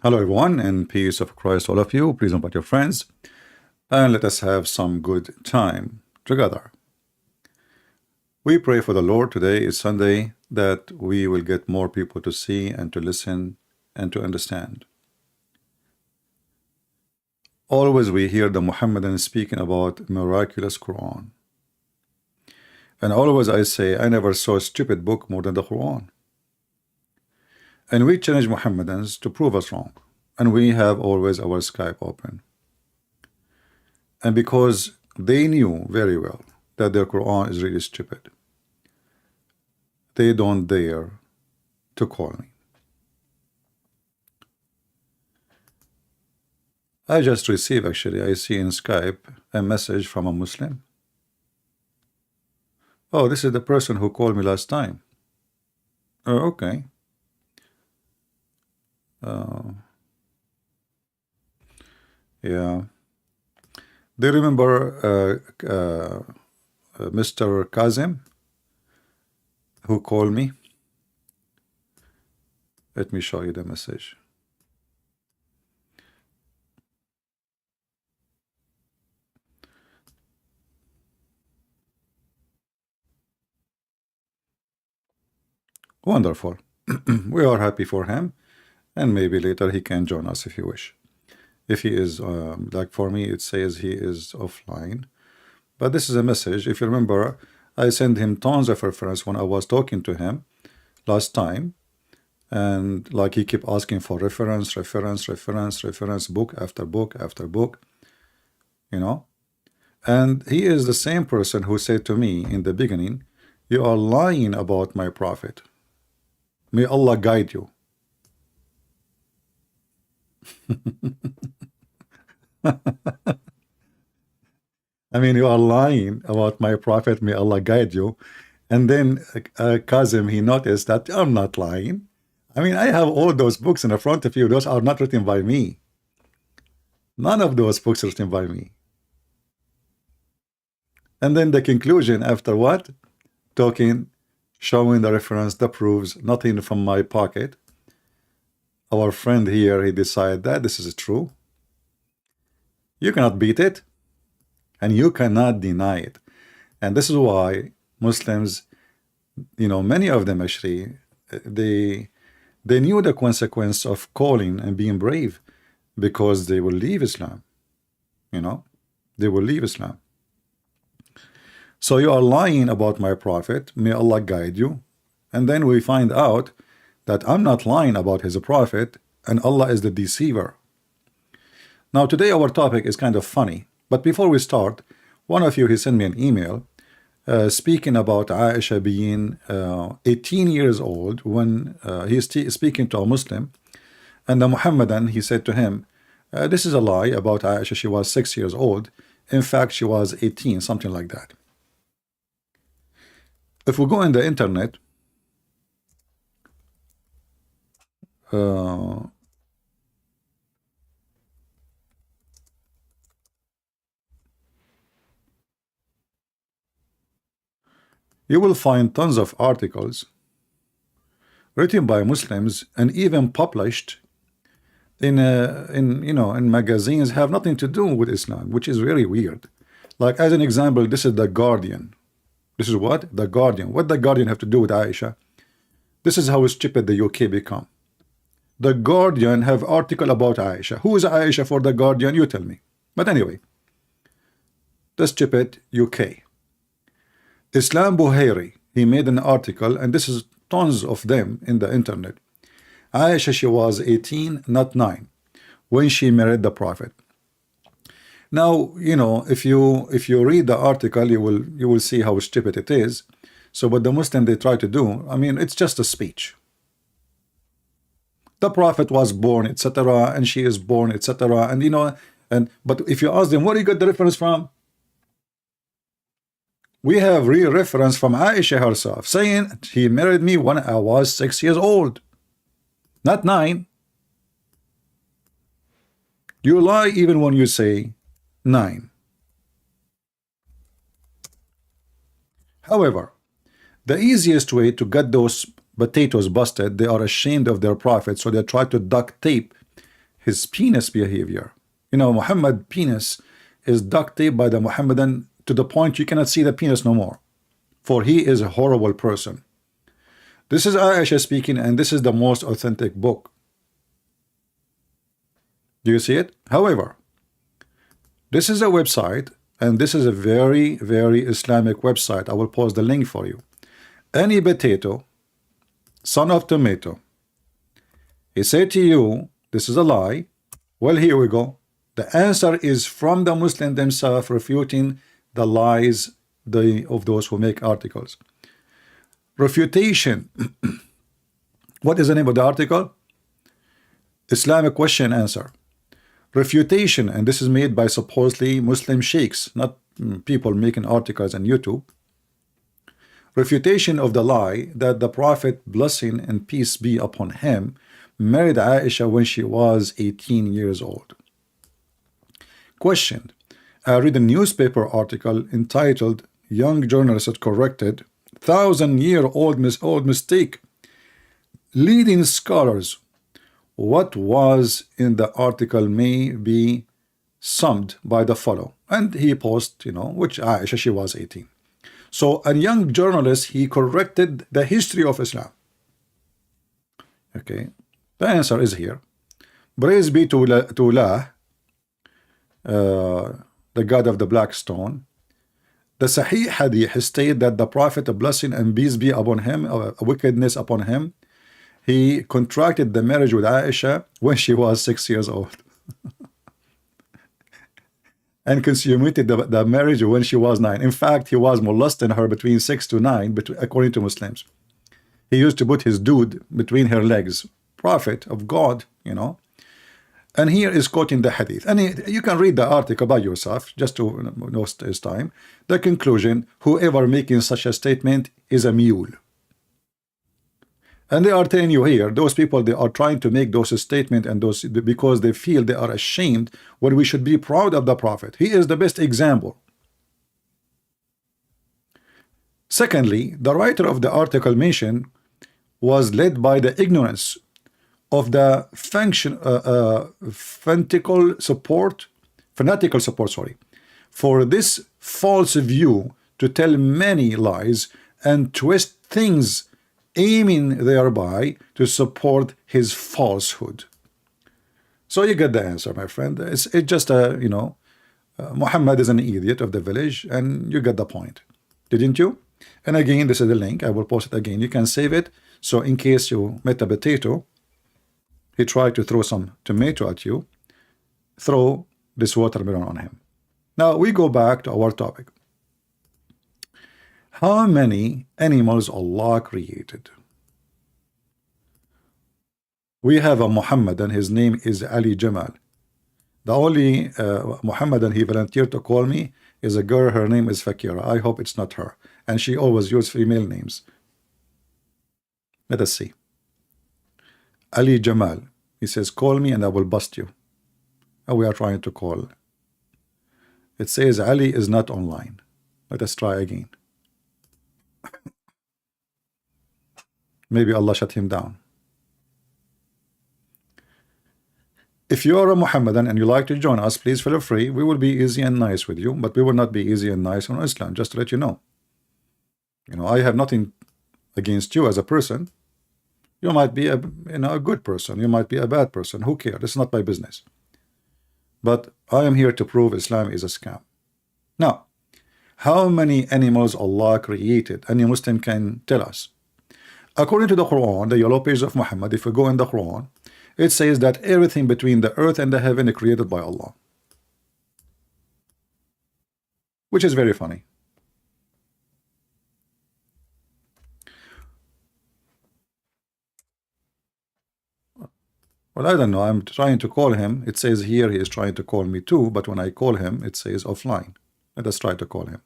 Hello, everyone, and peace of Christ, all of you. Please invite your friends and let us have some good time together. We pray for the Lord. Today is Sunday, that we will get more people to see and to listen and to understand. Always we hear the Muhammadans speaking about miraculous Quran. And always I say, I never saw a stupid book more than the Quran. And we challenge Muhammadans to prove us wrong. And we have always our Skype open. And because they knew very well that their Quran is really stupid, they don't dare to call me. I just received, actually, I see in Skype a message from a Muslim. Oh, this is the person who called me last time. Oh, okay. Yeah. Do you remember Mr. Kazim who called me? Let me show you the message. Wonderful. We are happy for him, and maybe later he can join us if you wish. If he is, like for me, it says he is offline. But this is a message. If you remember, I sent him tons of reference when I was talking to him last time. And like he kept asking for reference, book after book after book, you know. And he is the same person who said to me in the beginning, you are lying about my prophet. May Allah guide you. I mean, you are lying about my prophet. May Allah guide you. And then Kazim, he noticed that I'm not lying. I mean, I have all those books in the front of you. Those are not written by me. None of those books are written by me. And then the conclusion after what? Talking, showing the reference, the proofs, nothing from my pocket. Our friend here, he decided that this is true. You cannot beat it, and you cannot deny it. And this is why Muslims, you know, many of them actually, they knew the consequence of calling and being brave, because they will leave Islam. You know, they will leave Islam. So you are lying about my prophet. May Allah guide you. And then we find out that I'm not lying about his prophet, and Allah is the deceiver. Now today our topic is kind of funny, but before we start, one of you, he sent me an email speaking about Aisha being 18 years old when he's speaking to a Muslim, and the Muhammadan, he said to him, this is a lie about Aisha, she was 6 years old. In fact, she was 18, something like that. If we go in the internet, you will find tons of articles written by Muslims and even published in magazines, have nothing to do with Islam, which is very weird. Like as an example, this is The Guardian. This is what? The Guardian. What The Guardian have to do with Aisha? This is how stupid the UK become. The Guardian have article about Aisha. Who is Aisha for The Guardian? You tell me. But anyway, the stupid UK. Islam Buhairi, he made an article, and this is tons of them in the internet. Aisha, she was 18, not 9, when she married the Prophet. Now, you know, if you read the article, you will see how stupid it is. So what the Muslim they try to do, I mean, it's just a speech. The Prophet was born, etc., and she is born, etc., and you know, but if you ask them, where you got the reference from? We have real reference from Aisha herself, saying he married me when I was 6 years old, not 9. You lie even when you say 9. However, the easiest way to get those potatoes busted, they are ashamed of their prophet, so they try to duct tape his penis behavior. You know, Muhammad penis is duct taped by the Muhammadan to the point you cannot see the penis no more, for he is a horrible person. This is Aisha speaking, and this is the most authentic book. Do you see it? However, this is a website, and this is a very, very Islamic website. I will post the link for you. Any potato, son of tomato, he said to you, this is a lie. Well, here we go. The answer is from the Muslim themselves, refuting the lies of those who make articles. Refutation. What is the name of the article? Islamic question answer. Refutation, and this is made by supposedly Muslim sheikhs, not people making articles on YouTube. Refutation of the lie that the Prophet, blessing and peace be upon him, married Aisha when she was 18 years old. Question. I read a newspaper article entitled Young Journalist had corrected 1,000-year-old mistake. Leading scholars. What was in the article may be summed by the follow. And he posts, you know, which Aisha, she was 18. So a young journalist, he corrected the history of Islam. Okay. The answer is here. Praise be to Allah, the God of the black stone. The Sahih Hadith stated that the Prophet, a blessing and peace be upon him, a wickedness upon him, he contracted the marriage with Aisha when she was 6 years old. And consummated the marriage when she was 9. In fact, he was molesting her between 6 to 9, according to Muslims. He used to put his dude between her legs. Prophet of God, you know. And here is quoting the hadith. And you can read the article by yourself, just to waste his time. The conclusion, whoever making such a statement is a mule. And they are telling you here, those people, they are trying to make those statements and those because they feel they are ashamed when we should be proud of the Prophet. He is the best example. Secondly, the writer of the article mentioned was led by the ignorance of the fanatical support, for this false view to tell many lies and twist things, aiming thereby to support his falsehood. So you get the answer, my friend. It's just a, you know, Muhammad is an idiot of the village, and you get the point, didn't you? And again, this is the link. I will post it again. You can save it. So in case you met a potato, he tried to throw some tomato at you, throw this watermelon on him. Now we go back to our topic. How many animals Allah created? We have a Muhammadan, his name is Ali Jamal. The only Muhammadan he volunteered to call me is a girl, her name is Fakira. I hope it's not her. And she always uses female names. Let us see. Ali Jamal, he says, call me and I will bust you. And we are trying to call. It says Ali is not online. Let us try again. Maybe Allah shut him down. If you are a Muhammadan and you like to join us, please feel free. We will be easy and nice with you, but we will not be easy and nice on Islam, just to let you know. You know, I have nothing against you as a person. You might be a good person. You might be a bad person. Who cares? It's not my business. But I am here to prove Islam is a scam. Now, how many animals Allah created? Any Muslim can tell us. According to the Quran, the yellow page of Muhammad, if we go in the Quran, it says that everything between the earth and the heaven is created by Allah. Which is very funny. Well, I don't know. I'm trying to call him. It says here he is trying to call me too, but when I call him, it says offline. Let us try to call him.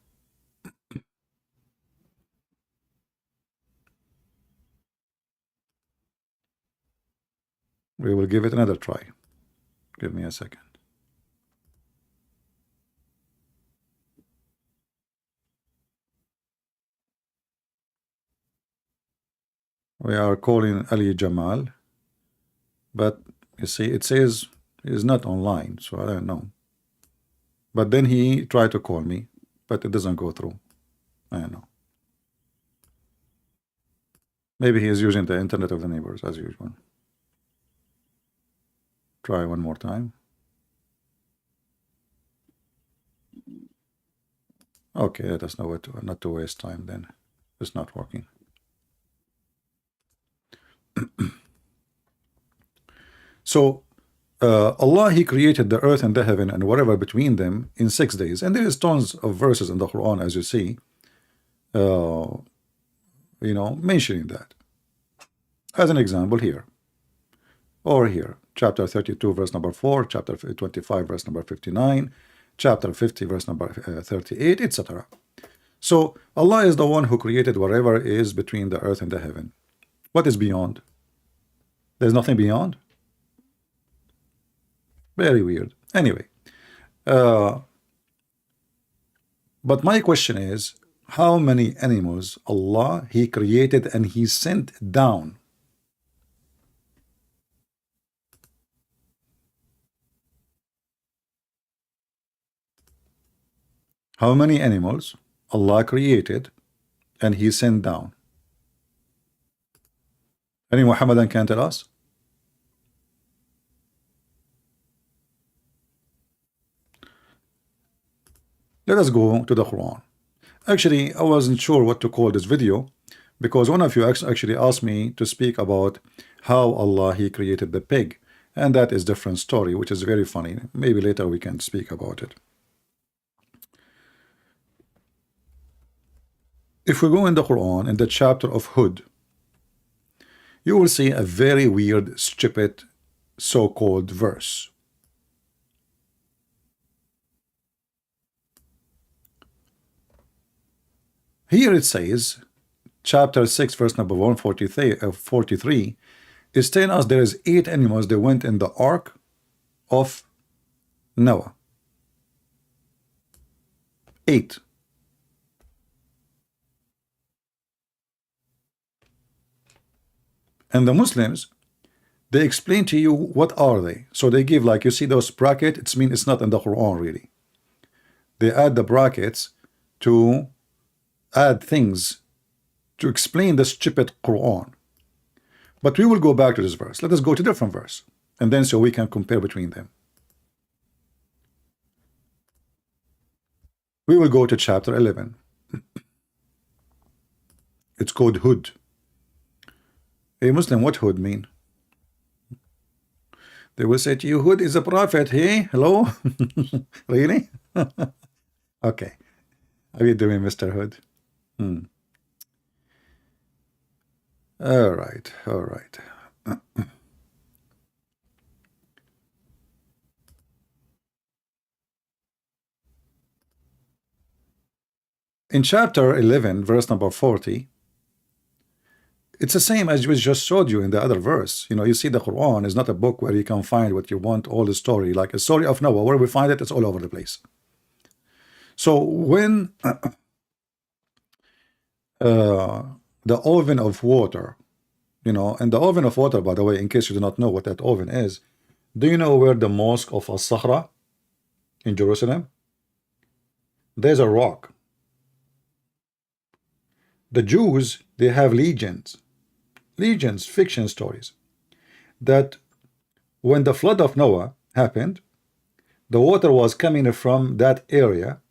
We will give it another try. Give me a second. We are calling Ali Jamal, but you see, it says He's not online, so I don't know. But then he tried to call me, but it doesn't go through. I don't know. Maybe he is using the internet of the neighbors as usual. Try one more time. Okay, let us know what to, not to waste time then. It's not working. So Allah, he created the earth and the heaven and whatever between them in 6 days. And there is tons of verses in the Quran, as you see, mentioning that. As an example here, or here, chapter 32, verse number 4, chapter 25, verse number 59, chapter 50, verse number 38, etc. So Allah is the one who created whatever is between the earth and the heaven. What is beyond? There's nothing beyond? Very weird. Anyway, but my question is, how many animals Allah, he created and he sent down? How many animals Allah created and he sent down? Any Muhammadan can tell us? Let us go to the Quran. Actually, I wasn't sure what to call this video because one of you actually asked me to speak about how Allah, he created the pig, and that is a different story, which is very funny. Maybe later we can speak about it. If we go in the Quran, in the chapter of Hud, you will see a very weird, stupid, so-called verse. Here it says, chapter 6, verse number 143, is telling us there is 8 animals that went in the ark of Noah. 8. And the Muslims, they explain to you what are they. So they give, like, you see those brackets, it means it's not in the Quran really. They add the brackets to add things to explain the stupid Quran. But we will go back to this verse. Let us go to a different verse, and then so we can compare between them. We will go to chapter 11. It's called Hud. Hey Muslim, what Hud mean? They will say to you, Hud is a prophet. Hey, hello? Really? Okay. How are you doing, Mr. Hood? All right, all right. In chapter 11, verse number 40, it's the same as we just showed you in the other verse. You know, you see the Quran is not a book where you can find what you want, all the story, like a story of Noah, where we find it, it's all over the place. So when the oven of water, you know, and the oven of water, by the way, in case you do not know what that oven is, do you know where the mosque of As-Sakhra in Jerusalem? There's a rock. The Jews, they have legions, fiction stories, that when the flood of Noah happened, the water was coming from that area,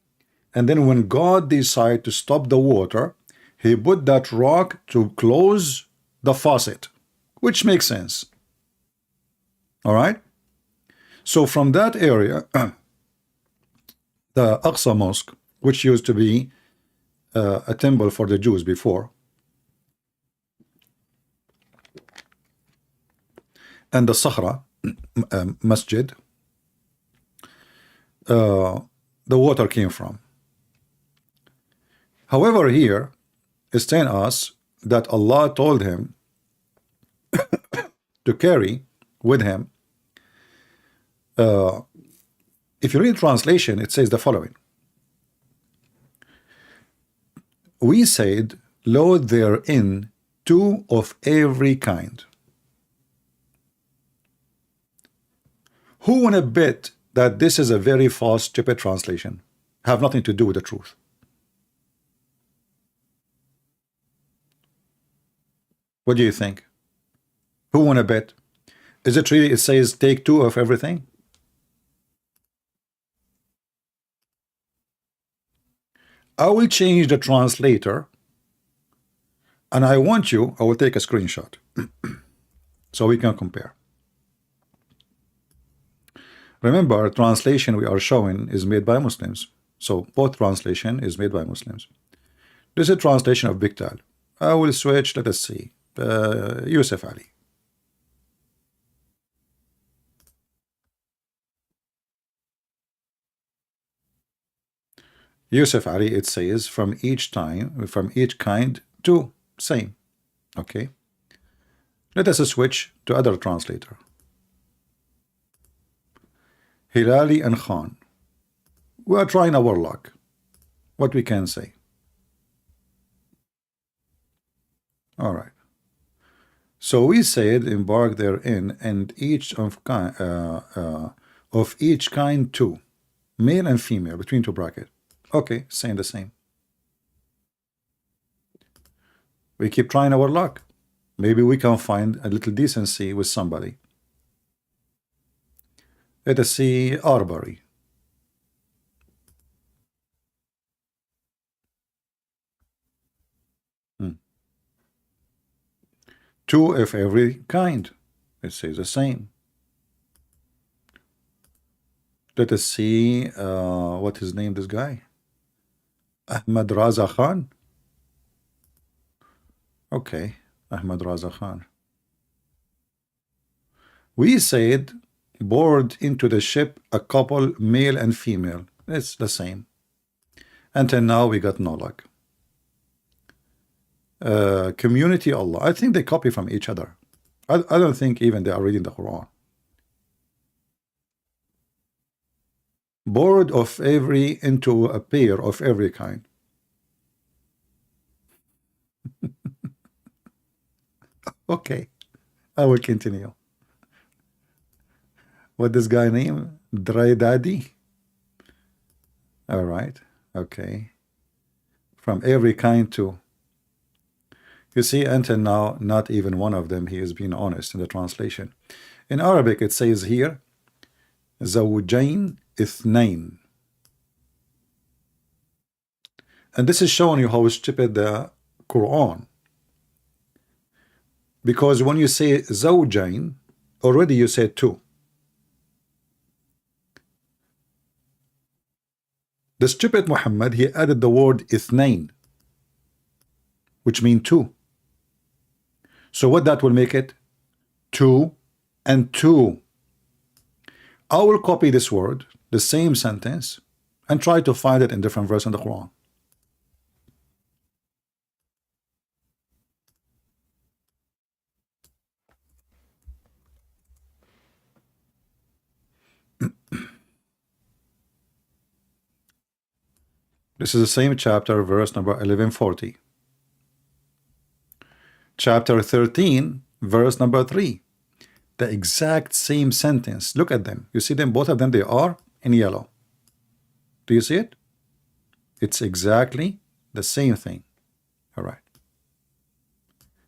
and then when God decided to stop the water, he put that rock to close the faucet, which makes sense. All right? So from that area, the Aqsa Mosque, which used to be a temple for the Jews before, and the Sakhra Masjid, the water came from. However, here is telling us that Allah told him to carry with him. If you read translation, it says the following: we said, load therein 2 of every kind. Who wanna bet that this is a very false, stupid translation? Have nothing to do with the truth. What do you think? Who wanna bet? Is it really, it says take two of everything? I will change the translator, and I will take a screenshot so we can compare. Remember, translation we are showing is made by Muslims. So both translation is made by Muslims. This is a translation of Biktal. I will switch, let us see, Yusuf Ali. Yusuf Ali, it says from each kind to same. Okay. Let us switch to other translator. Hilali and Khan. We are trying our luck. What we can say. All right. So we said embark therein, and each of each kind two, male and female, between two brackets. Okay, saying the same. We keep trying our luck. Maybe we can find a little decency with somebody. Let us see Arbery. Two of every kind. It says the same. Let us see what his name, this guy. Ahmad Raza Khan. Okay, Ahmad Raza Khan. We said board into the ship a couple, male and female. It's the same. Until now we got no luck. Community Allah. I think they copy from each other. I don't think even they are reading the Quran. Board of every into a pair of every kind. Okay, I will continue. What this guy name? Dry Daddy. All right. Okay. From every kind too. You see, until now, not even one of them, he is being honest in the translation. In Arabic, it says here, Zawjain Ithnain. And this is showing you how stupid the Quran. Because when you say Zawjain, already you said two. The stupid Muhammad, he added the word Ithnain, which means two. So what that will make it? Two and two. I will copy this word, the same sentence, and try to find it in different verse in the Quran. This is the same chapter, verse number 1140. Chapter 13, verse number 3. The exact same sentence. Look at them. You see them, both of them, they are in yellow. Do you see it? It's exactly the same thing. All right.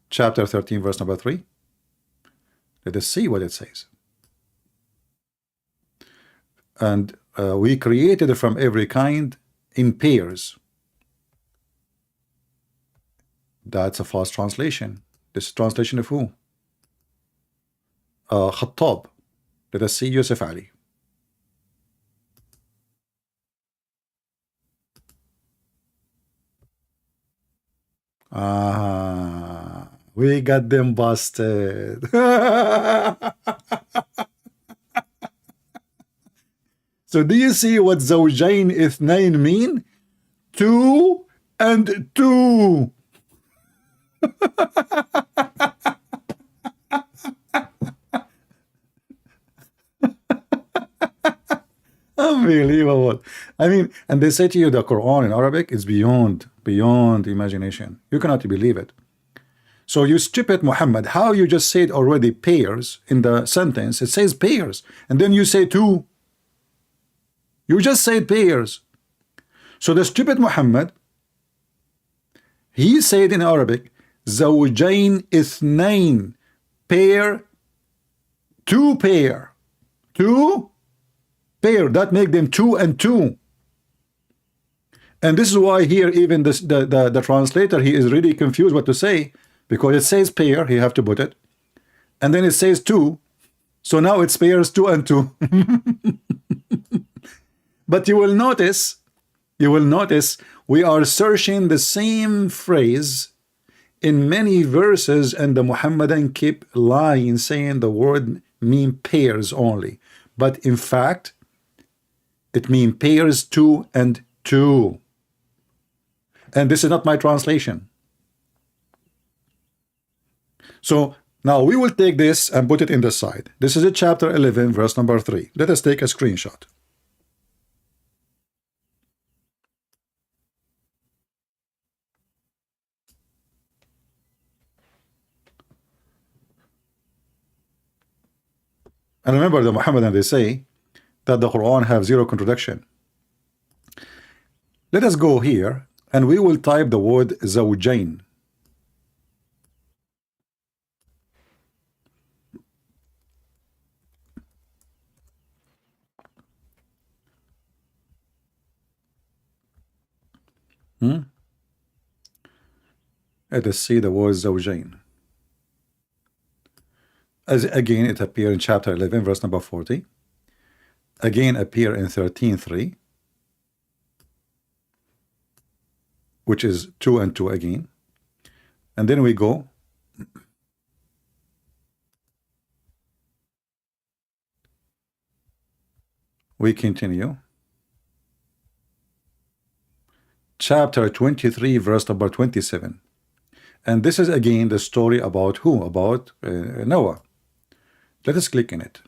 Chapter 13, verse number 3. Let us see what it says. And we created from every kind in pairs. That's a false translation. This is translation of who? Khattab. Let us see Yusuf Ali. We got them busted. So do you see what Zawjain Ithnain mean? Two and two. Unbelievable. I mean, and they say to you the Quran in Arabic is beyond imagination. You cannot believe it. So you stupid Muhammad, how you just said already pairs in the sentence? It says pairs, and then you say two. You just said pairs. So the stupid Muhammad, he said in Arabic, زوجين اثنين, pair, two pair, two pair, that make them two and two. And this is why here even this, the translator, he is really confused what to say, because it says pair, he have to put it, and then it says two, so now it's pairs two and two. But you will notice we are searching the same phrase in many verses, and the Muhammadan keep lying, saying the word mean pairs only, but in fact it means pairs two and two. And this is not my translation. So now we will take this and put it in the side. This is a chapter 11 verse number 3. Let us take a screenshot. And remember, the Muhammadan, they say that the Quran have zero contradiction. Let us go here and we will type the word zawjain. Let us see the word zawjain. As again, it appears in chapter 11 verse number 40. Again appear in 13:3, which is two and two again. And then we go we continue chapter 23 verse number 27, and this is again the story about who? About Noah. Let us click in it.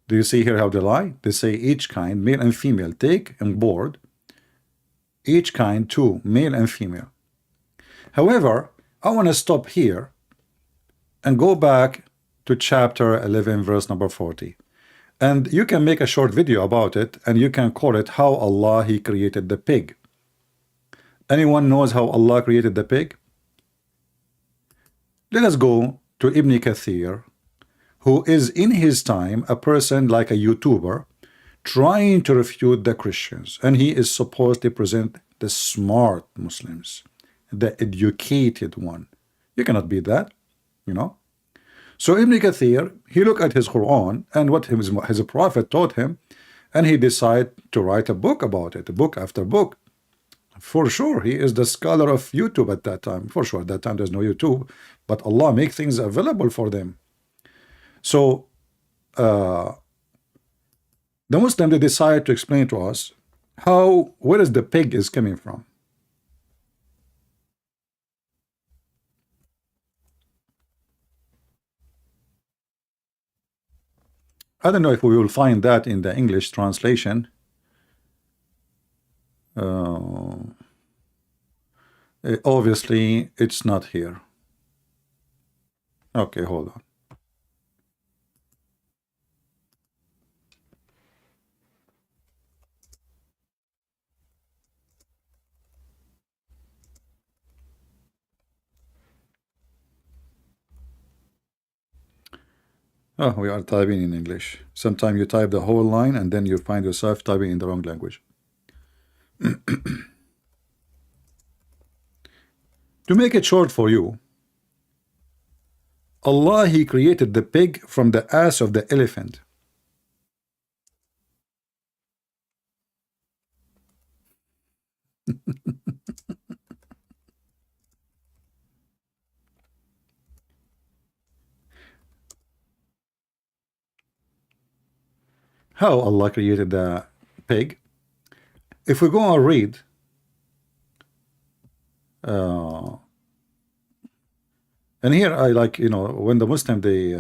Do you see here how they lie? They say each kind, male and female, take on board each kind two, male and female. However, I want to stop here and go back to chapter 11 verse number 40, and you can make a short video about it, and you can call it how Allah he created the pig. Anyone knows how Allah created the pig? Let us go to Ibn Kathir, who is in his time a person like a YouTuber trying to refute the Christians, and he is supposed to present the smart Muslims, the educated one. You cannot beat that, you know. So Ibn Kathir, he looked at his Quran and what his prophet taught him, and he decided to write a book about it, book after book. For sure, he is the scholar of YouTube at that time. For sure, at that time there's no YouTube, but Allah make things available for them. So the Muslim, they decide to explain to us where is the pig is coming from. I don't know if we will find that in the English translation. Obviously it's not here. Okay, hold on. Oh, we are typing in English. Sometimes you type the whole line and then you find yourself typing in the wrong language. To make it short for you, Allah he created the pig from the ass of the elephant. How Allah created the pig? If we go and read and here I like, you know, when the Muslim they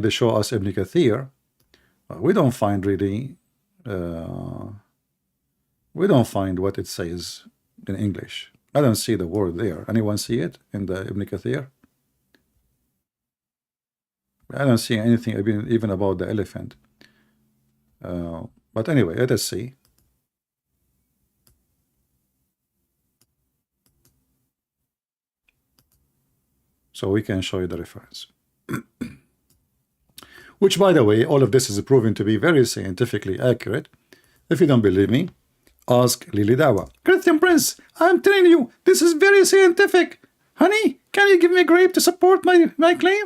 show us Ibn Kathir, we don't find really We don't find what it says in English. I don't see the word there. Anyone see it in the Ibn Kathir? I don't see anything even about the elephant. But anyway, let us see. So we can show you the reference. Which, by the way, all of this is proven to be very scientifically accurate. If you don't believe me, ask Lily Dawa. Christian Prince, I'm telling you, this is very scientific. Honey, can you give me a grape to support my claim?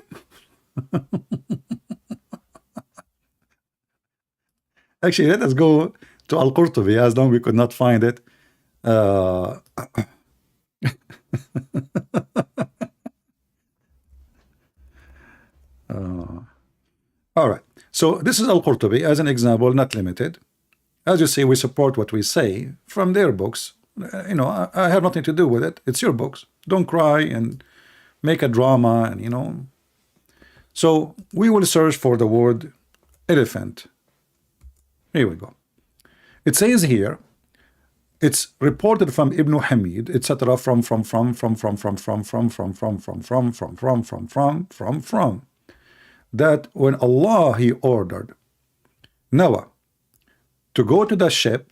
Actually, let us go to Al-Qurtubi, as long as we could not find it. All right. So this is Al-Qurtubi as an example, not limited. As you see, we support what we say from their books. You know, I have nothing to do with it. It's your books. Don't cry and make a drama, and you know. So we will search for the word elephant. Here we go. It says here, it's reported from Ibn Hamid, etc. from that when Allah he ordered Noah to go to the ship,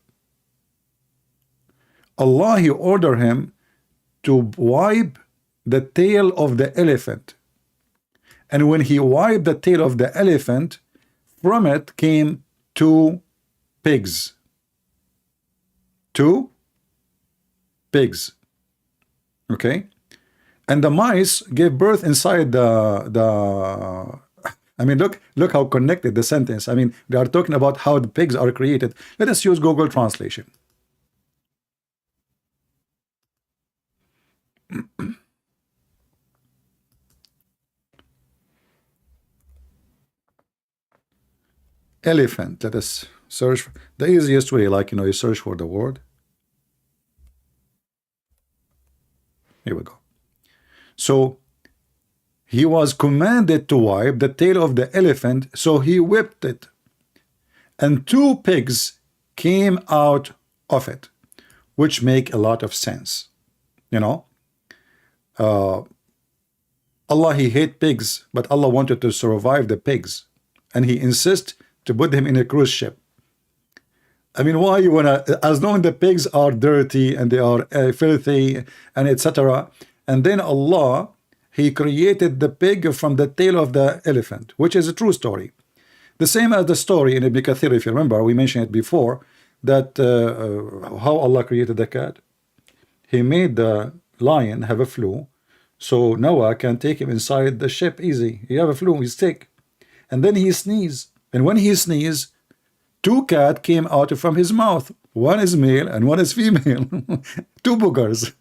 Allah he ordered him to wipe the tail of the elephant, and when he wiped the tail of the elephant, from it came two pigs. Two pigs. Okay, and the mice gave birth inside the I mean, look how connected the sentence. I mean, they are talking about how the pigs are created. Let us use Google Translation. Elephant. Let us search. The easiest way, like, you know, you search for the word. Here we go. So he was commanded to wipe the tail of the elephant, so he whipped it, and two pigs came out of it, which make a lot of sense. You know, Allah he hate pigs, but Allah wanted to survive the pigs, and he insists to put them in a cruise ship. I mean, why you wanna? As long as the pigs are dirty and they are filthy and etc., and then Allah he created the pig from the tail of the elephant, which is a true story. The same as the story in Ibn Kathir, if you remember, we mentioned it before, that how Allah created the cat. He made the lion have a flu, so Noah can take him inside the ship easy. He have a flu, he's sick. And then he sneezed. And when he sneezed, two cats came out from his mouth. One is male and one is female. Two boogers.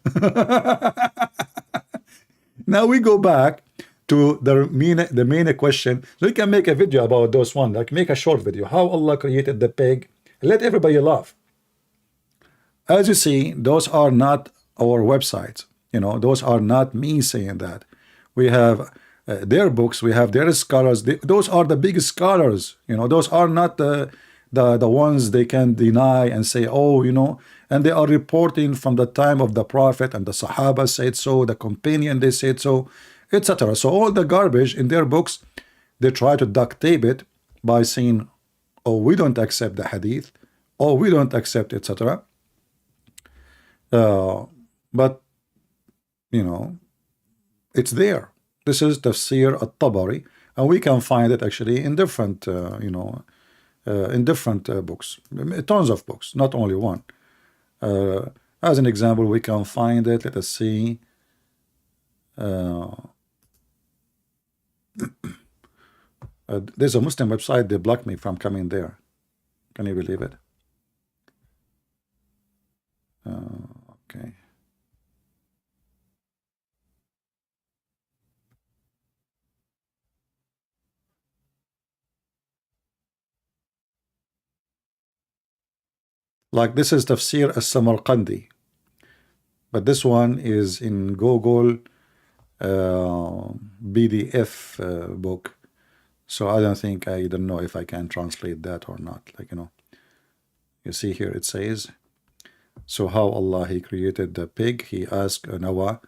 Now we go back to the main question. So we can make a video about those one, like make a short video. How Allah created the pig. Let everybody laugh. As you see, those are not our websites. You know, those are not me saying that. We have their books. We have their scholars. Those are the biggest scholars. You know, those are not the ones they can deny and say, oh, you know, and they are reporting from the time of the Prophet, and the Sahaba said so, the companion they said so, etc. So all the garbage in their books, they try to duct tape it by saying, oh, we don't accept the hadith, oh, we don't accept, etc. But you know, it's there. This is Tafsir at-Tabari, and we can find it actually in different you know, in different books, tons of books, not only one. As an example, we can find it. Let us see. There's a Muslim website, they blocked me from coming there. Can you believe it? Okay. Like this is Tafsir as-Samarqandi, but this one is in Google PDF book, so I don't know if I can translate that or not. Like, you know, you see here it says So how Allah He created the pig? He asked Noah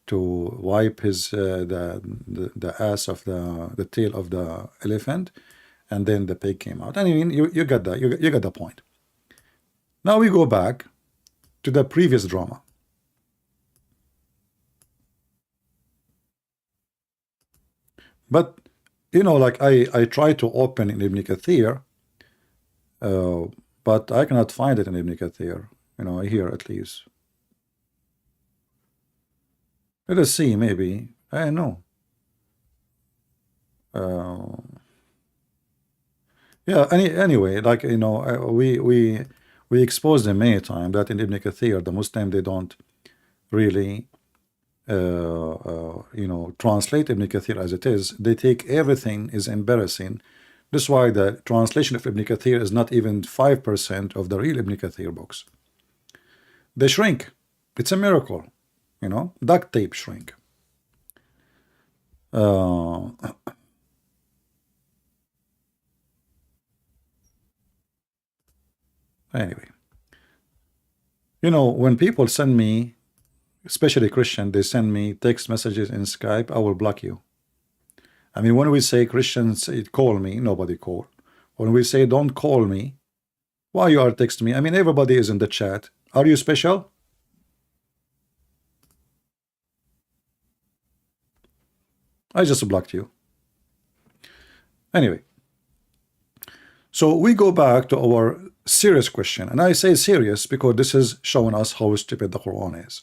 to wipe his the ass of the tail of the elephant, and then the pig came out. I mean, you got that. You got the point. Now we go back to the previous drama. But you know, like I try to open in Ibn Kathir, but I cannot find it in Ibn Kathir. You know, here at least. Let us see. Maybe I don't know. Yeah. Anyway, like you know, we exposed them many times that in Ibn Kathir, the Muslim they don't really you know, translate Ibn Kathir as it is. They take everything is embarrassing. That's why the translation of Ibn Kathir is not even 5% of the real Ibn Kathir books. They shrink. It's a miracle, you know, duct tape shrink. Anyway, you know, when people send me, especially Christian, they send me text messages in Skype, I will block you. I mean, when we say Christians say, call me, nobody call. When we say don't call me, why you are texting me? I mean, everybody is in the chat. Are you special? I just blocked you. Anyway, so we go back to our serious question, and I say serious because this is showing us how stupid the Quran is.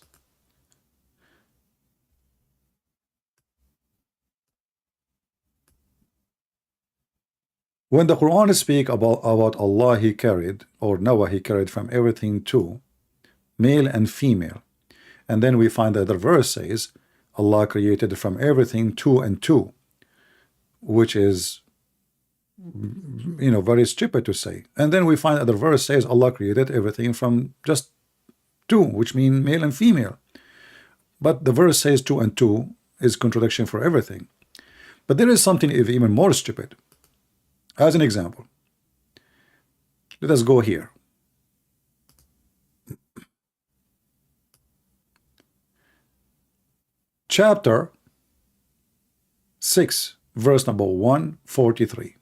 When the Quran speak about Allah He carried, or Noah He carried from everything two, male and female, and then we find that the verse says Allah created from everything two and two, which is, you know, very stupid to say. And then we find that the verse says Allah created everything from just two, which means male and female. But the verse says two and two is contradiction for everything. But there is something even more stupid. As an example, let us go here. Chapter 6, verse number 143.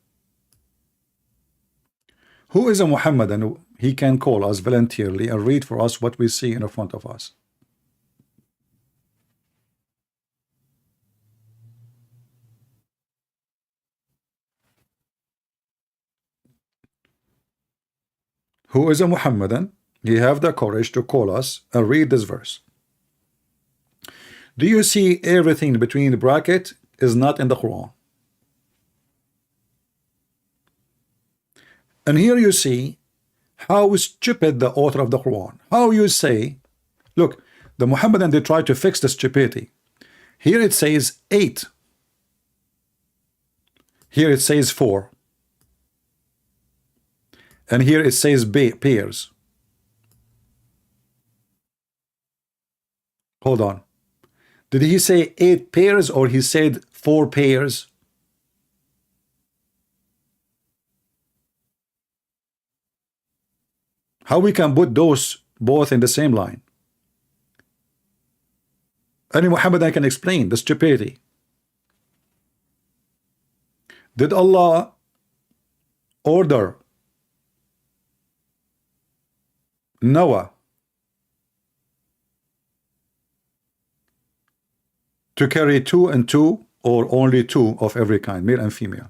Who is a Muhammadan? He can call us voluntarily and read for us what we see in front of us. Who is a Muhammadan? He have the courage to call us and read this verse. Do you see everything between the bracket is not in the Quran? And here you see how stupid the author of the Quran. How you say, look, the Muhammadan, they try to fix the stupidity. Here it says 8. Here it says 4. And here it says pairs. Hold on. Did he say 8 pairs or he said 4 pairs? How we can put those both in the same line? Any Muhammadan can explain the stupidity. Did Allah order Noah to carry 2 and 2 or only 2 of every kind, male and female?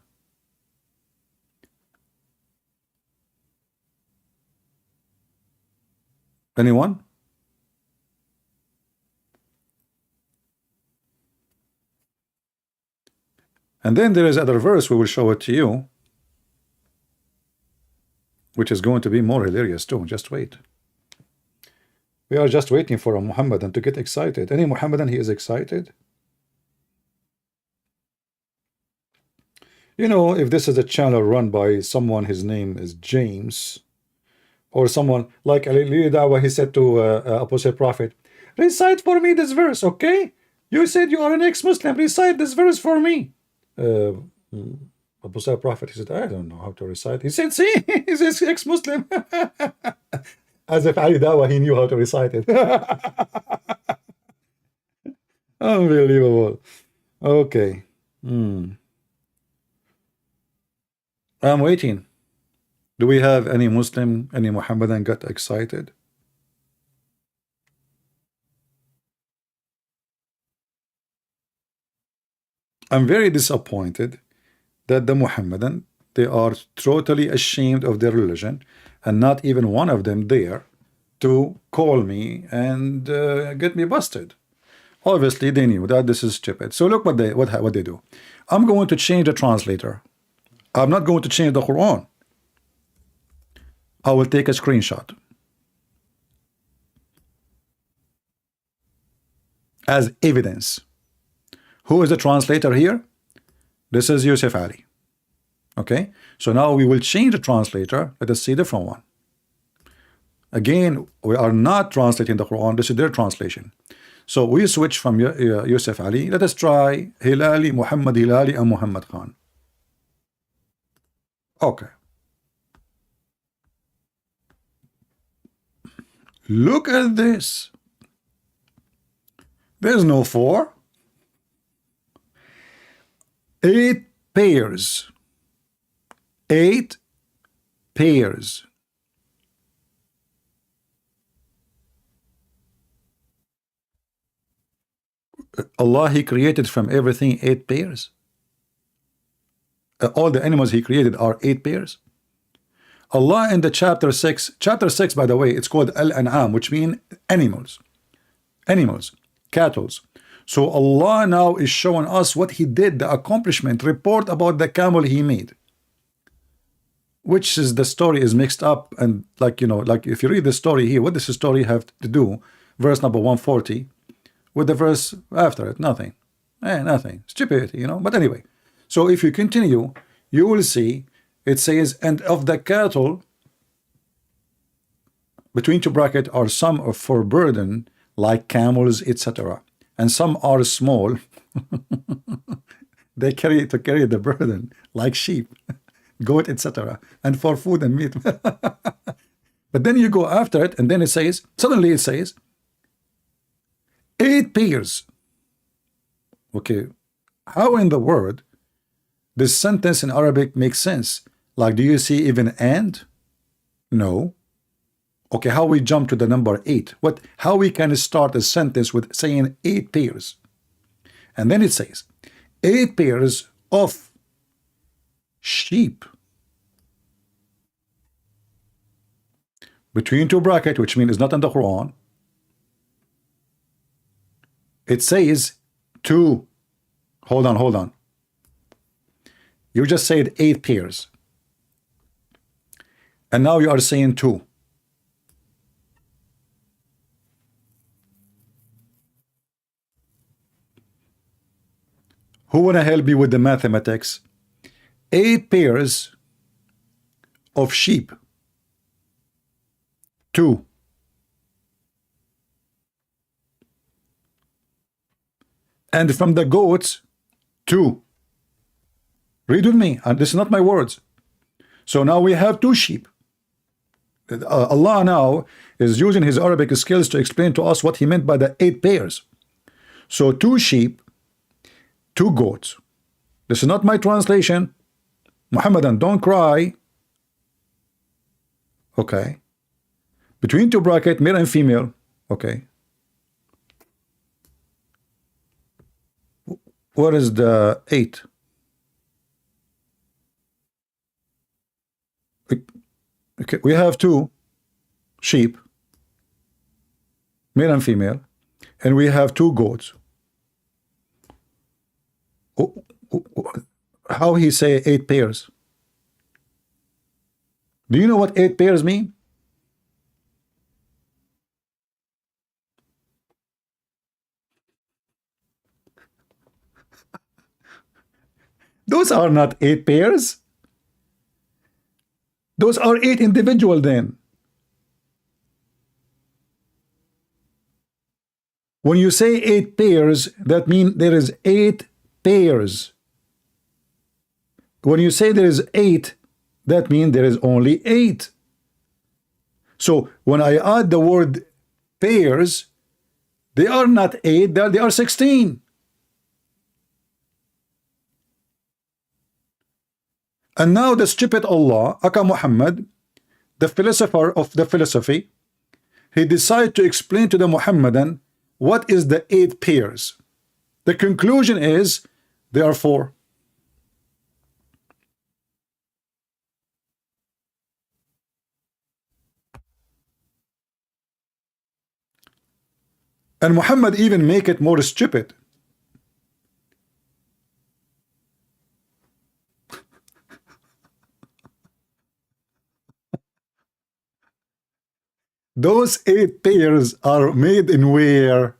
Anyone? And then there is other verse, we will show it to you, which is going to be more hilarious too. Just wait. We are just waiting for a Muhammadan to get excited. Any Muhammadan, he is excited. You know, if this is a channel run by someone, his name is James, or someone like Ali Dawa, he said to Apostle Prophet, recite for me this verse, okay? You said you are an ex-Muslim, recite this verse for me. Apostle Prophet, he said, I don't know how to recite. He said, see, he's ex-Muslim. As if Ali Dawa, he knew how to recite it. Unbelievable. Okay. I'm waiting. Do we have any Muslim, any Muhammadan got excited? I'm very disappointed that the Muhammadan, they are totally ashamed of their religion, and not even one of them there to call me and get me busted. Obviously, they knew that this is stupid. So look what they do. I'm going to change the translator. I'm not going to change the Quran. I will take a screenshot as evidence. Who is the translator here? This is Yusuf Ali. Okay, so now we will change the translator. Let us see the different one. Again, we are not translating the Quran. This is their translation. So we switch from Yusuf Ali. Let us try Hilali, Muhammad Hilali, and Muhammad Khan. Okay. Look at this. There's no 4. 8 pairs. 8 pairs. Allah, He created from everything 8 pairs. All the animals He created are 8 pairs. Allah in the chapter 6, by the way, it's called Al-An'am, which means animals, cattle. So Allah now is showing us what He did, the accomplishment, report about the camel He made, which is the story is mixed up. And like, you know, like if you read the story here, what does the story have to do, verse number 140, with the verse after it? Nothing. Nothing. Stupidity, you know. But anyway, so if you continue, you will see it says, and of the cattle, between two brackets, are some of for burden, like camels, etc. And some are small. They carry the burden, like sheep, goat, etc. And for food and meat. But then you go after it, and then it says, suddenly it says, 8 pairs. Okay, how in the world this sentence in Arabic makes sense? Like, do you see even and? No. Okay, how we jump to the number 8? How we can start a sentence with saying 8 pairs? And then it says 8 pairs of sheep. Between two brackets, which means it's not in the Quran. It says 2. Hold on. You just said 8 pairs. And now you are saying 2. Who wanna help me with the mathematics? 8 pairs of sheep. 2. And from the goats, 2. Read with me, and this is not my words. So now we have 2 sheep. Allah now is using His Arabic skills to explain to us what He meant by the 8 pairs. So 2 sheep, 2 goats. This is not my translation. Muhammadan, don't cry. Okay. Between two brackets, male and female. Okay. What is the 8? Okay, we have 2 sheep, male and female, and we have 2 goats. How he say 8 pairs? Do you know what 8 pairs mean? Those are not 8 pairs. Those are 8 individual then. When you say 8 pairs, that means there is 8 pairs. When you say there is 8, that means there is only 8. So when I add the word pairs, they are not 8, they are 16. And now the stupid Allah, Aka Muhammad, the philosopher of the philosophy, he decided to explain to the Muhammadan what is the 8 pairs. The conclusion is there are 4. And Muhammad even make it more stupid. Those 8 pairs are made in where?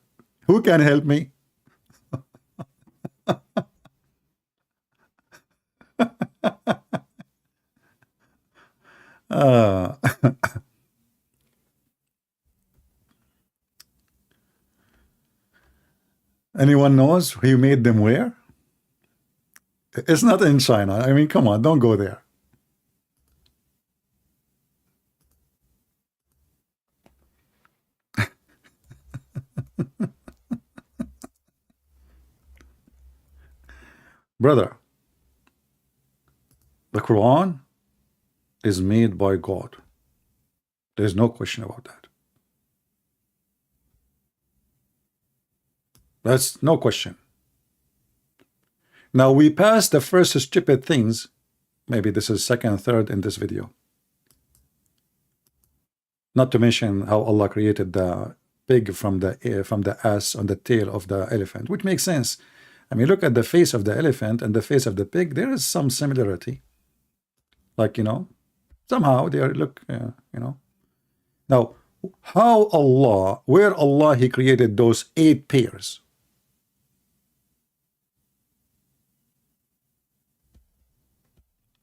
Who can help me? Anyone knows who made them where? It's not in China. I mean, come on, don't go there. Brother, the Quran is made by God. There's no question about that. That's no question. Now we passed the first stupid things. Maybe this is second, third in this video. Not to mention how Allah created the pig from the ass on the tail of the elephant, which makes sense. I mean, look at the face of the elephant and the face of the pig. There is some similarity. Like, you know, somehow they are, look, you know. Now, how Allah, where Allah, He created those 8 pairs?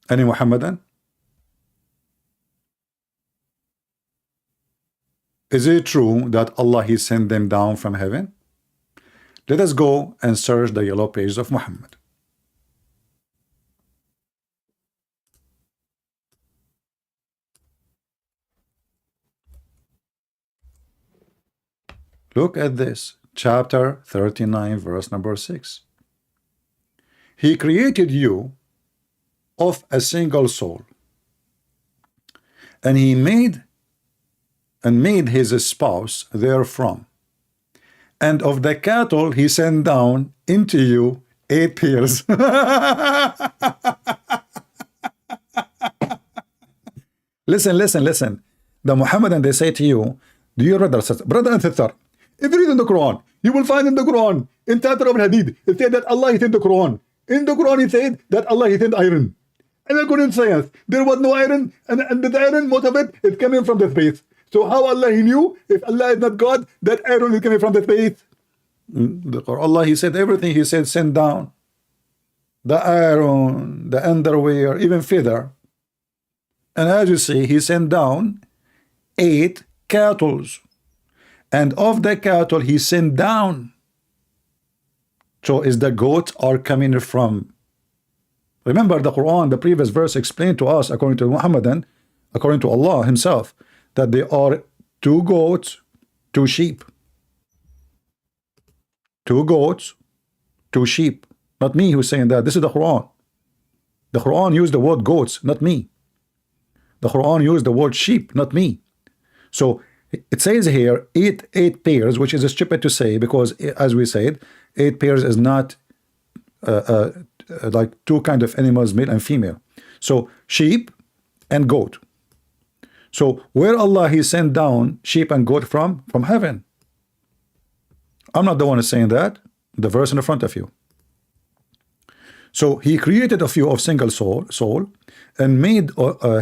Any Muhammadan? Is it true that Allah, He sent them down from heaven? Let us go and search the yellow pages of Muhammad. Look at this, chapter 39, verse number 6. He created you of a single soul, and He made his spouse therefrom. And of the cattle He sent down into you 8 pairs. Listen. The Muhammadan, they say to you, do you brother and sister, if you read in the Quran, you will find in the Quran, in chapter of Hadith, it said that Allah, He sent the Quran. In the Quran, it said that Allah, He sent iron. And according to science, there was no iron, and the iron, most of it is coming from the space. So how Allah, He knew, if Allah is not God, that iron is coming from the space? Allah, He said everything. He said send down the iron, the underwear, even feather. And as you see, He sent down 8 cattle. And of the cattle He sent down. So is the goats are coming from? Remember the Quran, the previous verse explained to us, according to Muhammadan, according to Allah Himself, that there are 2 goats, 2 sheep. 2 goats, 2 sheep. Not me who's saying that. This is the Quran. The Quran used the word goats, not me. The Quran used the word sheep, not me. So it says here 8 pairs, which is stupid to say, because as we said, 8 pairs is not like 2 kind of animals, male and female. So sheep and goat. So where Allah, He sent down sheep and goat from? From heaven. I'm not the one saying that. The verse in the front of you. So He created of you of single soul and made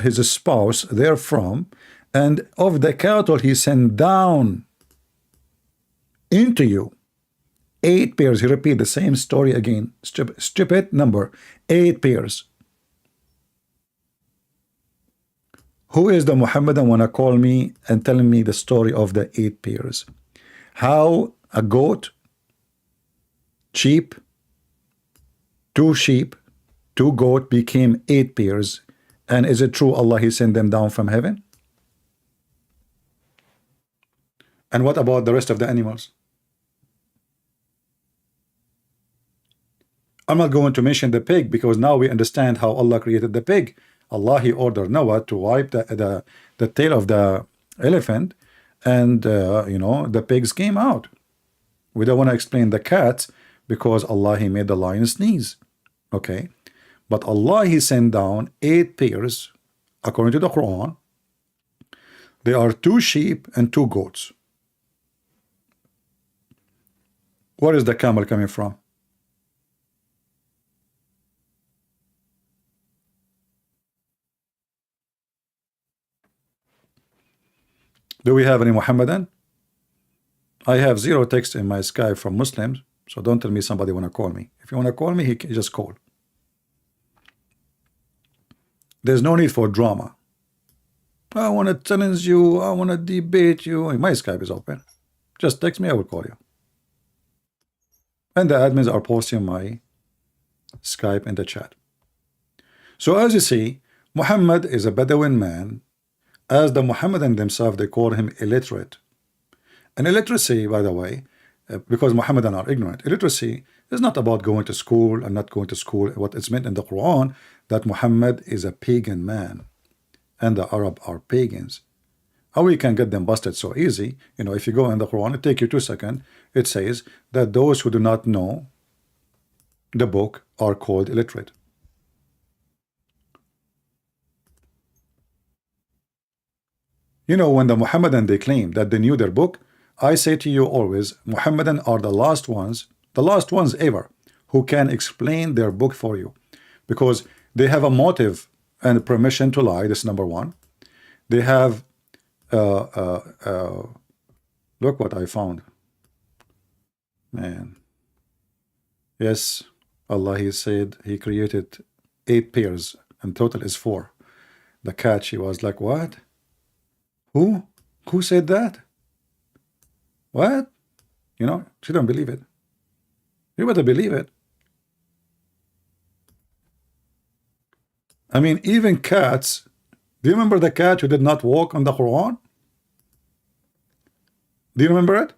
his spouse therefrom, and of the cattle He sent down into you 8 pairs. He repeat the same story again. Stupid number. 8 pairs. Who is the Muhammadan wanna call me and telling me the story of the 8 pairs? How a goat, sheep, 2 sheep, 2 goat became 8 pairs? And is it true Allah, He sent them down from heaven? And what about the rest of the animals? I'm not going to mention the pig because now we understand how Allah created the pig. Allah, he ordered Noah to wipe the tail of the elephant, and the pigs came out. We don't want to explain the cats because Allah, he made the lion sneeze. Okay, but Allah, he sent down 8 pairs according to the Quran. There are 2 sheep and 2 goats. Where is the camel coming from? Do we have any Muhammadan? I have 0 text in my Skype from Muslims, so don't tell me somebody want to call me. If you want to call me, he can just call. There's no need for drama. I want to challenge you. I want to debate you. My Skype is open. Just text me. I will call you. And the admins are posting my Skype in the chat. So as you see, Muhammad is a Bedouin man. As the Muhammadan themselves, they call him illiterate. And illiteracy, by the way, because Muhammadan are ignorant, illiteracy is not about going to school and not going to school. What it's meant in the Quran, that Muhammad is a pagan man and the Arab are pagans. How we can get them busted so easy? If you go in the Quran, it take you 2 seconds. It says that those who do not know the book are called illiterate. When the Muhammadan, they claim that they knew their book, I say to you always, Muhammadan are the last ones ever, who can explain their book for you, because they have a motive and permission to lie. This is number 1. They have look what I found, man. Yes, Allah, he said he created 8 pairs and total is 4. The cat, she was like, what? Who said that? What? She don't believe it. You better believe it. I mean, even cats. Do you remember the cat who did not walk on the Quran? Do you remember it?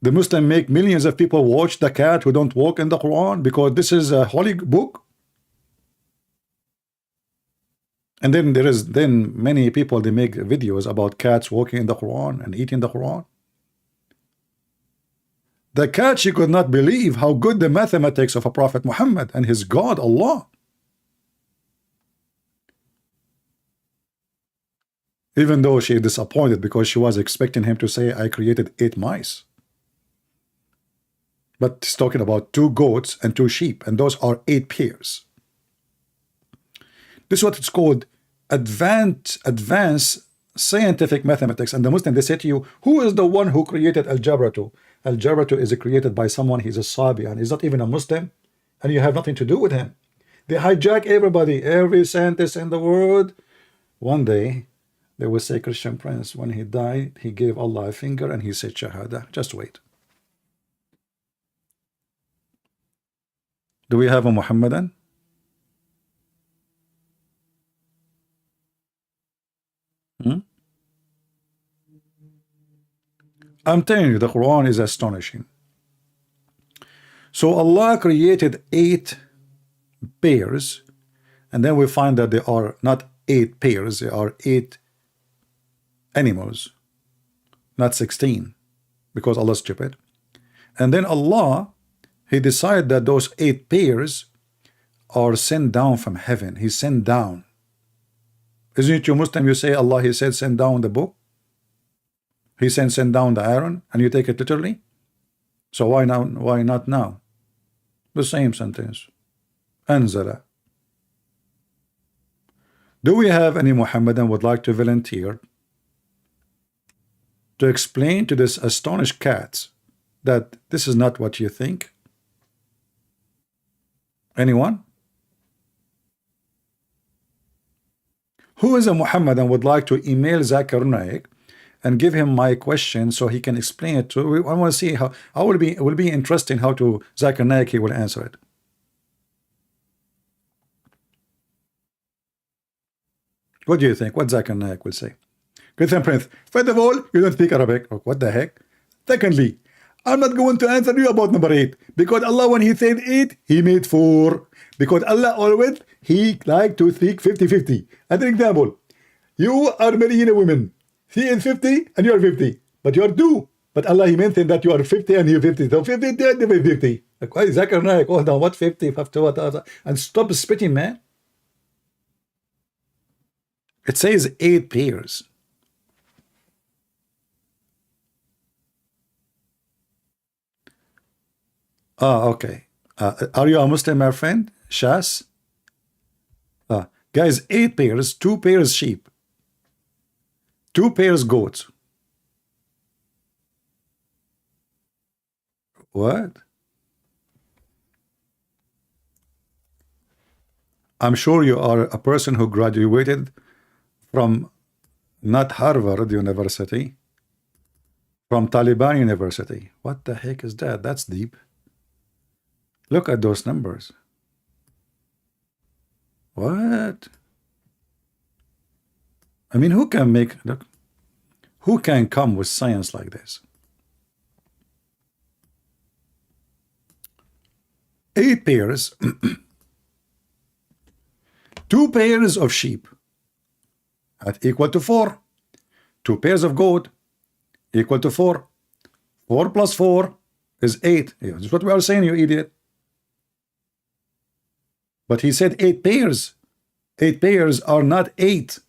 The Muslim make millions of people watch the cat who don't walk in the Quran because this is a holy book. And then then many people, they make videos about cats walking in the Quran and eating the Quran. The cat, she could not believe how good the mathematics of a Prophet Muhammad and his God Allah. Even though she is disappointed because she was expecting him to say, I created 8 mice. But he's talking about 2 goats and 2 sheep, and those are 8 pairs. This is what it's called advanced scientific mathematics. And the Muslim, they say to you, who is the one who created Al-Jabratu? Al-Jabratu is created by someone, he's a Sabian, he's not even a Muslim, and you have nothing to do with him. They hijack everybody, every scientist in the world. One day, they will say, Christian Prince, when he died, he gave Allah a finger and he said Shahada. Just wait. Do we have a Muhammadan? I'm telling you, the Quran is astonishing. So Allah created 8 pairs, and then we find that there are not 8 pairs, there are 8 animals, not 16, because Allah is stupid. And then Allah, he decided that those 8 pairs are sent down from heaven. He sent down. Isn't it you Muslim, you say Allah, he said send down the book? He sent down the iron, and you take it literally? So why not now? The same sentence. Anzala. Do we have any Muhammadan would like to volunteer to explain to this astonished cats that this is not what you think? Anyone? Who is a Muhammadan would like to email Zakir Naik and give him my question so he can explain it to? I want to see how. It will be interesting how to Zakir Naik he will answer it. What do you think? What Zakir Naik will say? Christian Prince, first of all, you don't speak Arabic. Oh, what the heck? Secondly, I'm not going to answer you about number 8 because Allah, when He said 8, He made 4. Because Allah always, He like to speak 50-50. As an example, you are marrying a woman. She is 50 and you are 50. But you are 2. But Allah, He mentioned that you are 50 and you're 50. So 50, 50. Like, why is Zakir Naik? Oh, no, what 50? 50 what? And stop spitting, man. It says 8 pairs. Ah, okay. Are you a Muslim, my friend? Shas? Guys, 8 pairs, 2 pairs sheep, 2 pairs goats. What? I'm sure you are a person who graduated from not Harvard University, from Taliban University. What the heck is that? That's deep. Look at those numbers. What? I mean, who can make, look, who can come with science like this? 8 pairs, 2 pairs of sheep, that equal to 4. 2 pairs of goat equal to 4. 4 plus 4 is 8. Yeah, that's what we are saying, you idiot. But he said 8 pairs. 8 pairs are not 8.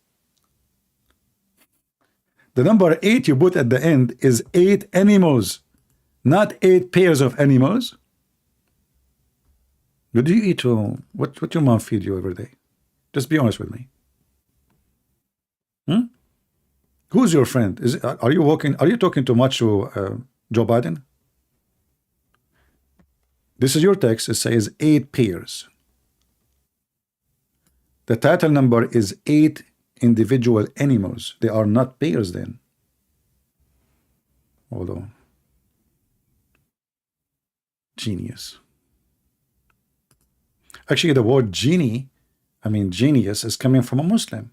The number 8 you put at the end is 8 animals, not 8 pairs of animals. What do you eat? What your mom feed you every day? Just be honest with me. Who's your friend? Are you walking? Are you talking too much to Joe Biden? This is your text. It says 8 pairs. The title number is 8 individual animals. They are not pairs then. Hold on. Genius. Actually, the word genie, I mean genius, is coming from a Muslim.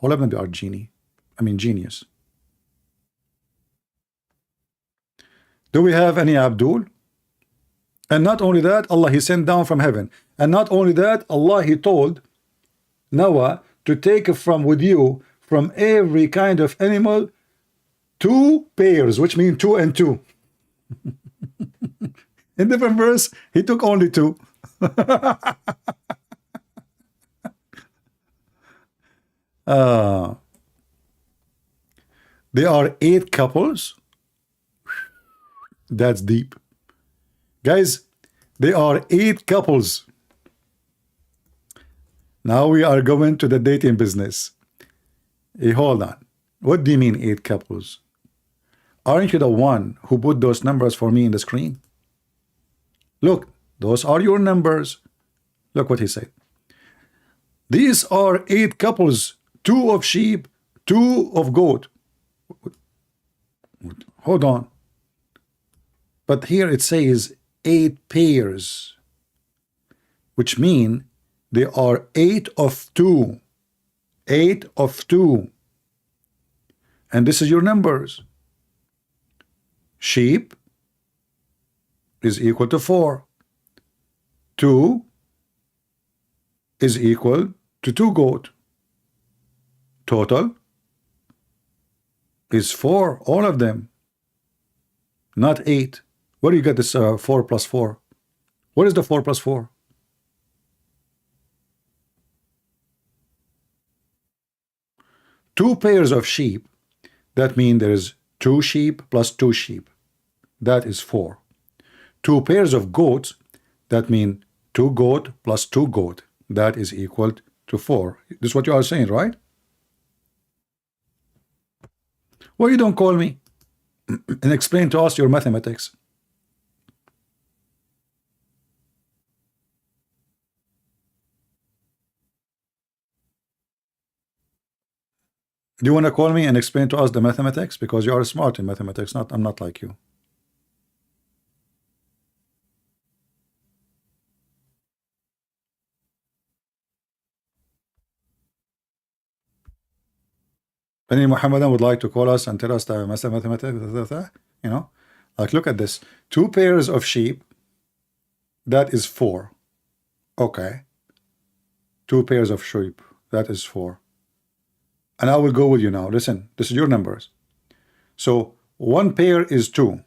All of them are genie. I mean genius. Do we have any Abdul? And not only that, Allah, He sent down from heaven. And not only that, Allah, He told Noah to take from with you from every kind of animal 2 pairs, which mean 2 and 2. In different verse, He took only 2. There are 8 couples. That's deep. Guys, there are 8 couples. Now we are going to the dating business. Hey, hold on. What do you mean 8 couples? Aren't you the one who put those numbers for me in the screen? Look, those are your numbers. Look what he said. These are 8 couples, 2 of sheep, 2 of goat. Hold on. But here it says 8 pairs, which mean there are 8 of 2. 8 of 2. And this is your numbers. Sheep is equal to 4. 2 is equal to 2 goat. Total is 4, all of them, not 8. Where do you get this 4 plus 4? What is the 4 plus 4? Two pairs of sheep, that means there is 2 sheep plus 2 sheep. That is 4. 2 pairs of goats, that means 2 goat plus 2 goat. That is equal to 4. This is what you are saying, right? Why you don't call me and explain to us your mathematics? Do you want to call me and explain to us the mathematics? Because you are smart in mathematics. I'm not like you. Any Muhammadan would like to call us and tell us that, you know, like look at this. 2 pairs of sheep, that is 4. Okay. 2 pairs of sheep, that is 4. And I will go with you now. Listen, this is your numbers. So 1 pair is 2.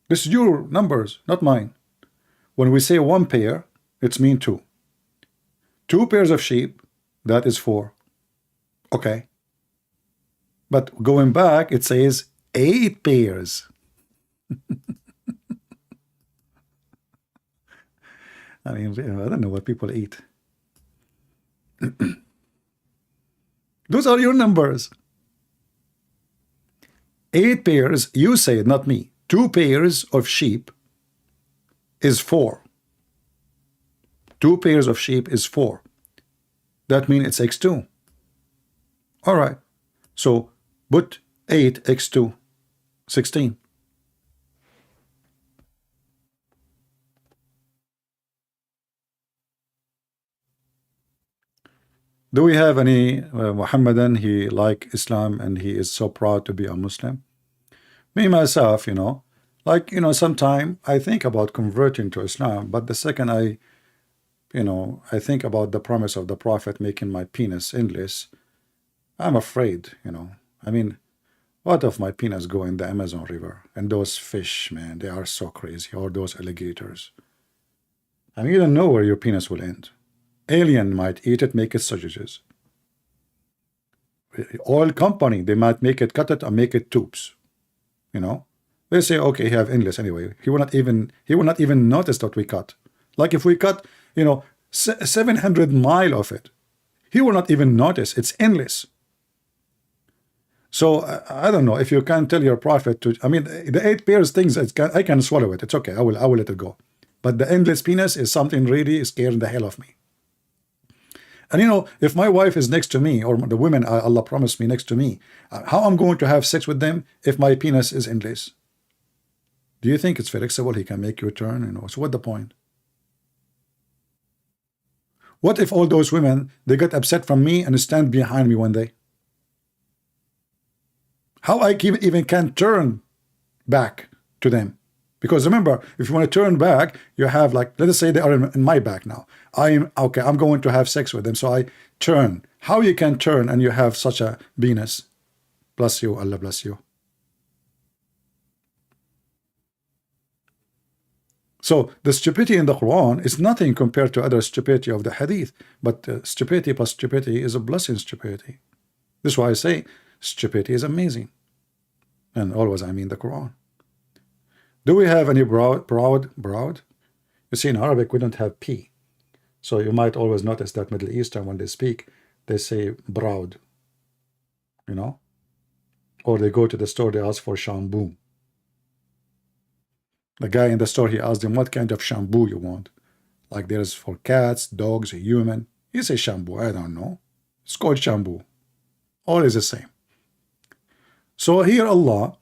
This is your numbers, not mine. When we say 1 pair, it's mean 2. 2 pairs of sheep, that is 4. Okay. But going back, it says 8 pairs. I mean, I don't know what people eat. Those are your numbers. 8 pairs, you say it, not me. 2 pairs of sheep is 4. 2 pairs of sheep is 4. That means it's x2. All right. So put 8 x2, 16. Do we have any Muhammadan, he like Islam and he is so proud to be a Muslim? Me, myself, you know, like, you know, sometime I think about converting to Islam, but the second I think about the promise of the Prophet making my penis endless, I'm afraid, you know. I mean, what if my penis go in the Amazon River? And those fish, man, they are so crazy. Or those alligators. I mean, you don't know where your penis will end. Alien might eat it, make it sausages. Oil company, they might make it, cut it, or make it tubes. You know, they say, okay, you have endless anyway. He will not even notice that we cut. Like if we cut, you know, 700 miles of it, he will not even notice. It's endless. So I don't know if you can tell your prophet to. I mean, the 8 pairs things, I can swallow it. It's okay. I will let it go. But the endless penis is something really scaring the hell of me. And you know, if my wife is next to me, or the women Allah promised me next to me, how I'm going to have sex with them if my penis is endless? Do you think it's flexible? He can make you turn, you know. So what the point? What if all those women, they get upset from me and stand behind me one day? How I even can turn back to them? Because remember, if you want to turn back, you have, like, let us say they are in my back now. I'm going to have sex with them, so I turn. How you can turn and you have such a penis? Bless you, Allah bless you. So the stupidity in the Quran is nothing compared to other stupidity of the Hadith, but stupidity plus stupidity is a blessing. Stupidity. This is why I say stupidity is amazing, and always I mean the Quran. Do we have any broad? You see, in Arabic we don't have P, so you might always notice that Middle Eastern, when they speak, they say broad, you know, or they go to the store, they ask for shampoo. The guy in the store, he asked him, what kind of shampoo you want? Like there's for cats, dogs, human. He says shampoo. I don't know. It's called shampoo. All is the same. So here Allah,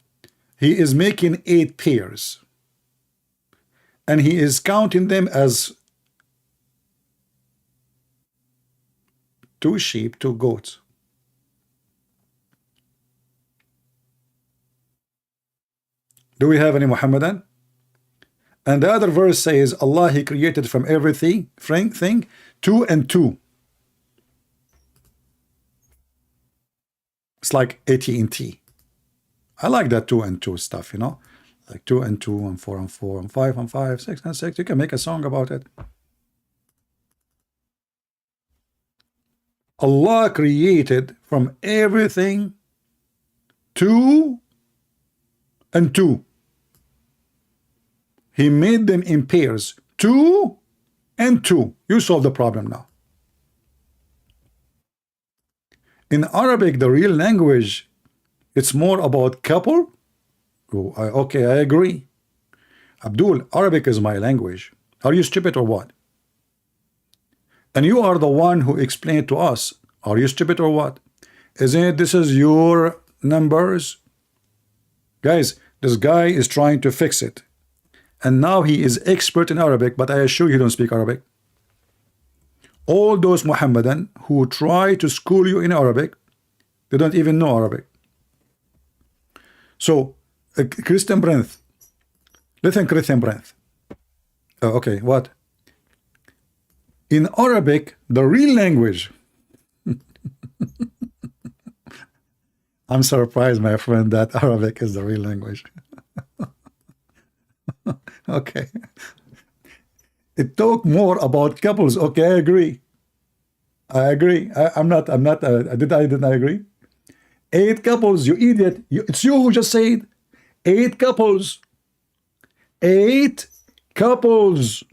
he is making 8 pairs. And he is counting them as 2 sheep, 2 goats. Do we have any Muhammadan? And the other verse says, Allah, he created from everything, 2 and 2. It's like AT&T. I like that 2 and 2 stuff, you know, like 2 and 2 and 4 and 4 and 5 and 5, 6 and 6. You can make a song about it. Allah created from everything 2 and 2. He made them in pairs, 2 and 2. You solve the problem now. In Arabic, the real language, it's more about couple. Oh, okay, I agree. Abdul, Arabic is my language. Are you stupid or what? And you are the one who explained to us. Are you stupid or what? Isn't it this is your numbers? Guys, this guy is trying to fix it. And now he is expert in Arabic, but I assure you don't speak Arabic. All those Muhammadan who try to school you in Arabic, they don't even know Arabic. So, Christian Prince, listen, Christian Prince. Okay, what? In Arabic, the real language. I'm surprised, my friend, that Arabic is the real language. Okay. It talk more about couples. Okay, I agree. I agree. I'm not, did I agree? 8 couples, you idiot. It's you who just said 8 couples. 8 couples.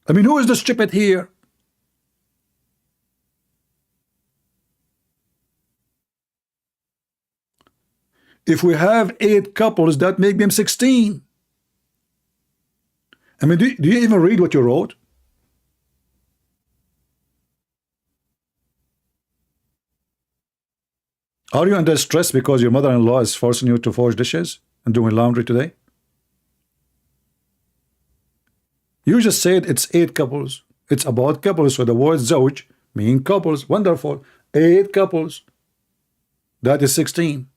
I mean, who is the stupid here? If we have 8 couples, that make them 16. I mean, do you even read what you wrote? Are you under stress because your mother-in-law is forcing you to wash dishes and doing laundry today? You just said it's 8 couples. It's about couples, so the word zawj mean couples. Wonderful. 8 couples. That is 16.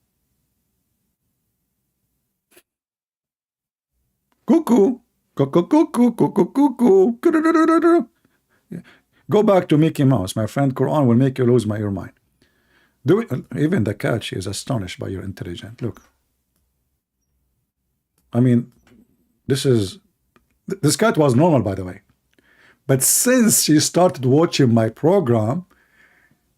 Cuckoo. Cuckoo, cuckoo, cuckoo, cuckoo. Go back to Mickey Mouse. My friend Quran will make you lose your mind. Do it. Even the cat, she is astonished by your intelligence. Look. I mean, this cat was normal, by the way. But since she started watching my program,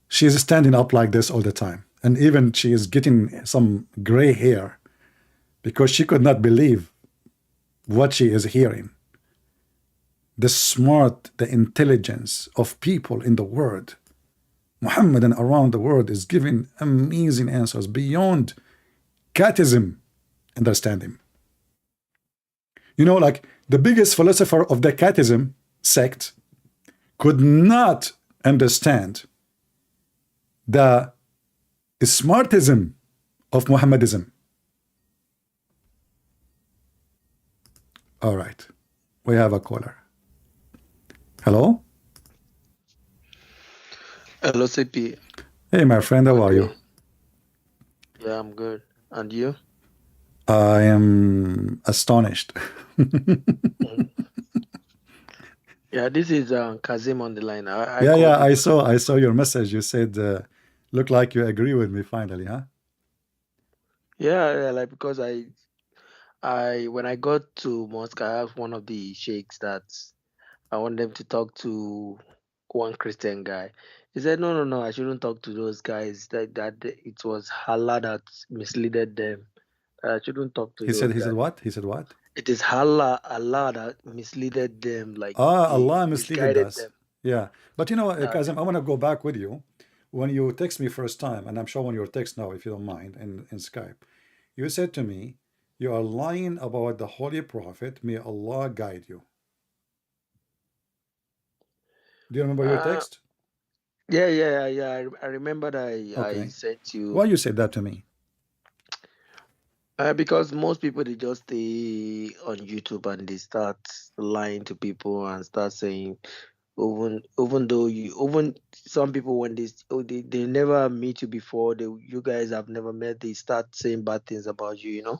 she is standing up like this all the time. And even she is getting some gray hair because she could not believe what she is hearing. The smart, the intelligence of people in the world, Muhammad and around the world, is giving amazing answers beyond catism understanding. You know, like the biggest philosopher of the catism sect could not understand the smartism of Muhammadism. All right, we have a caller. Hello? Hello, CP. Hey, my friend, how are you? Yeah, I'm good. And you? I am astonished. Yeah, this is Kazim on the line. Yeah, I saw your message. You said, look like you agree with me finally, huh? Yeah, like because when I got to mosque, I asked one of the sheikhs that I want them to talk to one Christian guy. He said, no, I shouldn't talk to those guys. That it was Allah that misled them. I shouldn't talk to He said those he said guys. what? He said what? It is Allah that misled them, like he Allah misleaded misguided us. them. Yeah. But you know, Uh, Kazim, I want to go back with you. When you text me first time, and I'm showing your text now, if you don't mind, in Skype, you said to me, you are lying about the Holy Prophet. May Allah guide you. Do you remember your uh, text? yeah. I remember that I Okay. said to Why you. you said that to me? Because most people they just stay on YouTube and they start lying to people and start saying even though even some people when they never meet you before, you guys have never met, they start saying bad things about you, you know.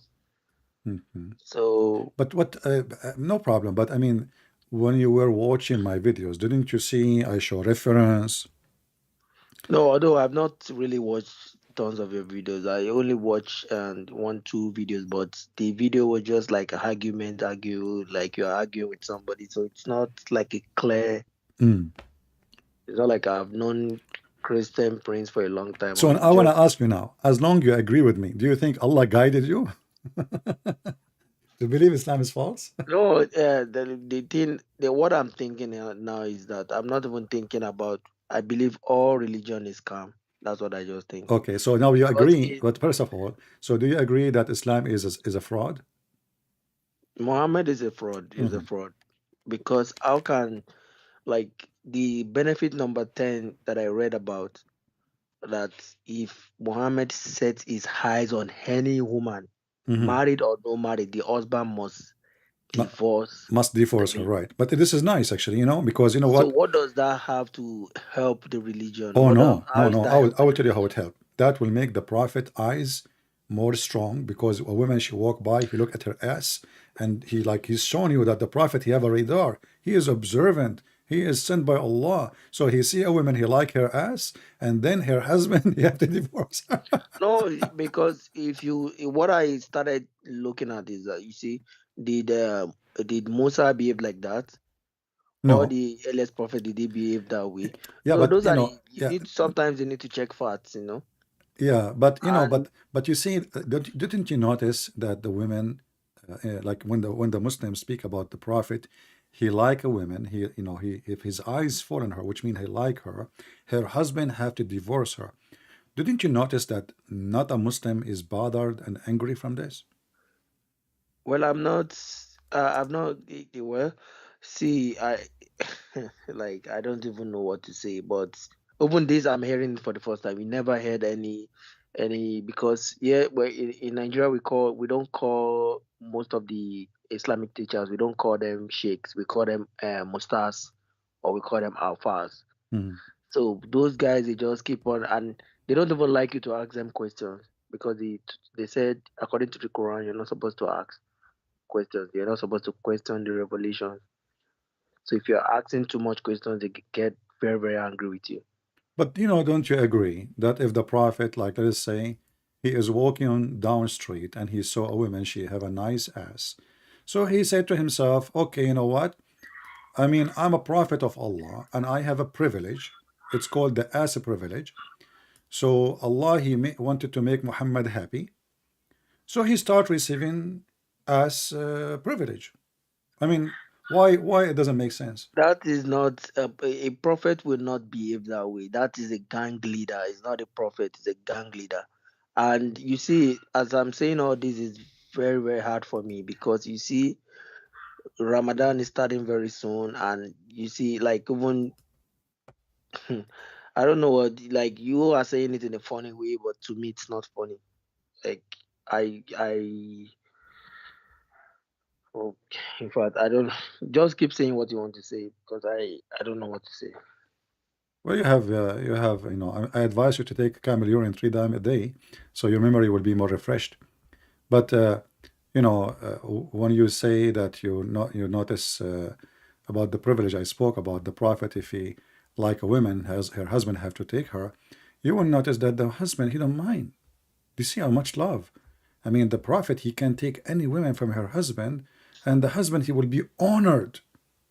Mhm. So But what? No problem. But I mean, when you were watching my videos, didn't you see I show reference? no, although I've not really watched tons of your videos, I only watch one, two videos, but the video was just like an argument, like you're arguing with somebody. So it's not like a clear. Mm. It's not like I've known Christian Prince for a long time, So or I it's want just to ask you now, as long you agree with me, do you think Allah guided you to believe Islam is false? no. The thing, what I'm thinking now is that I'm not even thinking about. I believe all religion is calm. That's what I just think. Okay, so now you Because agree, but first of all, so do you agree that Islam is a fraud? Muhammad is a fraud. Is a Mhm. fraud because how can, like, the benefit number 10 that I read about, that if Muhammad sets his eyes on any woman, Mhm. married or no married, the husband must Mu- divorce Must the divorce her, lady. right? But this is nice, actually, because you know So what? what does that have to help the religion? Oh What no, how no, is no! that I will helping the tell you how religion? it helped. That will make the prophet eyes more strong, because a woman, she walk by, if you look at her ass, and he's showing you that the prophet, he have a radar, he is observant, he is sent by Allah. So he see a woman, he like her ass, and then her husband, he have to divorce her. No, because if you what I started looking at is that, you see, did Musa behave like that? Or No. the earliest prophet, did he behave that way? Yeah, No, but those are you yeah, need sometimes you need to check facts, yeah, but And but you see, didn't you notice that the women, like when the Muslims speak about the Prophet, he like a woman. He if his eyes fall on her, which means he like her, her husband have to divorce her. Didn't you notice that not a Muslim is bothered and angry from this? well, I'm not well. See, I like I don't even know what to say, but even this I'm hearing for the first time. We never heard any because yeah, well, in Nigeria we don't call most of the Islamic teachers, we don't call them sheikhs, we call them mustas, or we call them alfas. Hmm. So those guys, they just keep on, and they don't even like you to ask them questions, because they said, according to the Quran, you're not supposed to ask questions. You're not supposed to question the revelation. So if you're asking too much questions, they get very, very angry with you. But don't you agree that if the Prophet, like let's say, he is walking on down street and he saw a woman, she have a nice ass. So he said to himself, okay, you know what? I mean, I'm a prophet of Allah and I have a privilege. It's called the ass privilege. So Allah, he wanted to make Muhammad happy. So he start receiving ass privilege. I mean, why it doesn't make sense? That is not a prophet will not behave that way. That is a gang leader. It's not a prophet. It's a gang leader. And you see, as I'm saying all this, is very, very hard for me, because you see, Ramadan is starting very soon, and you see, like, even I don't know what, like, you are saying it in a funny way, but to me it's not funny. Like, I okay, in fact, I don't just keep saying what you want to say, because I don't know what to say. Well, I advise you to take camel urine 3 times a day, so your memory will be more refreshed. But when you say that you notice about the privilege I spoke about, the prophet, if he like a woman, has her husband have to take her, you will notice that the husband, he don't mind. Do you see how much love? I mean, the prophet, he can take any woman from her husband, and the husband, he will be honored.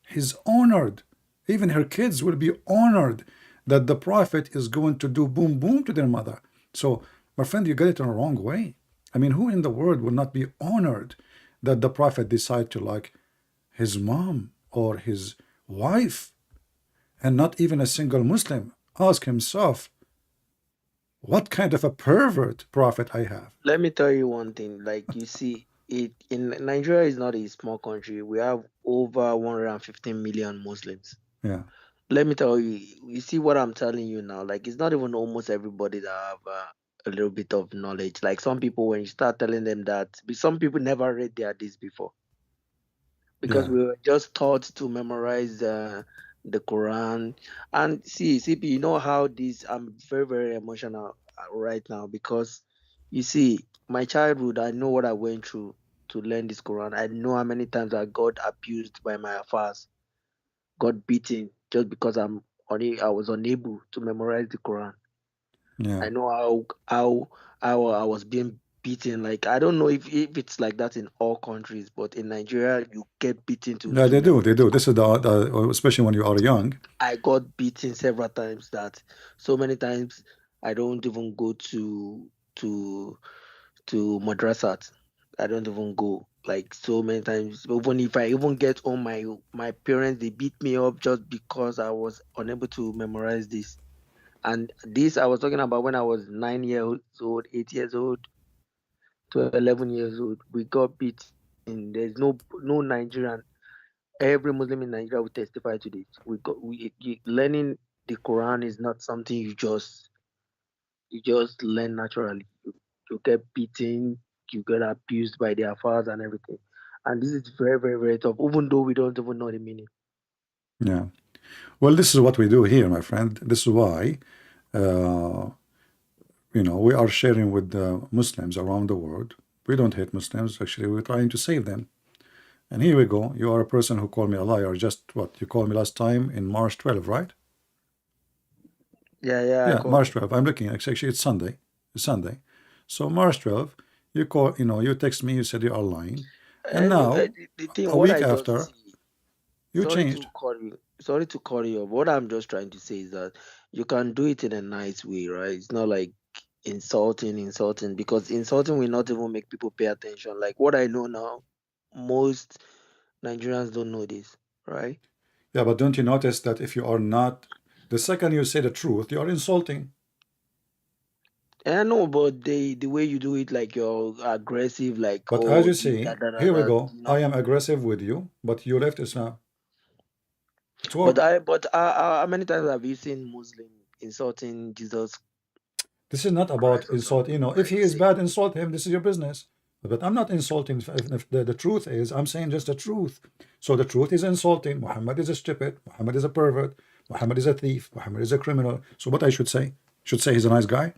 He's honored. Even her kids will be honored that the prophet is going to do boom boom to their mother. So, my friend, you get it in the wrong way. I mean, who in the world will not be honored that the prophet decide to like his mom or his wife, and not even a single Muslim ask himself, what kind of a pervert prophet I have? Let me tell you one thing. Like, you see, it in Nigeria is not a small country. We have over 115 million Muslims. Yeah, Let me tell you, you see what I'm telling you now. Like, it's not even almost everybody that have a little bit of knowledge. Like, some people, when you start telling them that, some people never read their hadith before, because yeah. we were just taught to memorize the Quran. And see, CP, you know how this, I'm very, very emotional right now, because you see, my childhood, I know what I went through to learn this Quran. I know how many times I got abused by my affairs, got beaten just because I was unable to memorize the Quran. Yeah. I know how I was being beaten. Like, I don't know if it's like that in all countries, but in Nigeria you get beaten Yeah, to they do. They memorize do. This is Quran. especially when you are young. I got beaten several times, that so many times I don't even go to madrasat. I don't even go, like, so many times. Even if I even get home, my parents, they beat me up just because I was unable to memorize this. And this I was talking about when I was 9 years old, 8 years old, to 11 years old. We got beaten. There's no Nigerian. Every Muslim in Nigeria will testify to this. Learning the Quran is not something you just learn naturally. You get beaten, you get abused by their fathers and everything. And this is very, very, very tough, even though we don't even know the meaning. Yeah. Well, this is what we do here, my friend. This is why uh, you know, we are sharing with the Muslims around the world. We don't hate Muslims. Actually, we're trying to save them. And here we go. You are a person who called me a liar. Just what you called me last time in March 12, right? Yeah, I Yeah, called March you. 12. I'm looking. Actually, it's Sunday. It's Sunday. So March 12, you call. You know, you text me. You said you are lying, and And now the thing, a what week I just after see, you sorry changed. to call you, sorry to call you up. What I'm just trying to say is that you can do it in a nice way, right? It's not like insulting, because insulting will not even make people pay attention. Like what I know now, most Nigerians don't know this, right? Yeah, but don't you notice that if you are not, the second you say the truth, you are insulting. And I know, but the way you do it, like you're aggressive, like But as oh you this, see, here we that, go. I am aggressive with you, but you left Islam. It's But war. how many times have you seen Muslim insulting Jesus This is not about Christ or insult. something, You know, if right? he is Say, bad, insult him. This is your business. But I'm not insulting. If the truth is, I'm saying just the truth. So the truth is insulting. Muhammad is a stupid. Muhammad is a pervert. Muhammad is a thief. Muhammad is a criminal. So what I should say? Should say he's a nice guy.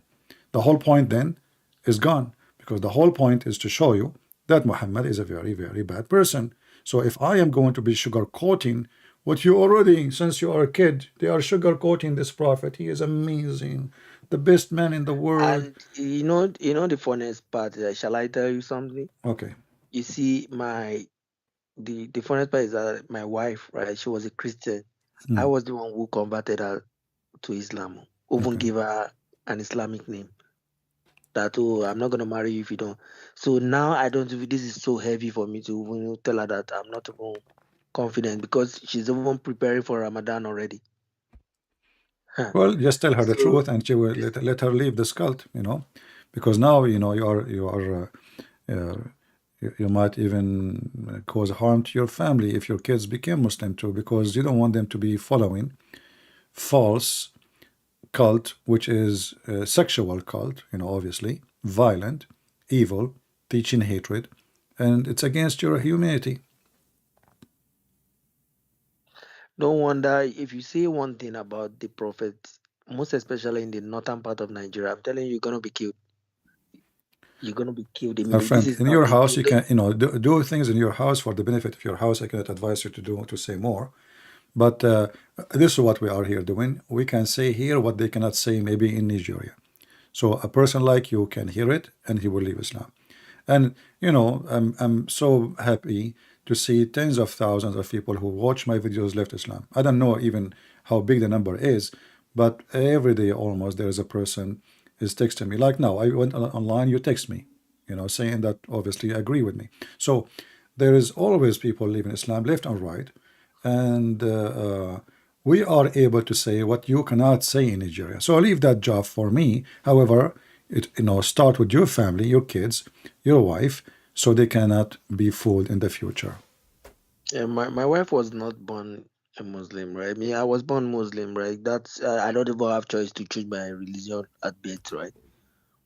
The whole point then is gone, because the whole point is to show you that Muhammad is a very, very bad person. So if I am going to be sugarcoating what you already, since you are a kid, they are sugarcoating this prophet. He is amazing, the best man in the world. and the funniest part. Shall I tell you something? Okay. You see, the funniest part is that my wife, right? She was a Christian. I Hmm. was the one who converted her to Islam. Even Okay. give her an Islamic name. That oh, I'm not gonna marry you if you don't. So now I don't. This is so heavy for me to even tell her that I'm not even confident, because she's even preparing for Ramadan already. Huh. Well, just tell her the So truth, and she will this, let her leave this cult. You know, because now you know uh, you might even cause harm to your family if your kids become Muslim too, because you don't want them to be following false cult, which is a sexual cult, you know, obviously, violent, evil, teaching hatred, and it's against your humanity. no wonder if you say one thing about the prophet, most especially in the northern part of Nigeria, I'm telling you, you're gonna be killed. You're gonna be killed My immediately. This friend, is in not your the house, do you the can, you know, do things in your house for the benefit of your house. I cannot advise you to do to say more, but this is what we are here doing. We can say here what they cannot say maybe in Nigeria. So a person like you can hear it and he will leave Islam. And you know, I'm so happy to see tens of thousands of people who watch my videos left Islam. I don't know even how big the number is, but every day almost there is a person is texting me. Like now, I went online, you text me, you know, saying that obviously you agree with me. So there is always people leaving Islam left and right, and we are able to say what you cannot say in Nigeria. So I leave that job for me. However, it, you know, start with your family, your kids, your wife, so they cannot be fooled in the future. yeah, my wife was not born a Muslim, right? Me, I was born Muslim, right? That's I don't even have choice to choose my religion at birth, right?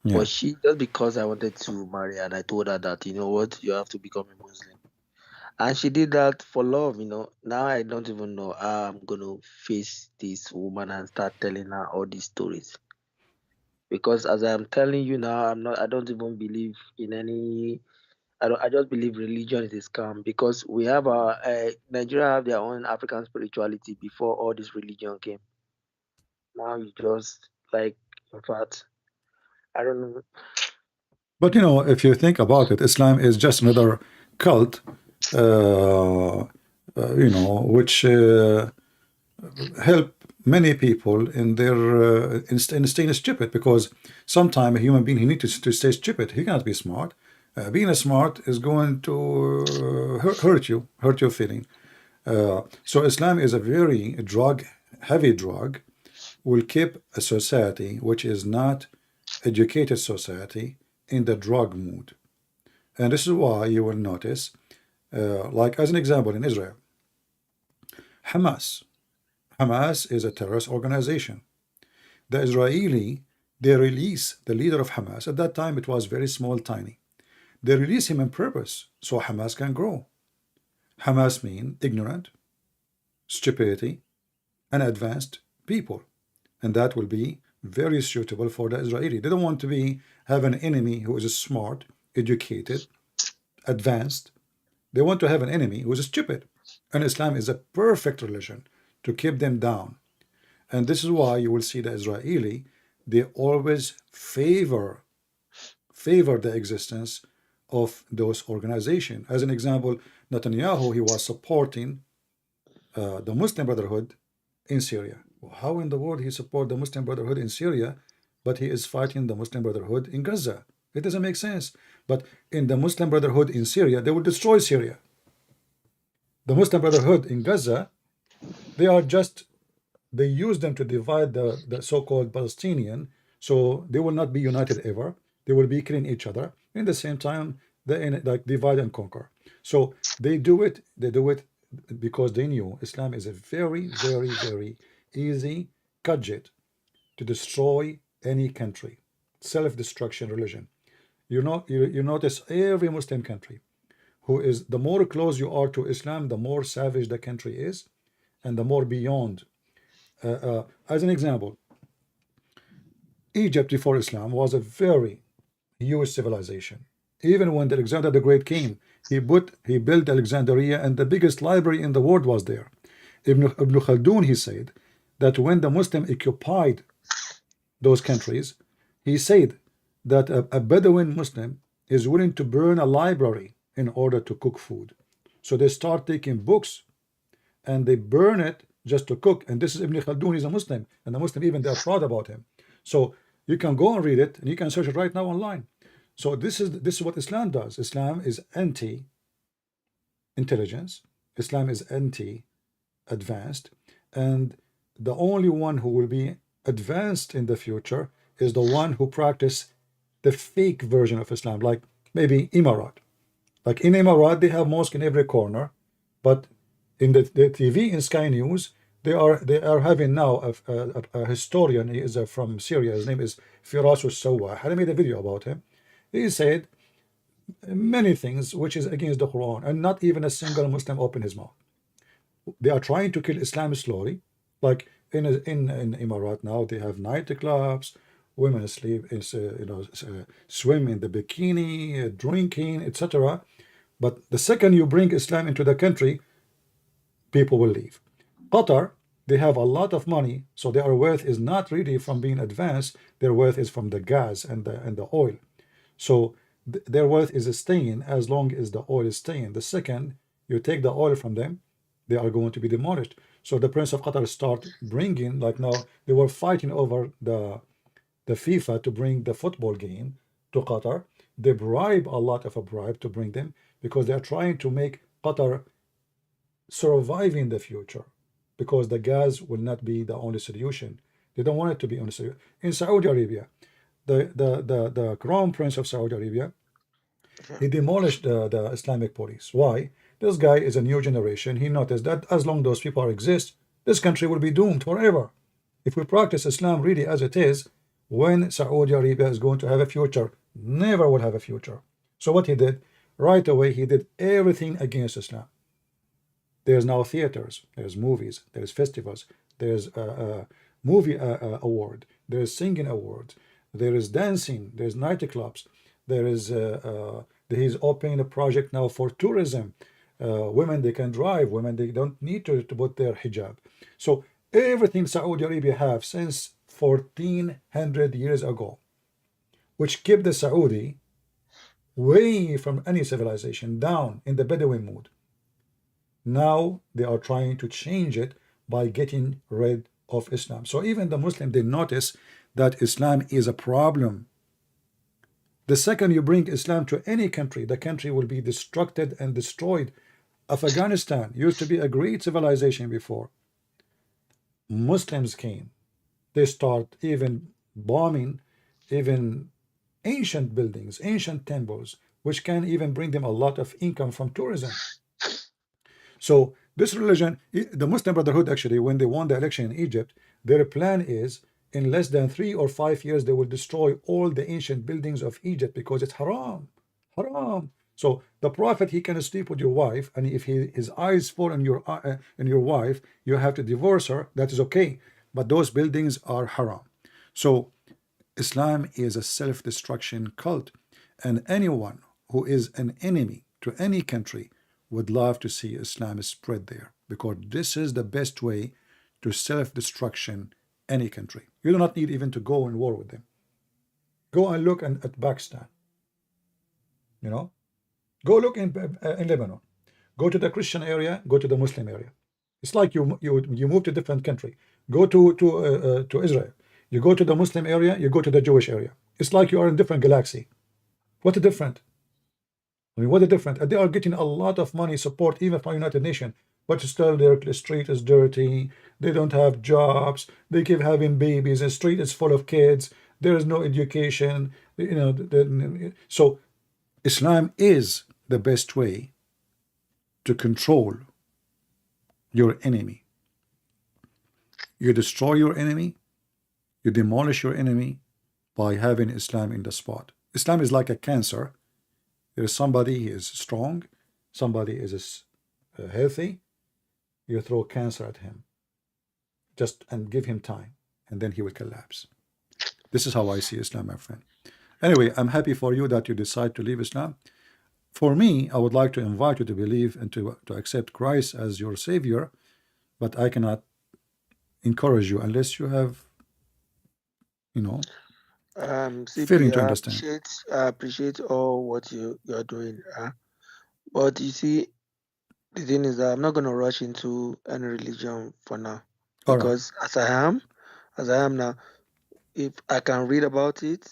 Yeah. But she, just because I wanted to marry her, and I told her that, you know what, you have to become a Muslim. And she did that for love. Now I don't even know how I'm gonna face this woman and start telling her all these stories. Because as I'm telling you now, I don't even believe in any. I just believe religion is a scam, because we have our Nigeria have their own African spirituality before all this religion came. Now you just like, in fact, I don't know. But you know, if you think about it, Islam is just another cult, you know, which help many people in their in staying stupid, because sometimes a human being he needs to stay stupid. He cannot be smart. Being a smart is going to hurt your feeling. So Islam is a very drug heavy drug, will keep a society which is not educated society in the drug mood. And this is why you will notice, like as an example in Israel, Hamas. Hamas is a terrorist organization. The Israeli, they release the leader of Hamas. At that time, it was very small, tiny. They release him on purpose so Hamas can grow. Hamas mean ignorant, stupidity, and advanced people. And that will be very suitable for the Israeli. They don't want to have an enemy who is smart, educated, advanced. They want to have an enemy who is stupid. And Islam is a perfect religion to keep them down. And this is why you will see the Israeli, they always favor the existence of those organizations. As an example, Netanyahu, he was supporting the Muslim Brotherhood in Syria. Well, how in the world he support the Muslim Brotherhood in Syria, but he is fighting the Muslim Brotherhood in Gaza? It doesn't make sense. But in the Muslim Brotherhood in Syria, they will destroy Syria. The Muslim Brotherhood in Gaza, they use them to divide the so-called Palestinian, so they will not be united ever. They will be killing each other. In the same time, they like divide and conquer. So they do it because they knew Islam is a very, very, very easy gadget to destroy any country. Self-destruction religion. You notice every Muslim country who is, the more close you are to Islam, the more savage the country is, and the more beyond. As an example, Egypt before Islam was a very huge civilization. Even when Alexander the Great came, he built Alexandria, and the biggest library in the world was there. Ibn Khaldun, he said that when the Muslim occupied those countries, he said that a Bedouin Muslim is willing to burn a library in order to cook food. So they start taking books and they burn it just to cook. And this is Ibn Khaldun, he's a Muslim, and the Muslim even they're proud about him. So you can go and read it, and you can search it right now online. So this is what Islam does. Islam is anti-intelligence. Islam is anti-advanced, and the only one who will be advanced in the future is the one who practice the fake version of Islam, like maybe Emirat. Like in Emirat, they have mosque in every corner, but in the TV in Sky News, they are having now a historian. He is from Syria. His name is Firas al-Sawah. I made a video about him. He said many things which is against the Quran, and not even a single Muslim opened his mouth. They are trying to kill Islam slowly. Like in Emirat now, they have nightclubs, women sleep, swim in the bikini, drinking, etc. But the second you bring Islam into the country, people will leave. Qatar, they have a lot of money, so their wealth is not really from being advanced. Their wealth is from the gas and the oil. So their wealth is staying as long as the oil is staying. The second you take the oil from them, they are going to be demolished. So the Prince of Qatar start bringing, like now they were fighting over the FIFA to bring the football game to Qatar. They bribe a lot of a bribe to bring them because they are trying to make Qatar survive in the future, because the gas will not be the only solution. They don't want it to be only solution. In Saudi Arabia, the Crown Prince of Saudi Arabia, he demolished the Islamic police. Why? This guy is a new generation. He noticed that as long as those people exist, this country will be doomed forever. If we practice Islam really as it is, when Saudi Arabia is going to have a future, never will have a future. So what he did, right away, he did everything against Islam. There's now theaters, there's movies, there's festivals, there's a movie award, there's singing awards, there is dancing, there's nightclubs, there is he's opening a project now for tourism. Women, they can drive, women, they don't need to put their hijab. So everything Saudi Arabia have since 1400 years ago, which kept the Saudi way from any civilization, down in the Bedouin mood. Now they are trying to change it by getting rid of Islam. So even the Muslim, they notice that Islam is a problem. The second you bring Islam to any country, the country will be destructed and destroyed. Afghanistan used to be a great civilization before. Muslims came. They start even bombing even ancient buildings, ancient temples, which can even bring them a lot of income from tourism. So this religion, the Muslim Brotherhood, actually, when they won the election in Egypt, their plan is in less than 3 or 5 years, they will destroy all the ancient buildings of Egypt because it's haram. Haram. So the Prophet, he can sleep with your wife, and if his eyes fall on your wife, you have to divorce her. That is okay. But those buildings are haram. So Islam is a self-destruction cult, and anyone who is an enemy to any country would love to see Islam spread there, because this is the best way to self-destruction any country. You do not need even to go in war with them. Go and look at Pakistan. You know, go look in Lebanon. Go to the Christian area. Go to the Muslim area. It's like you move to a different country. Go to Israel. You go to the Muslim area. You go to the Jewish area. It's like you are in a different galaxy. What a different. I mean, what a different. And they are getting a lot of money support even from United Nations, but still their street is dirty. They don't have jobs. They keep having babies. The street is full of kids. There is no education. You know, so Islam is the best way to control your enemy. You destroy your enemy, you demolish your enemy by having Islam in the spot. Islam is like a cancer. There is somebody he is strong, somebody is healthy. You throw cancer at him, just and give him time, and then he will collapse. This is how I see Islam, my friend. Anyway, I'm happy for you that you decide to leave Islam. For me, I would like to invite you to believe and to accept Christ as your Savior, but I cannot encourage you unless you have, you know, feeling CP, to understand. I appreciate all what you're doing. But you see, the thing is that I'm not gonna rush into any religion for now. All right. Because as I am now, if I can read about it,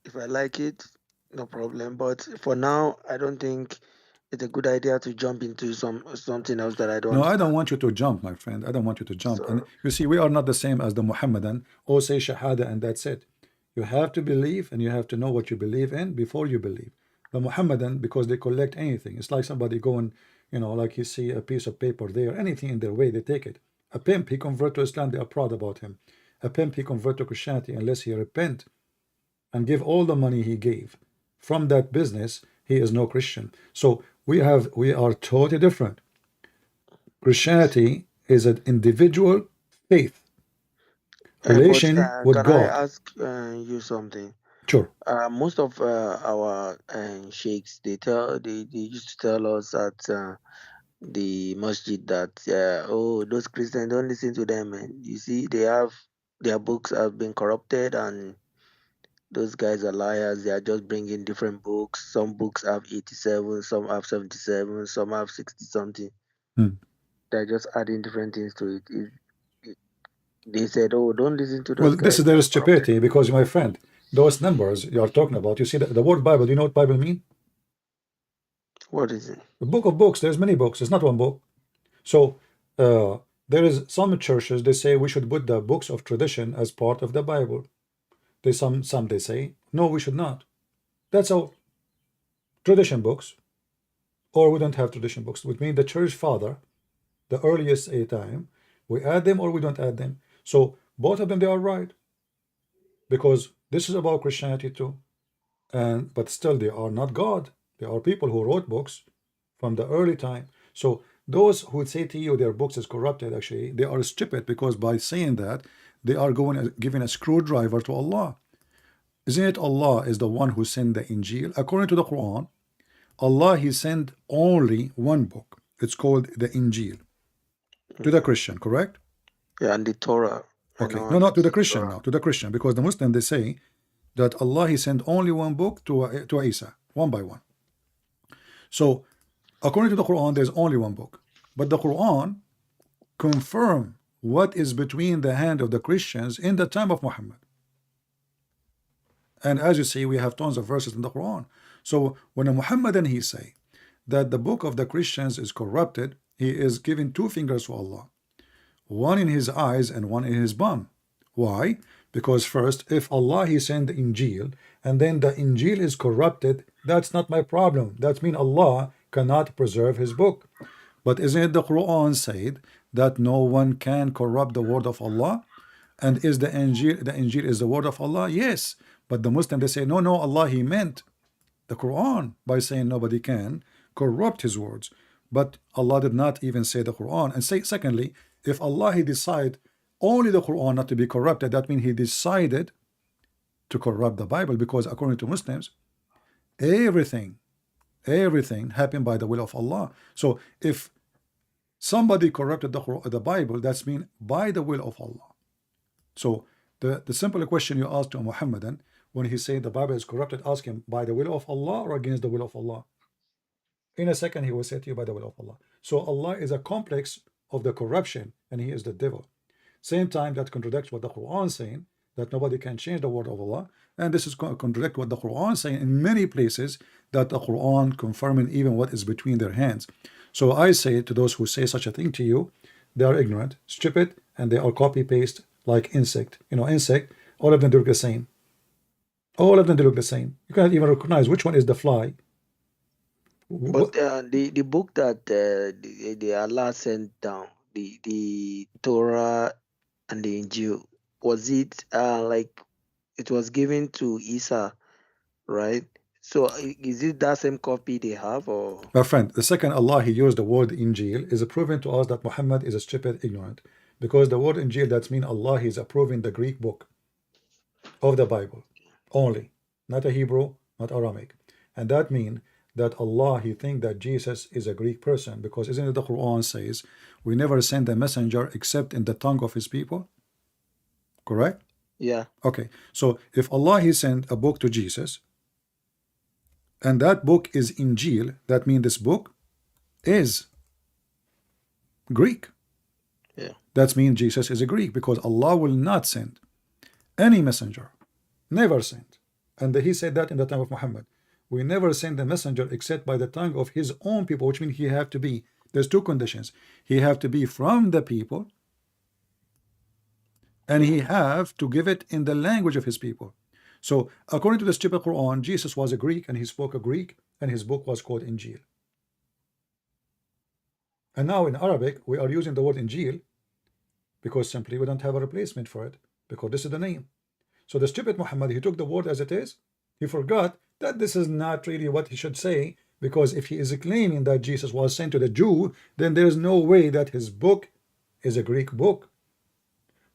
if I like it, no problem. But for now, I don't think it's a good idea to jump into something else that I don't No, I don't understand. want you to jump, my friend. I don't want you to jump. And So you see, we are not the same as the Muhammadan. Or say Shahada and that's it. You have to believe and you have to know what you believe in before you believe. The Muhammadan, because they collect anything. It's like somebody going, you know, like you see a piece of paper there, anything in their way, they take it. A pimp, he convert to Islam, they are proud about him. A pimp, he convert to Christianity unless he repent and give all the money he gave from that business, he is no Christian. So we are totally different. Christianity is an individual faith, but relation with can I God. ask you something? Sure. Most of our sheikhs, they used to tell us at the masjid that oh, those Christians, don't listen to them, man. You see, their books have been corrupted, and those guys are liars. They are just bringing different books. Some books have 87, some have 77, some have 60 something. Hmm. They're just adding different things to it. They said, oh, don't listen to Well, those this guys. is They their are corrupted. stupidity because, my friend, those numbers you are talking about, you see the word Bible, you know what Bible mean? What is it? The book of books, there's many books, it's not one book. So there is some churches, they say we should put the books of tradition as part of the Bible. Some they say, no, we should not. That's all. Tradition books, or we don't have tradition books, which means the church father, the earliest a time, we add them or we don't add them. So both of them, they are right, because this is about Christianity too. And but still they are not God. They are people who wrote books from the early time. So those who say to you their books is corrupted, actually they are stupid, because by saying that they are giving a screwdriver to Allah. Isn't it Allah is the one who sent the Injil? According to the Quran, Allah, he sent only one book. It's called the Injil to the Christian, correct? Yeah, and the Torah. I Okay, know no, not to the this Christian Torah. now, to the Christian, because the Muslim, they say that Allah, he sent only one book to Isa, one by one. So according to the Quran, there's only one book, but the Quran confirm what is between the hand of the Christians in the time of Muhammad. And as you see, we have tons of verses in the Quran. So when a Muhammadan he say that the book of the Christians is corrupted, he is giving two fingers to Allah, one in his eyes and one in his bum. Why? Because first, if Allah he sent the Injil and then the Injil is corrupted, that's not my problem. That means Allah cannot preserve his book. But isn't it the Quran said that no one can corrupt the word of Allah? And is the Injil is the word of Allah? Yes. But the Muslim, they say, no, Allah, he meant the Quran by saying nobody can corrupt his words. But Allah did not even say the Quran. And secondly, if Allah he decide only the Quran not to be corrupted, that means he decided to corrupt the Bible, because according to Muslims, everything happened by the will of Allah. So if somebody corrupted the Bible, that's mean by the will of Allah. So the simple question you ask to a Muhammadan when he say the Bible is corrupted, ask him by the will of Allah or against the will of Allah. In a second he will say to you by the will of Allah. So Allah is a complex of the corruption, and he is the devil. Same time that contradicts what the Quran is saying, that nobody can change the word of Allah, and this is contradict what the Quran is saying in many places, that the Quran confirming even what is between their hands. So I say to those who say such a thing to you, they are ignorant, stupid, and they are copy paste like insect. You know, insect, all of them look the same. All of them look the same. You cannot even recognize which one is the fly. But the book that the Allah sent down, the Torah and the Injil, was it like it was given to Isa, right? So is it that same copy they have, or? My friend, the second Allah he used the word Injil is proving to us that Muhammad is a stupid, ignorant, because the word Injil, that means Allah is approving the Greek book of the Bible only, not a Hebrew, not Aramaic, and that means that Allah he think that Jesus is a Greek person, because isn't it the Quran says we never send a messenger except in the tongue of his people? Correct? Yeah. Okay, so if Allah he sent a book to Jesus, and that book is Injil, that means this book is Greek. Yeah. That means Jesus is a Greek, because Allah will not send any messenger, never sent. And he said that in the time of Muhammad. We never send a messenger except by the tongue of his own people, which means he have to be, there's two conditions. He have to be from the people, and he have to give it in the language of his people. So according to the stupid Quran, Jesus was a Greek and he spoke a Greek, and his book was called Injil. And now in Arabic we are using the word Injil because simply we don't have a replacement for it, because this is the name. So the stupid Muhammad, he took the word as it is. He forgot that this is not really what he should say, because if he is claiming that Jesus was sent to the Jew, then there is no way that his book is a Greek book.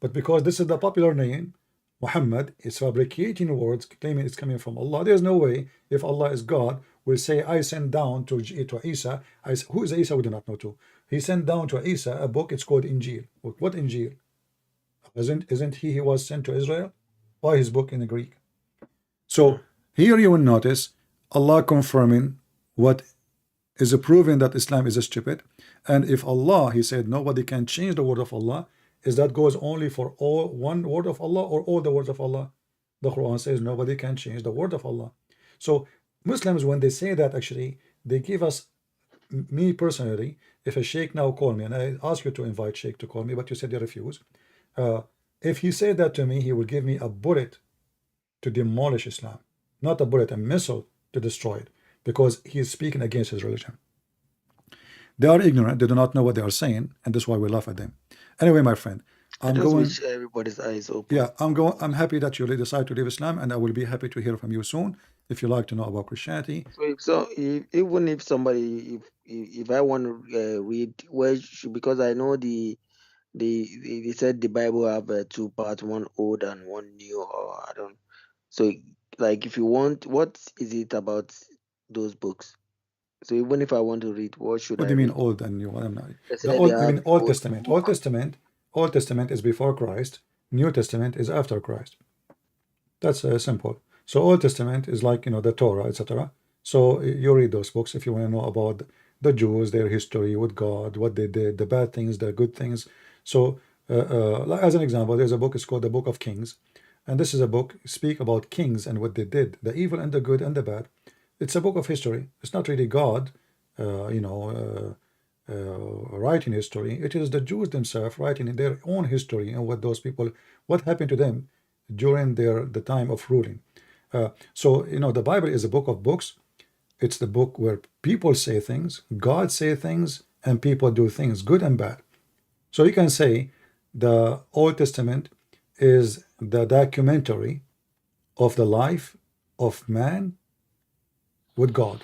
But because this is the popular name, Muhammad is fabricating words, claiming it's coming from Allah. There's no way, if Allah is God, will say, I sent down to Isa. Who is Isa? We do not know too. He sent down to Isa a book, it's called Injil. What Injil? Isn't he was sent to Israel? Why his book in the Greek? So here you will notice Allah confirming what is proving that Islam is stupid. And if Allah, he said nobody can change the word of Allah, is that goes only for all one word of Allah or all the words of Allah? The Quran says nobody can change the word of Allah. So Muslims, when they say that, actually they give us, me personally, if a sheikh now call me, and I ask you to invite sheikh to call me, but you said you refuse. If he said that to me, he will give me a bullet to demolish Islam, not a bullet, a missile to destroy it, because he is speaking against his religion. They are ignorant, they do not know what they are saying, and that's why we laugh at them. Anyway, my friend, I'm just going. wish everybody's eyes open. Yeah, I'm happy that you decide to leave Islam, and I will be happy to hear from you soon if you like to know about Christianity. So even if somebody, if I want to read, where should, because I know they said the Bible have two parts, one old and one new, or I don't. So like, if you want, what is it about those books? So even if I want to read, what should What I do you mean read? old and new? I'm not. They The said old, they I mean have Old old Testament. book. Old Testament is before Christ. New Testament is after Christ. That's simple. So Old Testament is like, the Torah, etc. So you read those books if you want to know about the Jews, their history with God, what they did, the bad things, the good things. So like as an example, there's a book, it's called the Book of Kings, and this is a book speak about kings and what they did, the evil and the good and the bad. It's a book of history. It's not really God, writing history. It is the Jews themselves writing in their own history and what those people, what happened to them during the time of ruling. So the Bible is a book of books. It's the book where people say things, God say things, and people do things, good and bad. So you can say the Old Testament is the documentary of the life of man with God.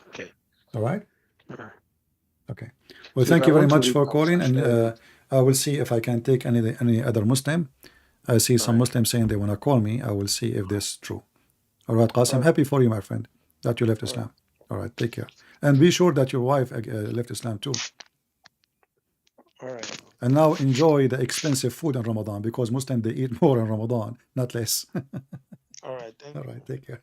Okay. All right. Alright. Okay. Well, So if thank I you very want to much read for books, calling, how should I and read? I will see if I can take any other Muslim. I see some right. Muslims saying they want to call me. I will see if this is true. All right, Qasim, Okay. happy for you, my friend, that you left All right. Islam. All right, take care. And be sure that your wife left Islam too. All right. And now enjoy the expensive food in Ramadan, because Muslims, they eat more in Ramadan, not less. All right. Thank All you. right, take care.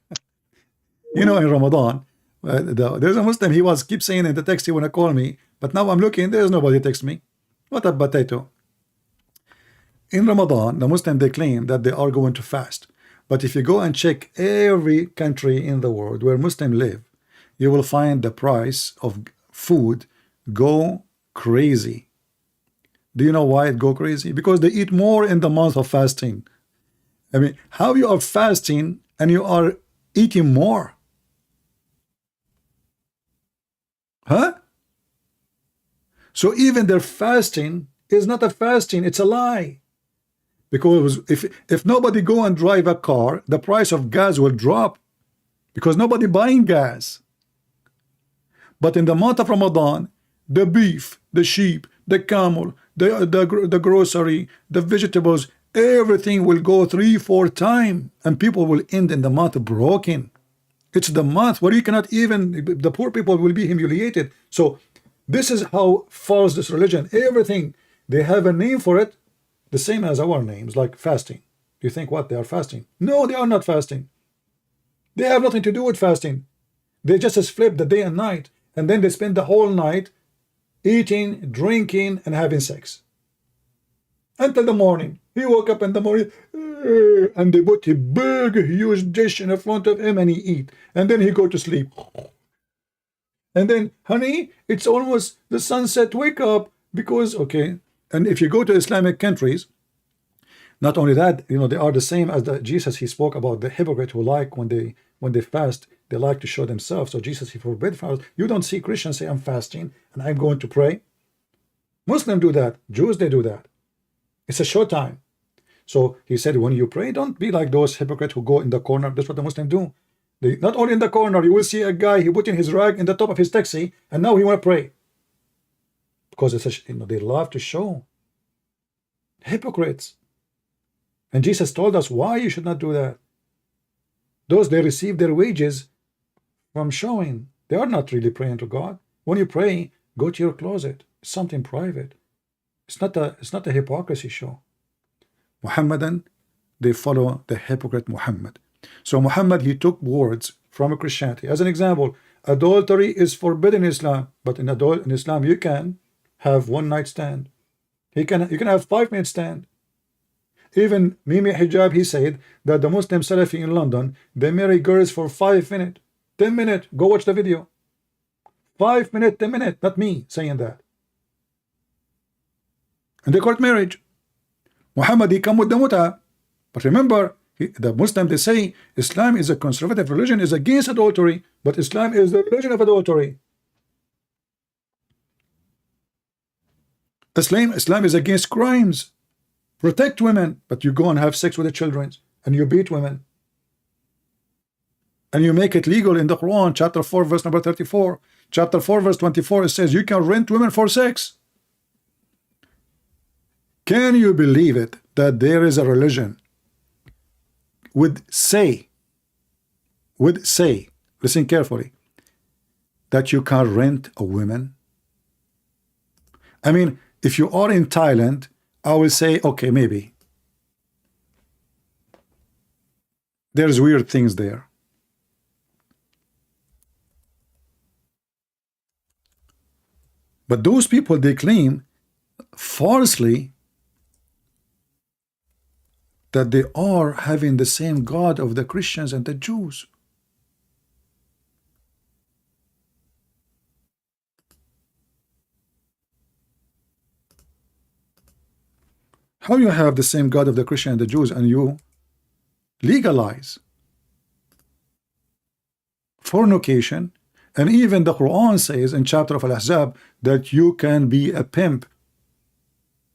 You know, in Ramadan, there's a Muslim, he was keep saying in the text he want to call me, but now I'm looking, there's nobody text me. What a potato. In Ramadan, the Muslim, they claim that they are going to fast. But if you go and check every country in the world where Muslims live, you will find the price of food go crazy. Do you know why it go crazy? Because they eat more in the month of fasting. I mean, how you are fasting and you are eating more? Huh? So even their fasting is not a fasting, it's a lie. Because if nobody go and drive a car, the price of gas will drop, because nobody buying gas. But in the month of Ramadan, the beef, the sheep, the camel, the grocery, the vegetables, everything will go 3-4 times, and people will end in the month broken. It's the month where you cannot even, the poor people will be humiliated. So this is how false this religion, everything, they have a name for it, the same as our names, like fasting. You think what, they are fasting? No, they are not fasting. They have nothing to do with fasting. They just flip the day and night, and then they spend the whole night eating, drinking, and having sex until the morning. He woke up in the morning, and they put a big, huge dish in front of him, and he eat, and then he go to sleep. And then, honey, it's almost the sunset. Wake up, because okay. And if you go to Islamic countries, not only that, you know, they are the same as the Jesus. He spoke about the hypocrite who like when they fast, they like to show themselves. So Jesus, he forbid fast. You don't see Christians say, I'm fasting and I'm going to pray. Muslims do that. Jews, they do that. It's a short time. So he said, when you pray, don't be like those hypocrites who go in the corner. That's what the Muslims do. They not only in the corner, you will see a guy, he putting his rag in the top of his taxi, and now he want to pray. Because it's a, you know, they love to show. Hypocrites. And Jesus told us why you should not do that. Those, they receive their wages from showing. They are not really praying to God. When you pray, go to your closet. It's something private. It's not a hypocrisy show. Muhammadan, they follow the hypocrite Muhammad. So Muhammad, he took words from Christianity. As an example, adultery is forbidden in Islam, but in Islam you can have one night stand. You can have 5-minute stand. Even Mimi Hijab, he said that the Muslim Salafi in London, they marry girls for 5 minutes, 10 minutes. Go watch the video. 5 minutes, 10 minutes. Not me saying that. And they call it marriage. Muhammad, he come with the muta. But remember, the Muslim, they say Islam is a conservative religion, is against adultery, but Islam is the religion of adultery. Islam is against crimes. Protect women, but you go and have sex with the children, and you beat women. And you make it legal in the Quran, chapter 4, verse number 34. Chapter 4, verse 24, it says you can rent women for sex. Can you believe it that there is a religion would say, listen carefully, that you can rent a woman? I mean, if you are in Thailand, I will say, okay, maybe. There's weird things there. But those people, they claim falsely that they are having the same God of the Christians and the Jews. How you have the same God of the Christian and the Jews and you legalize fornication? And even the Quran says in chapter of Al-Ahzab that you can be a pimp.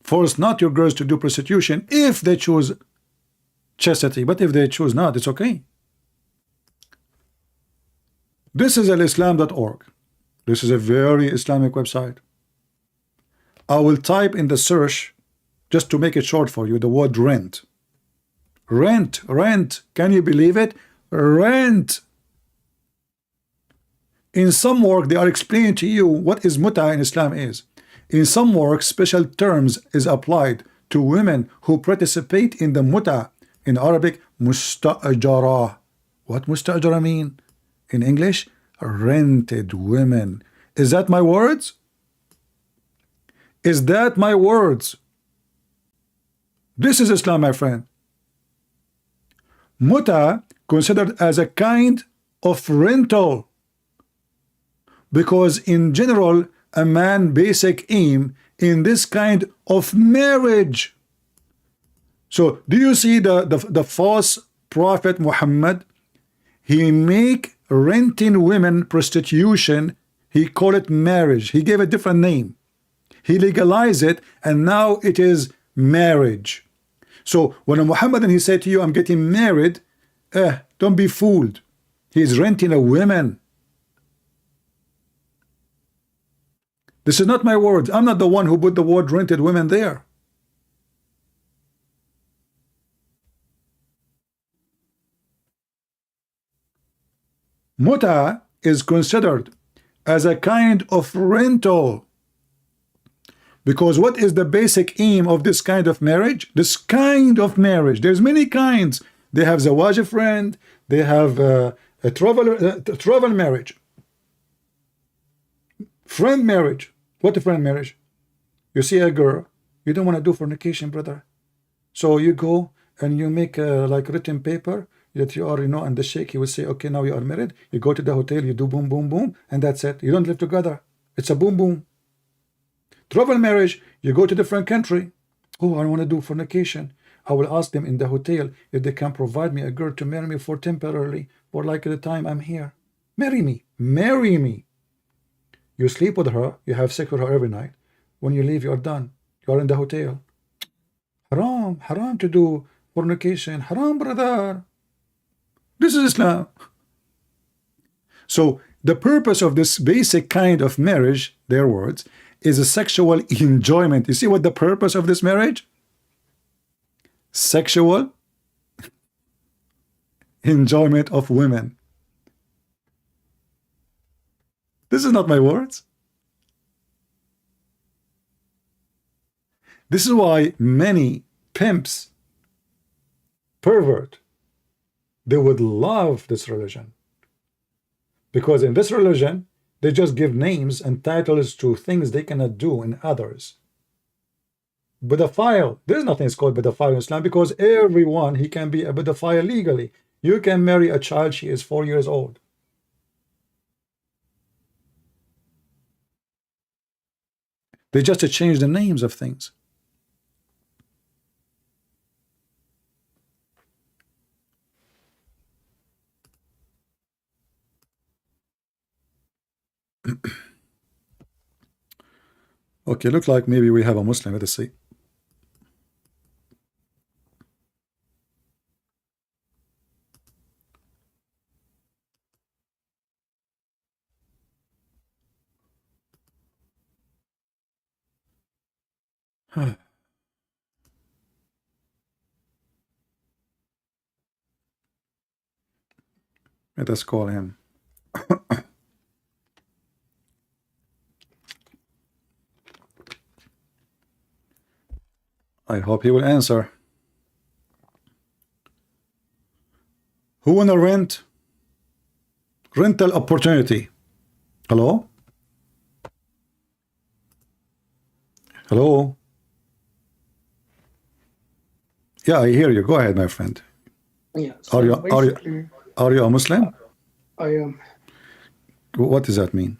Force not your girls to do prostitution if they choose chastity, but if they choose not, it's okay. This is alislam.org. This is a very Islamic website. I will type in the search, just to make it short for you, the word rent. Rent, rent. Can you believe it? Rent. In some work, they are explaining to you what is muta in Islam is. In some work, special terms is applied to women who participate in the muta. In Arabic, mustajara. What mustajara mean? In English, rented women. Is that my words? Is that my words? This is Islam, my friend. Muta considered as a kind of rental, because in general a man basic aim in this kind of marriage. So do you see the false prophet Muhammad? He make renting women prostitution, he call it marriage. He gave a different name. He legalized it, and now it is marriage. So when a Muhammadan he said to you, I'm getting married, don't be fooled. He's renting a woman. This is not my words. I'm not the one who put the word rented women there. Muta is considered as a kind of rental, because what is the basic aim of this kind of marriage? This kind of marriage, there's many kinds. They have zawaj friend, they have a travel marriage, friend marriage. What a friend marriage? You see a girl, you don't want to do fornication, brother, so you go and you make like written paper that you are, and the sheikh, he will say, okay, now you are married. You go to the hotel, you do boom, boom, boom, and that's it. You don't live together. It's a boom, boom. Travel marriage, you go to different country. Oh, I want to do fornication. I will ask them in the hotel if they can provide me a girl to marry me for temporarily, for like the time I'm here. Marry me. Marry me. You sleep with her, you have sex with her every night. When you leave, you're done. You're in the hotel. Haram, haram to do fornication. Haram, brother. This is Islam. So the purpose of this basic kind of marriage, their words, is a sexual enjoyment. You see what the purpose of this marriage? Sexual enjoyment of women. This is not my words. This is why many pimps, pervert, they would love this religion, because in this religion they just give names and titles to things they cannot do in others. Pedophile, there's nothing called pedophile in Islam, because everyone, he can be a pedophile legally. You can marry a child, she is 4 years old. They just change the names of things. Okay, looks like maybe we have a Muslim. Let us see. Let us call him. I hope he will answer. Who wanna rent? Rental opportunity. Hello? Hello? Yeah, I hear you. Go ahead, my friend. Yeah. So basically, Are you a Muslim? I am. What does that mean?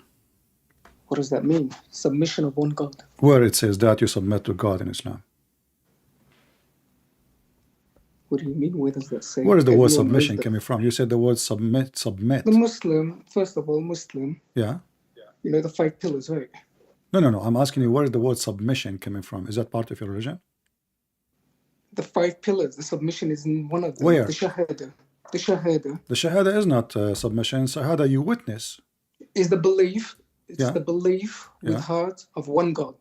What does that mean? Submission of one God. Where it says that you submit to God in Islam. What do you mean? Where does that say? Where is the word Everyone knows submission that. coming from? You said the word submit. The Muslim, first of all, Muslim, Yeah. you know the 5 pillars, right? No. I'm asking you, where is the word submission coming from? Is that part of your religion? The 5 pillars, the submission is in one of them. Where? The Shahada. The Shahada The Shahada is not submission. Shahada, you witness. is the belief. It's Yeah. the belief with Yeah. heart of one God.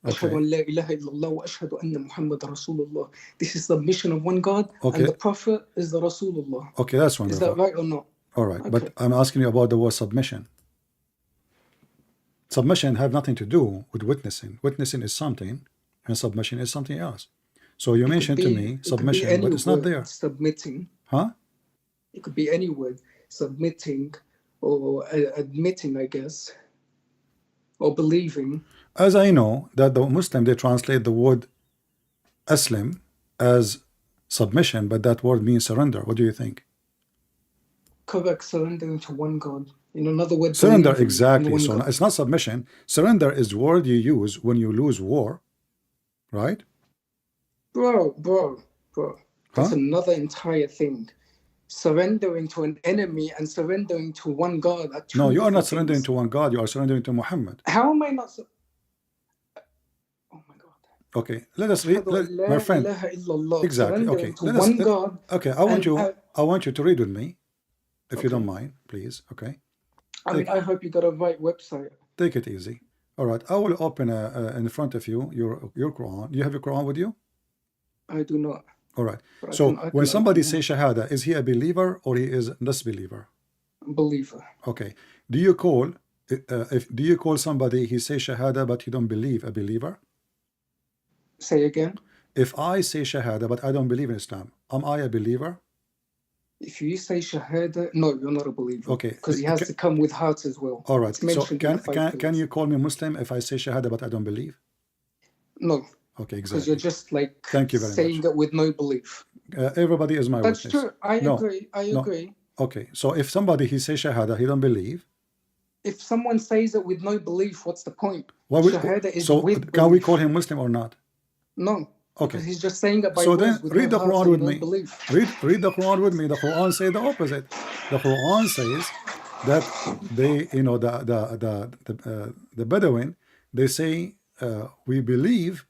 أشهد Okay. أن لا إله إلا الله وأشهد أن محمد رسول الله. This is submission of one God, Okay. and the Prophet is the Rasulullah. Okay, that's Is wonderful. that right or not? All right, Okay. but I'm asking you about the word submission. Submission have nothing to do with witnessing. Witnessing is something, and submission is something else. So you It could mentioned to be, me it could be submission, any but it's not word, there. submitting. Huh? It could be any word, submitting or admitting, I guess, or believing. As I know that the Muslim, they translate the word aslim as submission, but that word means surrender. What do you think? Correct, surrendering to one God. In another word, Surrender, believing in exactly. one So God. it's not submission. Surrender is the word you use when you lose war, right? Bro, that's Huh? another entire thing. Surrendering to an enemy and surrendering to one God are two No, you are not different surrendering things. to one God. You are surrendering to Muhammad. How am I not? Oh my God. Okay, let us read, أشهد أن my لا friend. إله إلا الله. Exactly. Okay, Surrendering to one God. Okay, I want and you to read with me, if you Okay. don't mind, please. Okay, I mean, I hope you got a right website. take it easy. All right, I will open in front of you your Quran. You have your Quran with you? I do not. All right. But So I when can somebody open says Shahada, is he a believer or he is a disbeliever? believer. Okay. Do you call do you call somebody he says Shahada but he don't believe a believer? Say again. If I say Shahada but I don't believe in Islam, am I a believer? If you say Shahada, no, you're not a believer. Okay. Because he has to come with heart as well. All right. It's So mentioned in the five can pillars. you call me Muslim if I say Shahada but I don't believe? No. Okay, Because you're exactly. just like Thank you very saying much. it with no belief. Everybody is my That's witness. true. I No, agree. I no. agree. Okay. So if somebody he says Shahada, he don't believe. If someone says it with no belief, what's the point? What Shahada is so with can we belief. call him Muslim or not? No. Okay. Because he's just saying it by So words then with read no the heart Quran and with no me. belief. Read the Quran with me. The Quran says the opposite. The Quran says that they, you know, the Bedouin, they say we believe.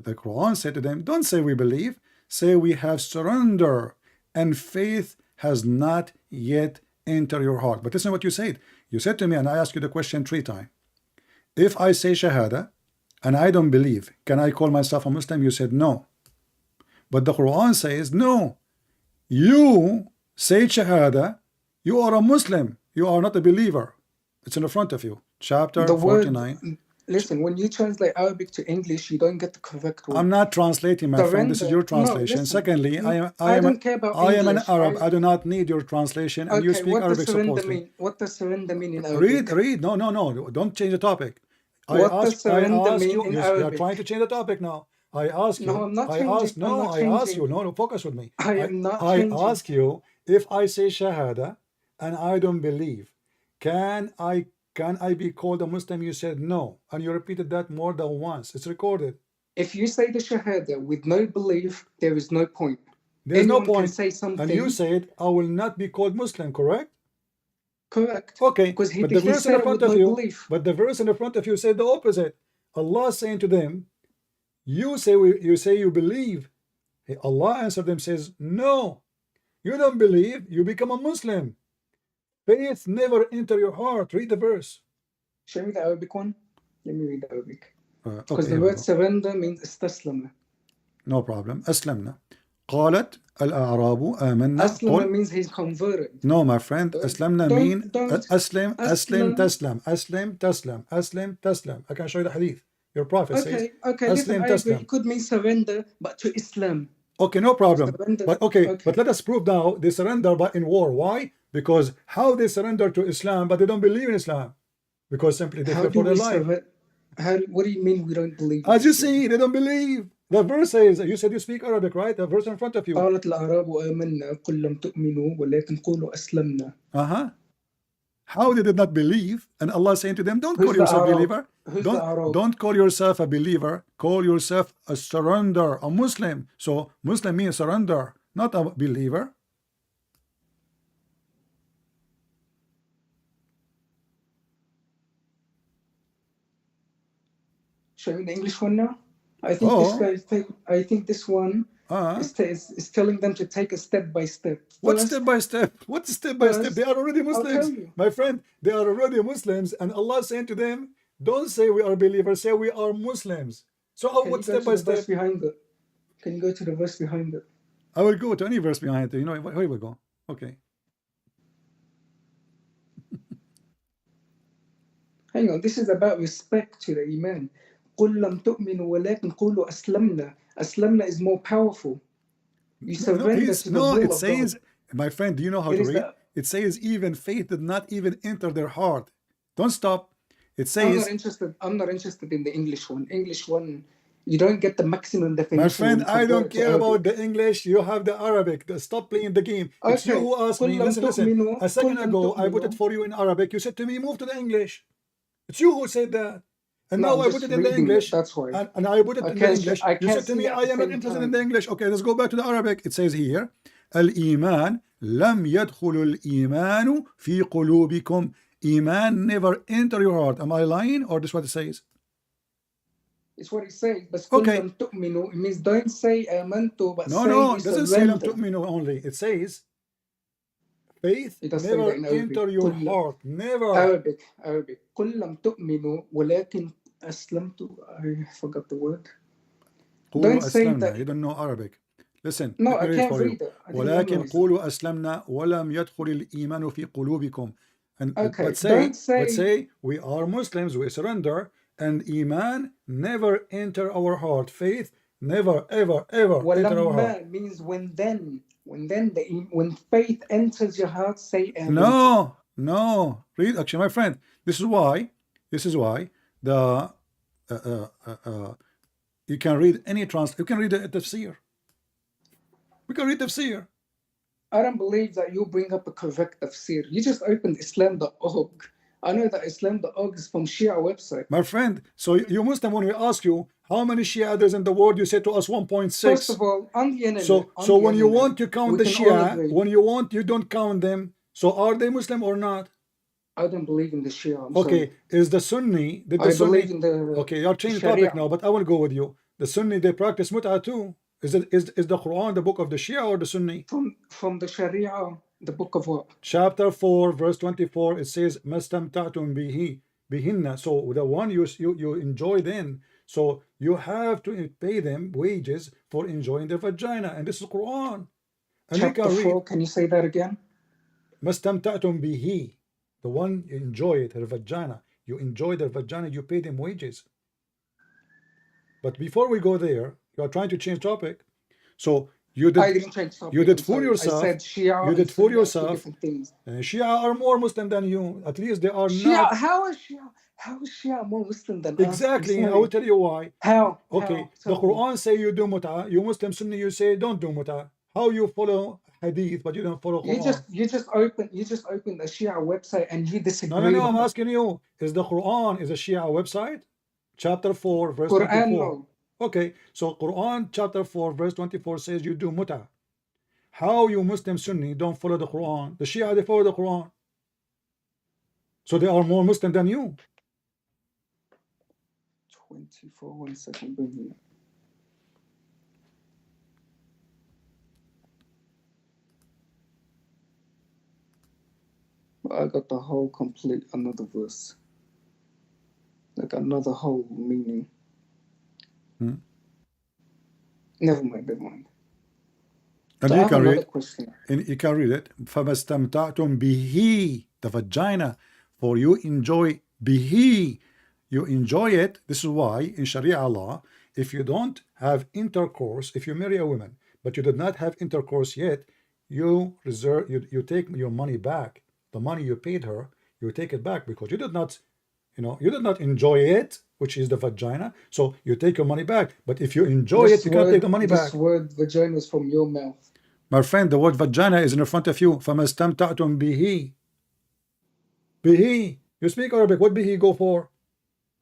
The Quran said to them, don't say we believe, say we have surrender, and faith has not yet entered your heart. But listen to what you said. You said to me, and I asked you the question 3 times. If I say Shahada and I don't believe, can I call myself a Muslim? You said no. But the Quran says no. You say Shahada, you are a Muslim. You are not a believer. It's in the front of you. Chapter The 49. word, listen, when you translate Arabic to English, you don't get the correct word. I'm not translating, my friend. This is your translation. No, listen, Secondly, I don't care about I am an English. Arab. I do not need your translation, and you Okay, speak what does Arabic surrender supposedly. mean? What does surrender mean in Arabic? Read. No. Don't change the topic. What does surrender mean you. in You are Arabic? trying to change the topic now. I ask you. No, I'm not I changing. ask. No, I'm not I ask you. changing. No, focus with me. I am not I changing. ask you, if I say Shahada and I don't believe, can I be called a Muslim? You said no, and you repeated that more than once. It's recorded. If you say the Shahada with no belief, there is no point. There's no Anyone point. can say something. And you said, I will not be called Muslim, correct? Correct. Okay, Because but the verse in said the it with front of no you, belief. but the verse in the front of you said the opposite. Allah saying to them, you say you believe. Allah answered them, says, no, you don't believe, you become a Muslim. Faith never enter your heart. Read the verse. Show me the Arabic one. Let me read the Arabic. Because Okay, the word surrender means استسلم. No problem. أسلمنا. قالت الأعراب آمنا. Aslama means he's converted. No, my friend. أسلمنا mean أسلم تسلم. أسلم تسلم. أسلم تسلم. I can show you the hadith. Your prophet says. Okay. Listen, I agree. It could mean surrender, but to Islam. Okay, no problem. Surrender. But let us prove now they surrender but in war. Why? Because how they surrender to Islam but they don't believe in Islam? Because simply they fear for their life. What do you mean we don't believe? As you see, they don't believe. The verse says, you said you speak Arabic, right? The verse in front of you. قالت الأعراب آمنا قل لم تؤمنوا ولكن قولوا أسلمنا. How they did not believe, and Allah saying to them, don't call yourself a believer. Don't call yourself a believer. Call yourself a surrender, a Muslim. So Muslim means surrender, not a believer. Show me the English one now. I think this one is telling them to take a step by step. What step by step? What step by step? They are already Muslims, my friend. They are already Muslims, and Allah saying to them, Don't say we are believers, say we are Muslims. So Can what you go step to by the verse step? behind it? Can you go to the verse behind it? I will go to any verse behind it. You know, here we go. Okay. Hang on, this is about respect to the Iman. قُلْ لَمْ تُؤْمِنُوا وَلَكِنْ قُولُوا أَسْلَمْنَا. Aslamna is more powerful. You surrender to the will it of says, God. my friend, do you know how It to is read? that It says even faith did not even enter their heart. Don't stop. It I'm says, not interested in the English one. English one, you don't get the maximum definition. my friend, when you I don't convert it to care about Arabic. the English. You have the Arabic. Stop playing the game. It's you Okay. who asked قُلْ me. لَمْ Listen. تُؤْمِنُوا A second قُلْ لَمْ ago, I put it تُؤْمِنُوا. for you in Arabic. You said to me, move to the English. It's you who said that. And No, now I'm I put just it in the reading it. English. That's why. And I put it in the English. I You can't said to me, see at I the am not same interested in the time. English. Okay, let's go back to the Arabic. It says here, Al-Iman lam yadkhulu al-imanu fi qulubikum. Iman never enter your heart. Am I lying or this is what it says? It's what it says. But Okay. قُلْ لَمْ تُؤْمِنُوا. It means don't say آمَنْتُ, but say No, you it doesn't say lam surrender. tu'minu only. It says faith It does say that never in Arabic. enter your قُلْ heart. Never. Arabic. قُلْ لَمْ تُؤْمِنُوا وَلَكِنْ أَسْلَمْتُ. I forgot the word. قولوا Don't say أسلمنا. that. You don't know Arabic. Listen, No, let me I read can't for you. read it. I didn't ولكن memorize it. قولوا أسلمنا ولم يدخل الإيمان في قلوبكم. And Okay, but don't say. say we are Muslims, we surrender, and Iman never enter our heart. Faith never, ever, ever enter our heart. وَلَمَّا means when faith enters your heart, say آمَنْتُ. No. Read, actually, my friend. This is why the you can read any you can read the tafsir. We can read tafsir. I don't believe that you bring up a correct tafsir. You just opened Islam.org. I know that Islam.org is from Shia website. My friend, so you Muslim, when we ask you how many Shia there's in the world, you say to us 1.6. First of all, on the internet. So when you want to count the Shia, when you don't count them. So are they Muslim or not? I don't believe in the Shia. I'm okay, sorry. is the Sunni? Did the I Sunni? believe in the. Okay, you're changing the Sharia. topic now, but I will go with you. The Sunni, they practice mut'ah too. Is the Quran the book of the Shia or the Sunni? From the Sharia, the book of what? Chapter 4, verse 24. It says, "Mastamta'tum bihinna." So the one you enjoy then. So you have to pay them wages for enjoying their vagina, and this is Quran. And Chapter 4. Can you say that again? Mastamta'tum bihi. The one you enjoy it, her vagina. You enjoy their vagina, you pay them wages. But before we go there, you are trying to change topic. So you did. I didn't change topic. You did fool yourself. I said Shia. You did fool yourself. Different things. Shia are more Muslim than you. At least they are Shia, not. How is Shia more Muslim than exactly? us? I will tell you why. How? Okay. The Quran say you do mut'ah. You Muslim Sunni, you say don't do mut'ah. How you follow hadith but you don't follow Quran? You just open the Shia website and you disagree. No. I'm asking you. Is the Quran is a Shia website? Chapter 4, verse 24. No. Okay, so Quran chapter 4 verse 24 says you do mut'ah. How you Muslim Sunni don't follow the Quran? The Shia, they follow the Quran. So they are more Muslim than you. 24, 1 second. I got the whole complete another verse. Like another whole meaning. Never mind. And so you can read question. And you can read it. فَمَسْتَمْتَعْتُمْ بِهِ, the vagina, for you enjoy bihi. You enjoy it. This is why in Sharia law, if you don't have intercourse, if you marry a woman, but you did not have intercourse yet, you take your money back. The money you paid her, you take it back because you did not enjoy it, which is the vagina. So you take your money back. But if you enjoy it, you can't take the money back. This word vagina is from your mouth. My friend, the word vagina is in front of you. فَمَسْتَمْتَعْتُمْ بِهِ. Bihi. You speak Arabic. What bihi go for?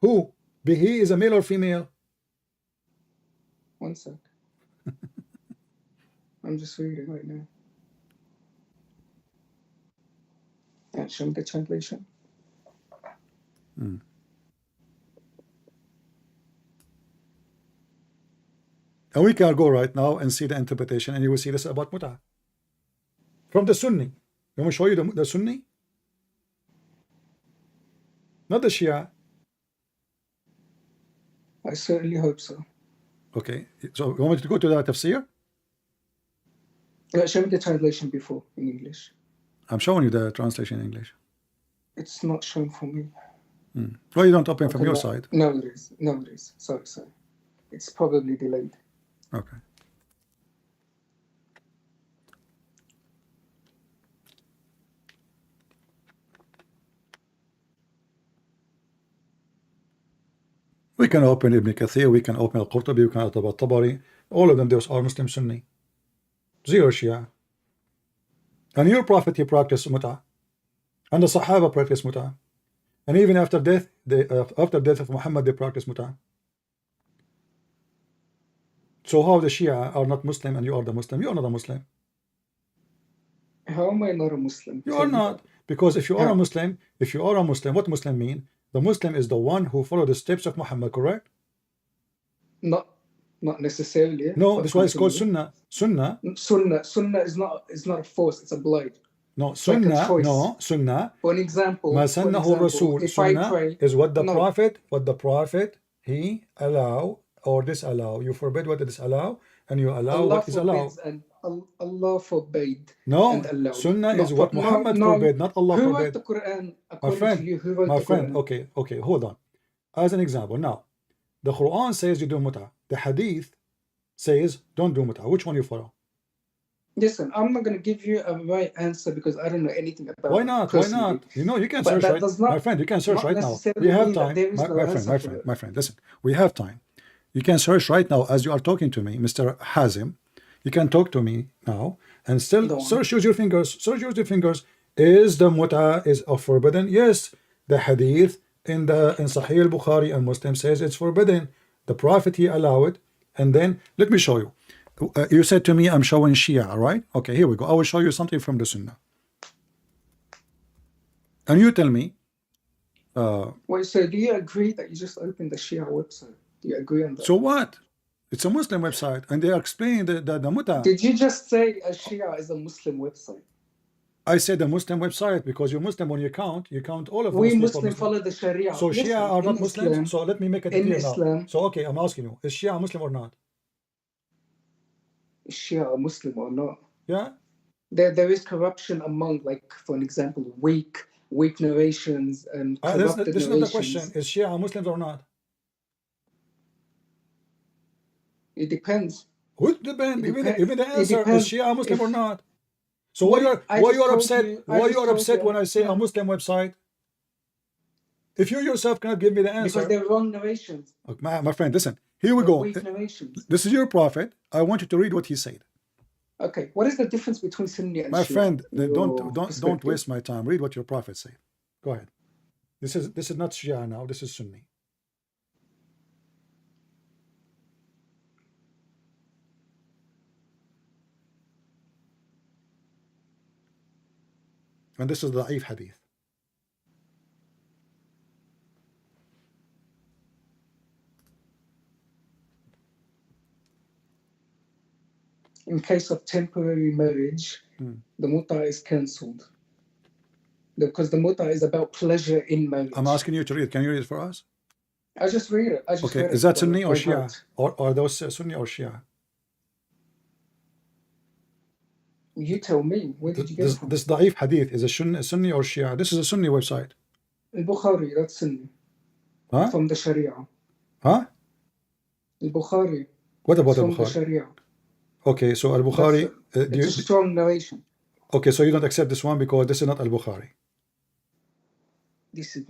Who? Bihi is a male or female? 1 sec. I'm just reading right now. And show me the translation. And we can go right now and see the interpretation, and you will see this about mut'ah from the Sunni. You want me to show you the Sunni? Not the Shia. I certainly hope so. Okay, so you want me to go to the tafsir? Show me the translation before in English. I'm showing you the translation in English. It's not shown for me. Why you don't open from Okay, your no, side? no, it is. No, it is. Sorry. It's probably delayed. Okay. We can open Ibn Kathir, we can open Al-Qurtubi, we can open Al-Tabari. All of them, those are Muslim Sunni. Zero Shia. And your prophet, he practiced Mut'ah. And the Sahaba practiced Mut'ah. And even after death, after death of Muhammad, they practiced Mut'ah. So how the Shia are not Muslim and you are the Muslim? You are not a Muslim. How am I not a Muslim? You are not. Because if you are a Muslim, what Muslim mean? The Muslim is the one who follow the steps of Muhammad, correct? Not necessarily. No, that's why it's called Sunnah. Sunnah is not a force, it's a blind. No, It's like a Sunnah, choice. no, Sunnah. For an example, Ma sannahu Rasul. if I Sunnah pray, is what the no. prophet, he allow or disallow. You forbid what it disallow, and you allow Allah what is allowed. forbids and Allah forbade No, and allowed. Sunnah is No, what no, Muhammad no. forbid, not Allah Who wrote forbid. the Quran My according friend, to you? Who wrote my the friend, Quran? okay, hold on. As an example, now, the Quran says you do mut'ah. The Hadith says don't do mut'ah. Which one you follow? Listen, I'm not going to give you a right answer because I don't know anything about Why it not? Why personally. not? You know, you can But search that right. does not- My friend, you can search not right now. necessarily We have mean that time. there is no answer for it. My friend, listen. We have time. You can search right now as you are talking to me, Mr. Hazim. You can talk to me now and still Go on. search, use your fingers. Search, use your fingers. Is the mut'ah is forbidden? Yes. The hadith in Sahih al-Bukhari and Muslim says it's forbidden. The Prophet, he allowed it. And then let me show you. You said to me, I'm showing Shia, right? Okay, here we go. I will show you something from the Sunnah. And you tell me. Wait, so do you agree that you just opened the Shia website? Do you agree on that? So what? It's a Muslim website, and they are explaining the mut'ah. Did you just say a Shia is a Muslim website? I said a Muslim website because you're Muslim when you count all of We Muslims. Muslims follow the Sharia. So Listen, Shia are not in Muslims. Islam, So let me make it in clear now. Islam- So okay, I'm asking you: is Shia Muslim or not? is Shia a Muslim or not? Yeah. There is corruption among, like, for an example, weak narrations and corrupted This is not the question. narrations. Is Shia Muslims or not? It depends. Would depend. It Even depends. the It answer is depends Shia Muslim or if- not. So why I you just are told upset? you- I Why just you are told upset you- when I say yeah. a Muslim website? If you yourself cannot give me the answer, Because they're wrong narrations. Look, my friend, listen. Here we They're go. weak narrations. This is your prophet. I want you to read what he said. Okay, what is the difference between Sunni and My Shia? friend, in your don't perspective? waste my time. Read what your prophet said. Go ahead. This is not Shia now. This is Sunni. And this is the Da'if hadith. In case of temporary marriage, the mut'ah is cancelled. Because the mut'ah is about pleasure in marriage. I'm asking you to read. Can you read it for us? I just read it. Okay. Is that Sunni or Shia? Or are those Sunni or Shia? You tell me. Where did you get it from? This Da'if hadith is a Sunni or Shia? This is a Sunni website. Al-Bukhari, that's Sunni. Huh? From the Sharia. Huh? Al-Bukhari. What about From the Al-Bukhari? Sharia. Okay, so Al-Bukhari. It's a strong narration. Okay, so you don't accept this one because this is not Al-Bukhari. This is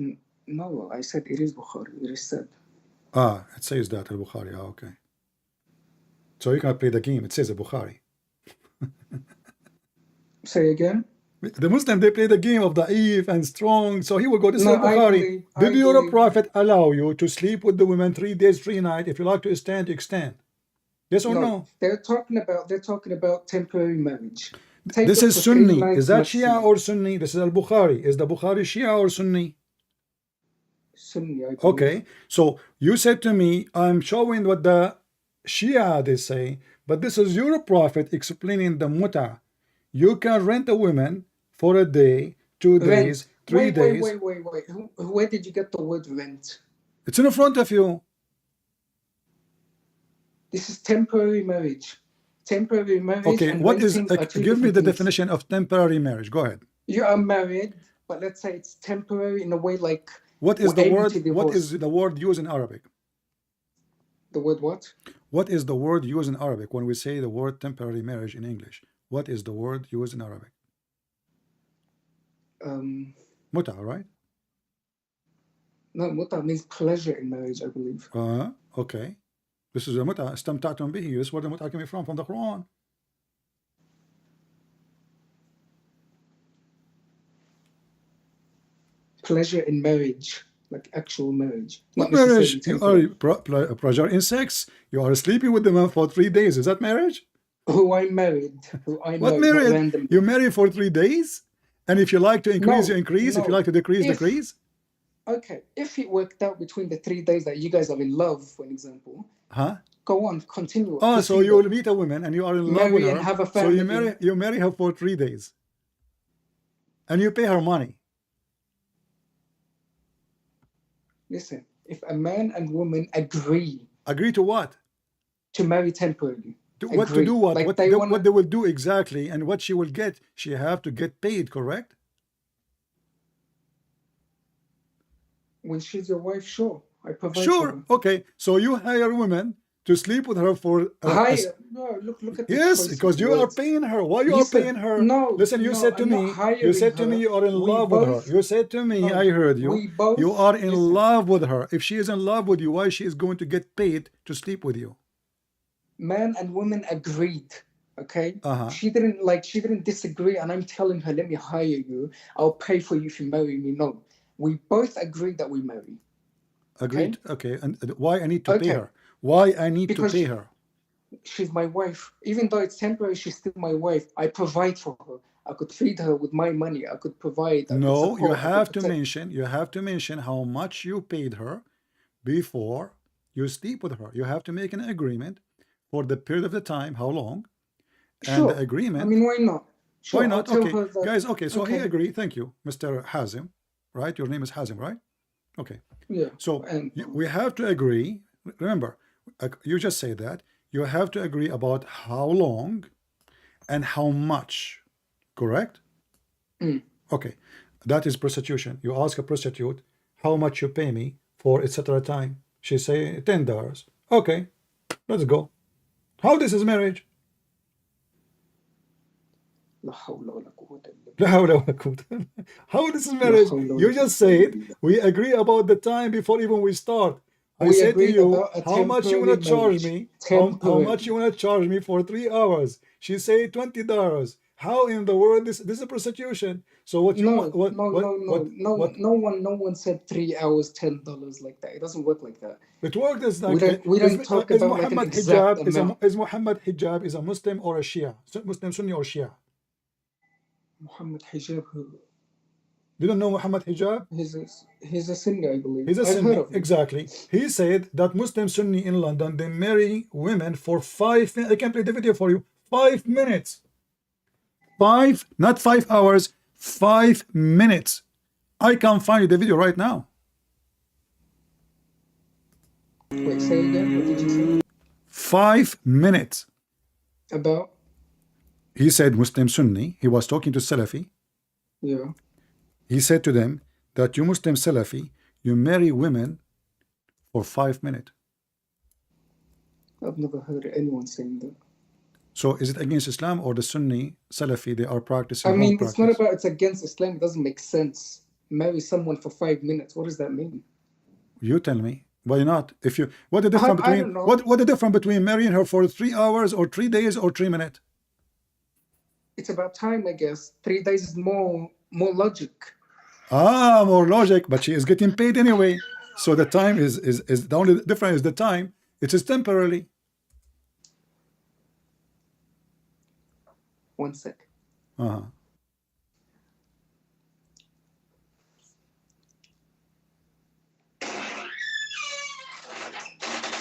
no. I said it is Bukhari. It is said. It says that Al-Bukhari. Okay. So you cannot play the game. It says Al-Bukhari. Say again. The Muslim, they play the game of Da'if and strong. So he will go, this is No, Al-Bukhari. I Did your believe- prophet allow you to sleep with the women 3 days, 3 nights? If you like to extend. Yes or no? They're talking about temporary marriage. Take This up is to Sunni. 3 nights Is that maximum. Shia or Sunni? This is Al-Bukhari. Is the Bukhari Shia or Sunni? Sunni, I believe. Okay. So you said to me, I'm showing what the Shia they say, but this is your prophet explaining the mut'ah. You can rent a woman for a day, 2 days, 3 days. Wait. Where did you get the word rent? It's in front of you. This is temporary marriage. Temporary marriage. Okay, and what is? renting are two Give me different the things. definition of temporary marriage. Go ahead. You are married, but let's say it's temporary in a way like What is we're the aiming word? to What divorce. is the word used in Arabic? The word what? What is the word used in Arabic when we say the word temporary marriage in English? What is the word used in Arabic? Muta, right? No, muta means pleasure in marriage, I believe. Okay. This is a muta. Istamta'tum bihi. This is where the muta came from the Quran. Pleasure in marriage, like actual marriage. What Not necessarily marriage? You temporary. are pleasure in sex. You are sleeping with the man for 3 days. Is that marriage? Who I married. Who I What married, not married? randomly. You marry for 3 days? And if you like to increase, No, you increase. If you no. like to decrease, If- decrease. Okay, if it worked out between the 3 days that you guys are in love, for example, Huh? go on, continue. Oh, so proceed you on. will meet a woman and you are in love Marry with and her. have a So you family. marry her for 3 days. And you pay her money. Listen, if a man and woman agree Agree to what? to marry temporarily, What to agree. do what? Like What they they, wanna- what they will do exactly and what she will get. She have to get paid, correct? when she's your wife, sure, I provide for Sure. her. Okay. So you hire a woman to sleep with her for No, look at the yes, choice because of you are words. paying her. Why you You are said- paying her? no, Listen, you no, said to I'm not me, you hiring said to her. me you are in We love with both- her. You said to me, No, I heard you. we both- You are in listen. love with her. If she is in love with you, why she is going to get paid to sleep with you? Man and woman agreed. Okay, Uh-huh. she didn't disagree, and I'm telling her, let me hire you. I'll pay for you if you marry me. No, we both agreed that we marry. Agreed. Okay. And why I need to pay Okay. her? Why I need Because to pay her? She's my wife. Even though it's temporary, she's still my wife. I provide for her. I could feed her with my money. I could provide. I could No, support, you I could have to protect. mention how much you paid her before you sleep with her. You have to make an agreement for the period of the time, how long, and Sure. the agreement. I mean, why not? Sure, Why not? I'll tell Okay, her that- guys. Okay, so he okay. agreed. Thank you, Mr. Hazim. Right? Your name is Hazim, right? Okay. Yeah. So And we have to agree. Remember, you just say that you have to agree about how long and how much. Correct? Okay. That is prostitution. You ask a prostitute how much you pay me for etc. time. She say $10. Okay, let's go. How this is marriage? لا حول ولا قوة إلا بالله. لا حول ولا قوة. How this is marriage? You just said we agree about the time before even we start. I We said to agreed you, about a how much you want to temporary charge me? marriage. How much you want to charge me for 3 hours? She say $20. How in the world this is a prostitution? So what you No, want? What, no, what, no, what, no, what, no one said 3 hours, $10 like that. It doesn't work like that. It worked as like We don't talk is about like an Muhammad exact hijab amount. is Muhammad hijab is a Muslim or a Shia? Muslim Sunni or Shia? Muhammad Hijab, You don't know Muhammad hijab? he's a Sunni, I believe. He's a I've heard Sunni, of him. exactly. He said that Muslim Sunni in London, they marry women for 5 minutes. I can play the video for you. 5 minutes. 5, not 5 hours, 5 minutes. I can find you the video right now. Wait, say again. What did you say? 5 minutes. About? He said Muslim Sunni. He was talking to Salafi. Yeah. He said to them that you Muslim Salafi, you marry women for 5 minutes. I've never heard anyone saying that. So is it against Islam or the Sunni Salafi they are practicing? I mean, wrong it's not practice? about it's against Islam. It doesn't make sense. Marry someone for 5 minutes. What does that mean? You tell me. Why not? If you what the difference I between don't know. what the difference between marrying her for 3 hours or 3 days or 3 minutes? It's about time, I guess. 3 days is more logic. Ah, more logic, but she is getting paid anyway. So the time is the only difference is the time. It is temporarily. 1 sec. Uh-huh.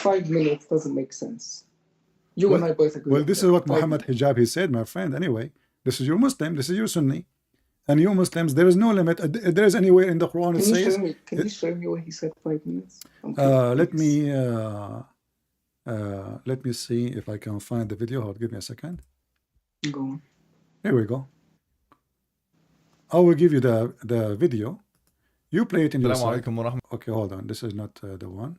Five minutes doesn't make sense. You and I both agree. Well, on this that. is what 5 Muhammad minutes. Hijab he said, my friend. Anyway, this is your Muslim, this is your Sunni, and you Muslims. There is no limit. There is anywhere in the Quran it Can you says. show me? Can you show me where he said 5 minutes? I'm Let curious. me Let me see if I can find the video. Hold, give me a second. Go on. Here we go. I will give you the video. You play it in your السلام side. عليكم ورحمة Okay, hold on. This is not the one.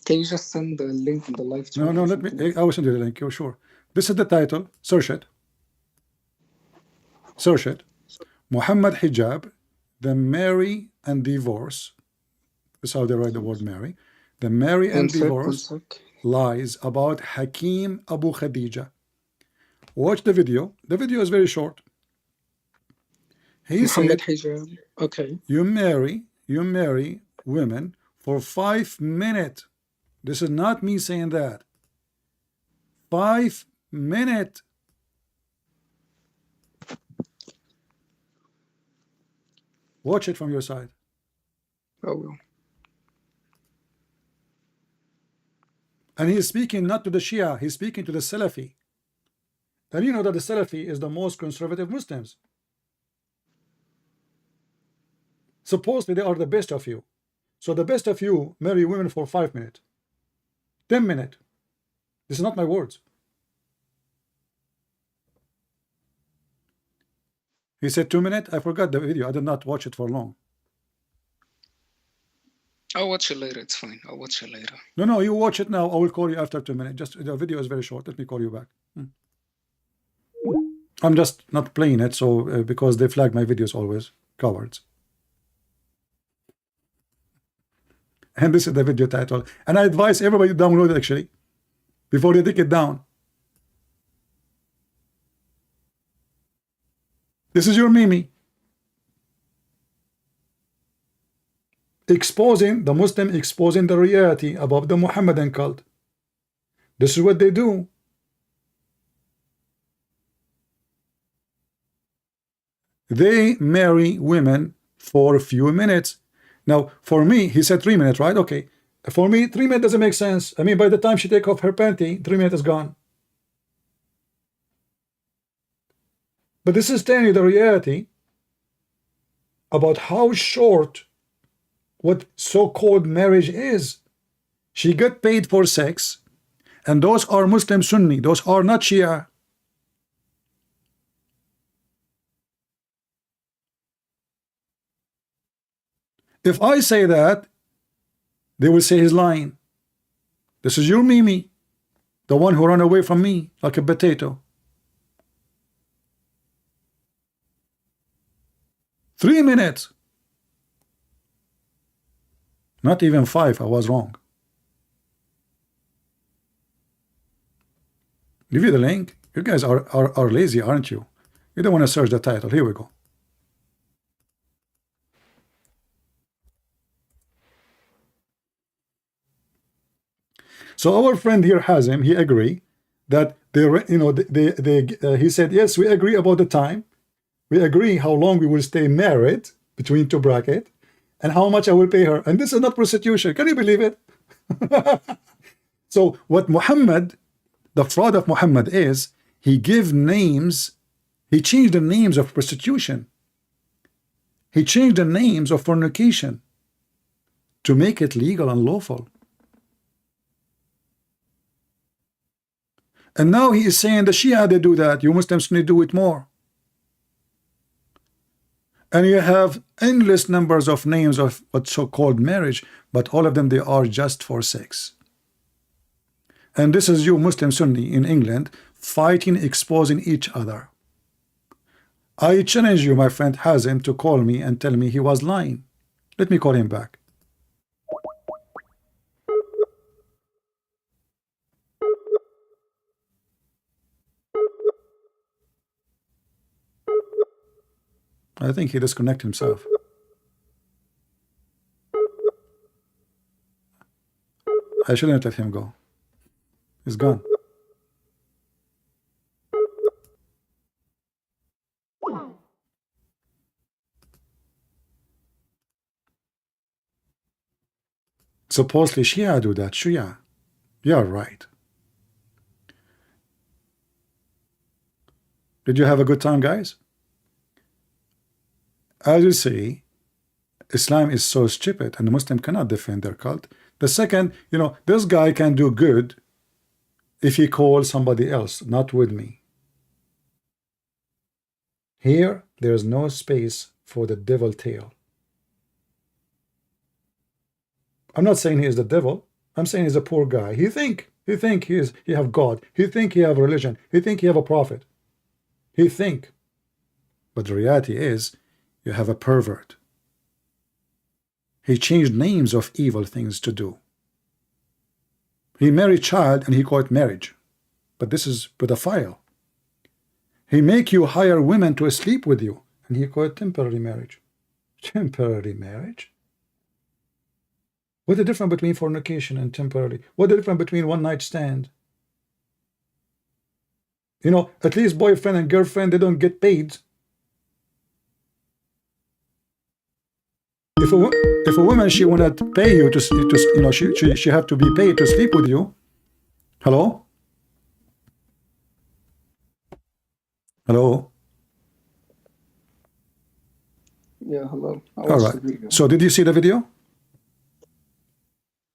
Can you just send the link in the live chat? No, or let me. something? I will send you the link. You're sure. This is the title. Search it. Search it. Muhammad Hijab, the marry and divorce. This is how they write the word marry. The marry and One sec, one divorce sec. lies about Hakim Abu Khadija. Watch the video. The video is very short. He Muhammad said, Hijab. Okay. you marry women for 5 minutes. This is not me saying that. 5 minutes. Watch it from your side. I will. And he is speaking not to the Shia, he's speaking to the Salafi. And you know that the Salafi is the most conservative Muslims. Supposedly they are the best of you. So the best of you marry women for 5 minutes. 10 minutes. This is not my words. He said 2 minutes. I forgot the video. I did not watch it for long. I'll watch it later. It's fine. I'll watch it later. No, you watch it now. I will call you after 2 minutes. Just the video is very short. Let me call you back. I'm just not playing it, so because they flag my videos always. Cowards. And this is the video title. And I advise everybody to download it actually before they take it down. This is your Mimi. Exposing the Muslim, exposing the reality about the Muhammadan cult. This is what they do. They marry women for a few minutes. Now, for me, he said 3 minutes, right? Okay. For me, 3 minutes doesn't make sense. I mean, by the time she take off her panty, 3 minutes is gone. But this is telling you the reality about how short what so-called marriage is. She got paid for sex, and those are Muslim Sunni. Those are not Shia. If I say that, they will say he's lying. This is your Mimi, the one who ran away from me like a potato. 3 minutes. Not even 5. I was wrong. Give you the link. You guys are lazy, aren't you? You don't want to search the title. Here we go. So our friend here Hazim, he agree that he said, yes, we agree about the time. We agree how long we will stay married between two brackets and how much I will pay her. And this is not prostitution. Can you believe it? So what Muhammad, the fraud of Muhammad is, he give names, he changed the names of prostitution. He changed the names of fornication to make it legal and lawful. And now he is saying the Shia, they do that. You Muslims need to do it more. And you have endless numbers of names of what's so-called marriage, but all of them, they are just for sex. And this is you Muslim Sunni in England fighting, exposing each other. I challenge you, my friend Hazim, to call me and tell me he was lying. Let me call him back. I think he disconnected himself. I shouldn't let him go. He's gone. Supposedly Shia do that. Shia. You're right. Did you have a good time, guys? As you see, Islam is so stupid, and the Muslim cannot defend their cult. The second, you know, this guy can do good if he calls somebody else, not with me. Here, there is no space for the devil tale. I'm not saying he is the devil. I'm saying he's a poor guy. He think he have God. He think he have religion. He think he have a prophet. He think. But the reality is, you have a pervert. He changed names of evil things to do. He married child and he called it marriage. But this is pedophile. He make you hire women to sleep with you, and he called it temporary marriage. Temporary marriage? What's the difference between fornication and temporary? What's the difference between one night stand? You know, at least boyfriend and girlfriend, they don't get paid. If a woman, she wanna pay you to you know, she have to be paid to sleep with you. Hello? Hello? Yeah, hello. I All watched right. the video. So did you see the video?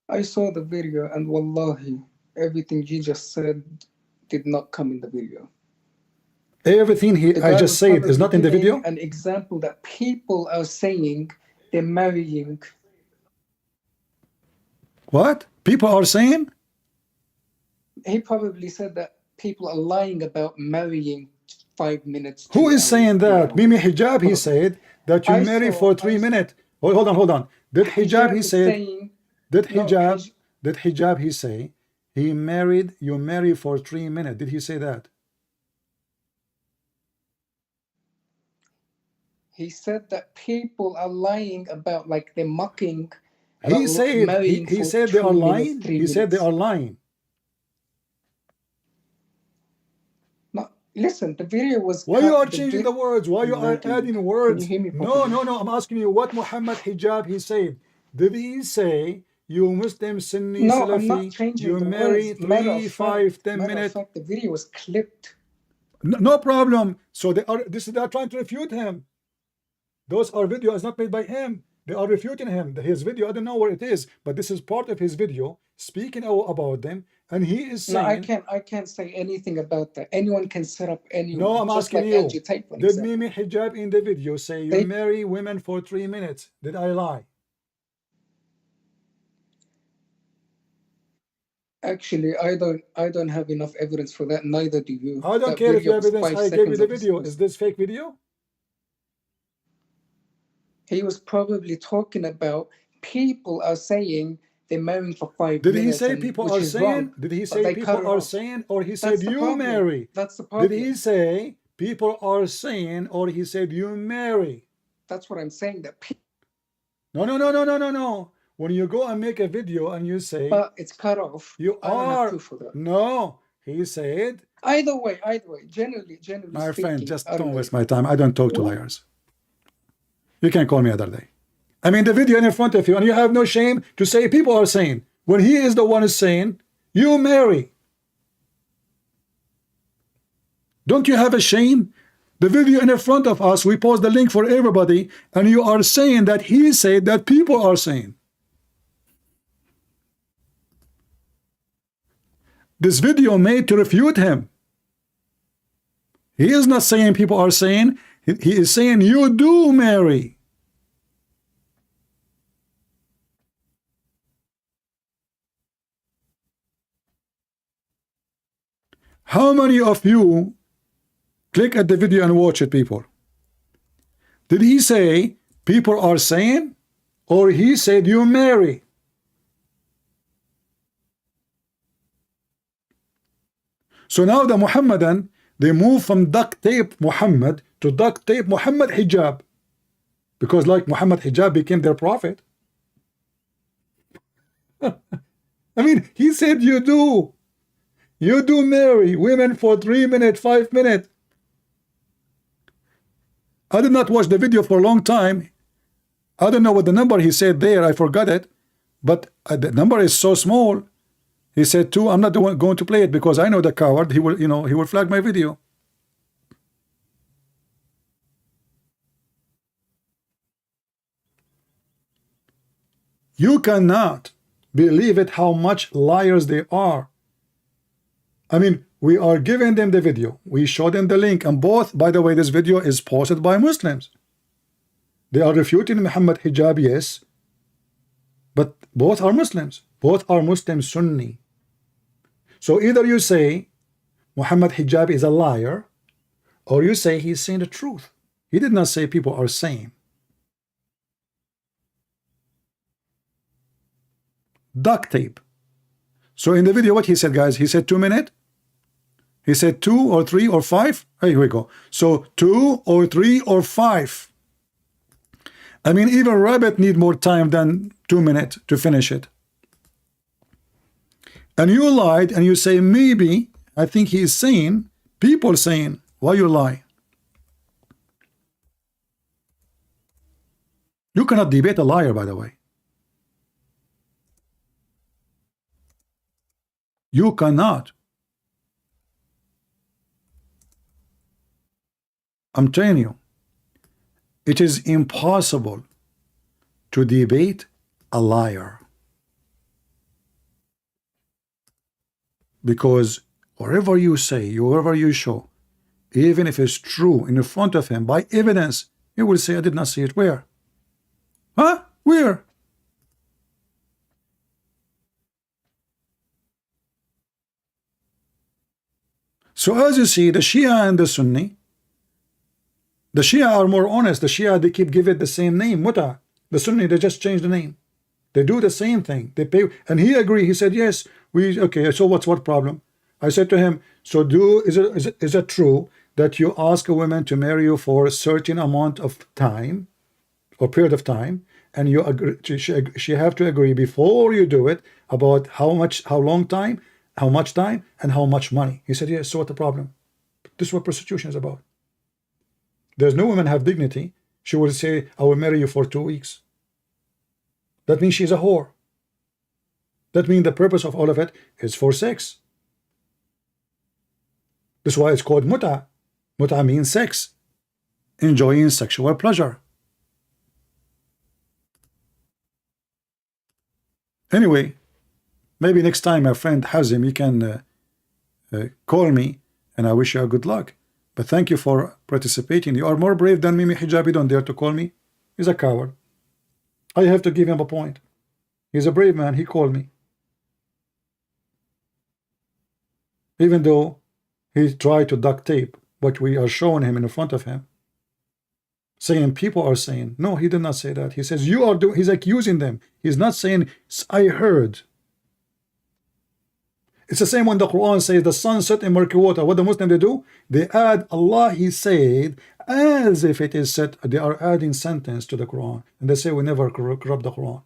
I saw the video, and wallahi, everything you just said did not come in the video. Everything The I guy just was said is probably not in the giving video? an example that people are saying they're marrying. What? People are saying? He probably said that people are lying about marrying 5 minutes. Who 2 is saying hours, that? 3 Mimi hours. Hijab, he said that you I marry saw- for 3 I saw- minutes. Hold on. Did Hijab, he is said, saying, did no, Hijab, he say, he married, you marry for 3 minutes. Did he say that? he said that people are lying about, like they're mocking. He about said, marrying he for said they 2 are minutes, lying. 3 He said they minutes. are lying. No, listen, the video was. Why you are the changing the words? Why you are Can adding you words? hear me No, properly? I'm asking you what Muhammad Hijab he said. Did he say you Muslim Sunni No, I'm Salafi, not changing you the marry words. Matter 3, of 5, fact, 10 matter of minutes? fact, the video was clipped. No problem. So they are trying to refute him. Those are videos not made by him. They are refuting him. His video, I don't know where it is, but this is part of his video speaking about them, and he is No, saying. I can't say anything about that. Anyone can set up anyone. No, I'm just asking like you. LG Tape, for Did example. Mimi Hijab in the video say you They- marry women for 3 minutes? Did I lie? Actually, I don't have enough evidence for that. Neither do you. I don't That care if you video have was evidence. 5 I gave you seconds the of his video. voice. Is this fake video? He was probably talking about people are saying they're marrying for 5 Did minutes. he say and- people which are is saying? wrong, Did he but say they cut people it are off. saying, or he That's said the you problem. marry? That's the problem. Did he say people are saying, or he said you marry? That's what I'm saying. That No. When you go and make a video and you say but it's cut off. you I don't have are, proof for that. no, he said. Either way, generally My speaking, friend, just don't anyway, waste my time. I don't talk to liars. You can call me other day. I mean, the video in front of you, and you have no shame to say people are saying, when he is the one who's saying, you marry. Don't you have a shame? The video in front of us, we post the link for everybody, and you are saying that he said that people are saying. This video made to refute him. He is not saying people are saying, he is saying you do marry. How many of you click at the video and watch it, people? Did he say people are saying, or he said you marry? So now the Muhammadan, they move from duct tape Muhammad to duct tape Muhammad Hijab, because like Muhammad Hijab became their prophet. I mean, he said you do marry women for 3 minutes, 5 minutes. I did not watch the video for a long time. I don't know what the number he said there. I forgot it. But the number is so small. He said 2. I'm not going to play it because I know the coward. He will, he will flag my video. You cannot believe it how much liars they are. I mean, we are giving them the video. We show them the link. And both, by the way, this video is posted by Muslims. They are refuting Muhammad hijab, yes. But both are Muslims. Both are Muslim Sunni. So either you say Muhammad hijab is a liar, or you say he's saying the truth. He did not say people are saying. Duct tape. So in the video, what he said, guys, he said 2 minutes. He said 2 or 3 or 5. Here we go. So 2 or 3 or 5. I mean, even rabbit need more time than 2 minutes to finish it. And you lied and you say, maybe, I think he is saying, people saying, why you lie? You cannot debate a liar, by the way. You cannot. I'm telling you, it is impossible to debate a liar. Because whatever you say, whatever you show, even if it's true in front of him by evidence, he will say, I did not see it. Where? Huh? Where? So as you see, the Shia and the Sunni, the Shia are more honest. The Shia, they keep giving it the same name, Muta. The Sunni, they just change the name. They do the same thing. They pay, and he agreed. He said, yes, okay, so what problem? I said to him, so is it true that you ask a woman to marry you for a certain amount of time or period of time, and you agree, she have to agree before you do it about how long time, how much time, and how much money? He said, yes, so what the problem? This is what prostitution is about. There's no woman have dignity. She will say, I will marry you for 2 weeks. That means she's a whore. That means the purpose of all of it is for sex. That's why it's called muta. Muta means sex, enjoying sexual pleasure. Anyway, maybe next time, my friend Hazim, you can call me, and I wish you a good luck. But thank you for participating. You are more brave than Mimi Hijabi. Don't dare to call me. He's a coward. I have to give him a point. He's a brave man. He called me. Even though he tried to duct tape what we are showing him in front of him, saying people are saying. No, he did not say that. He says you are doing. He's accusing them. He's not saying I heard. It's the same when the Quran says the sun set in murky water. What the Muslim they do? They add Allah, he said, as if it is said. They are adding sentence to the Quran, and they say we never corrupt the Quran.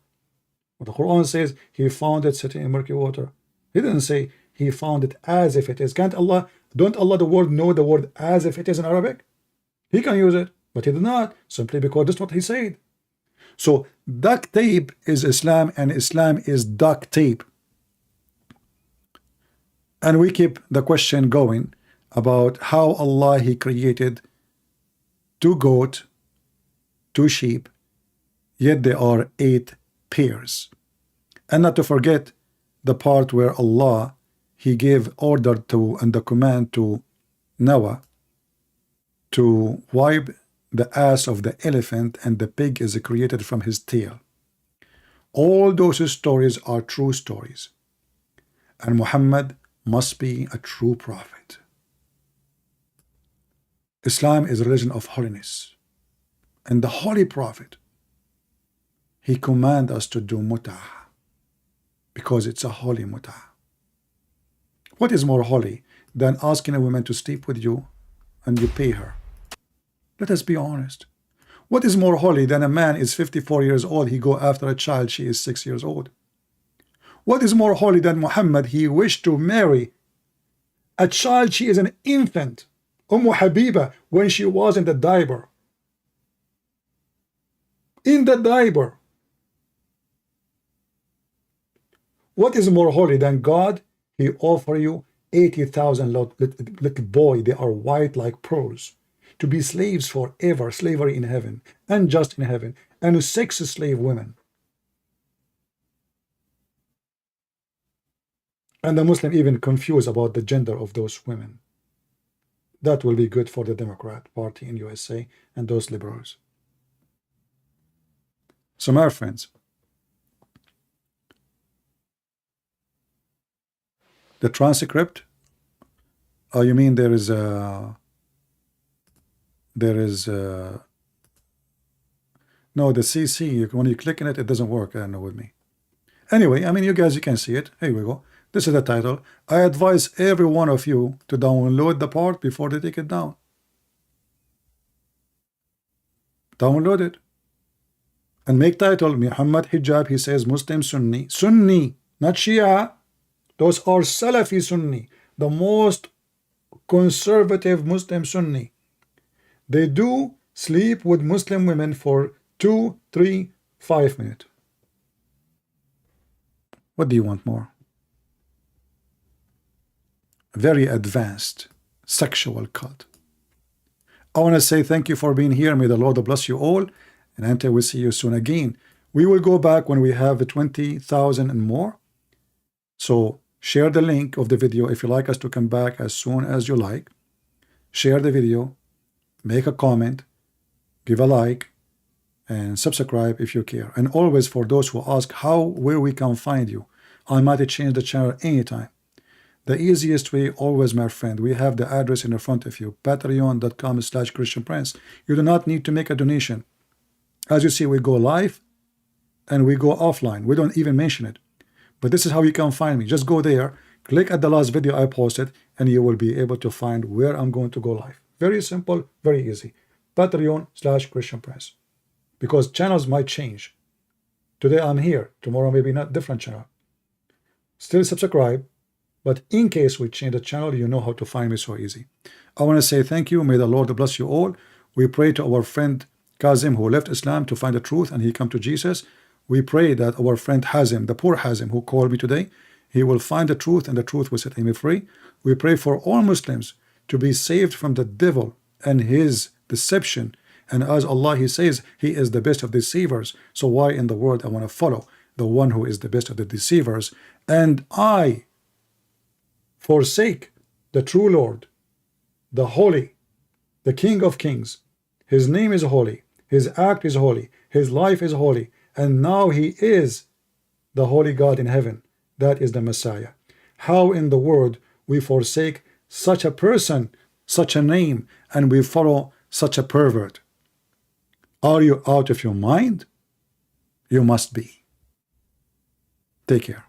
But the Quran says he found it sitting in murky water. He didn't say he found it as if it is. Don't Allah the word know the word as if it is in Arabic? He can use it, but he did not, simply because that's what he said. So duct tape is Islam, and Islam is duct tape. And we keep the question going about how Allah, he created 2 goats, 2 sheep, yet there are 8 pairs. And not to forget the part where Allah, he gave order to and the command to Noah to wipe the ass of the elephant, and the pig is created from his tail. All those stories are true stories. And Muhammad must be a true prophet. Islam is a religion of holiness, and the holy prophet, he commands us to do mut'ah because it's a holy mut'ah. What is more holy than asking a woman to sleep with you and you pay her? Let us be honest. What is more holy than a man is 54 years old, he go after a child, she is 6 years old? What is more holy than Muhammad? He wished to marry a child, she is an infant, Habiba, when she was in the diaper. In the diaper. What is more holy than God? He offer you 80,000 little boy, they are white like pearls, to be slaves forever, slavery in heaven, and just in heaven, and 6 slave women. And the Muslim even confused about the gender of those women. That will be good for the Democrat Party in USA and those liberals. So my friends, the transcript, oh, you mean there is no, the CC, when you click on it, it doesn't work. I don't know with me. Anyway, I mean, you guys, you can see it. Here we go. This is the title. I advise every one of you to download the part before they take it down. Download it. And make title, Muhammad Hijab, he says Muslim Sunni. Sunni, not Shia. Those are Salafi Sunni, the most conservative Muslim Sunni. They do sleep with Muslim women for 2, 3, 5 minutes. What do you want more? Very advanced sexual cult. I want to say thank you for being here. May the Lord bless you all. And until we see you soon again. We will go back when we have 20,000 and more. So share the link of the video if you like us to come back as soon as you like. Share the video. Make a comment. Give a like. And subscribe if you care. And always, for those who ask where we can find you, I might change the channel anytime. The easiest way, always, my friend, we have the address in the front of you, patreon.com/ChristianPrince. You do not need to make a donation. As you see, we go live and we go offline. We don't even mention it. But this is how you can find me. Just go there, click at the last video I posted, and you will be able to find where I'm going to go live. Very simple, very easy. Patreon/ChristianPrince. Because channels might change. Today I'm here, tomorrow maybe not, different channel. Still subscribe, but in case we change the channel, you know how to find me so easy. I want to say thank you. May the Lord bless you all. We pray to our friend Kazim, who left Islam to find the truth and he come to Jesus. We pray that our friend Hazim, the poor Hazim who called me today, he will find the truth and the truth will set him free. We pray for all Muslims to be saved from the devil and his deception. And as Allah, he says, he is the best of deceivers. So why in the world I want to follow the one who is the best of the deceivers? And I forsake the true Lord, the holy, the King of Kings. His name is holy. His act is holy. His life is holy. And now he is the holy God in heaven. That is the Messiah. How in the world we forsake such a person, such a name, and we follow such a pervert? Are you out of your mind? You must be. Take care.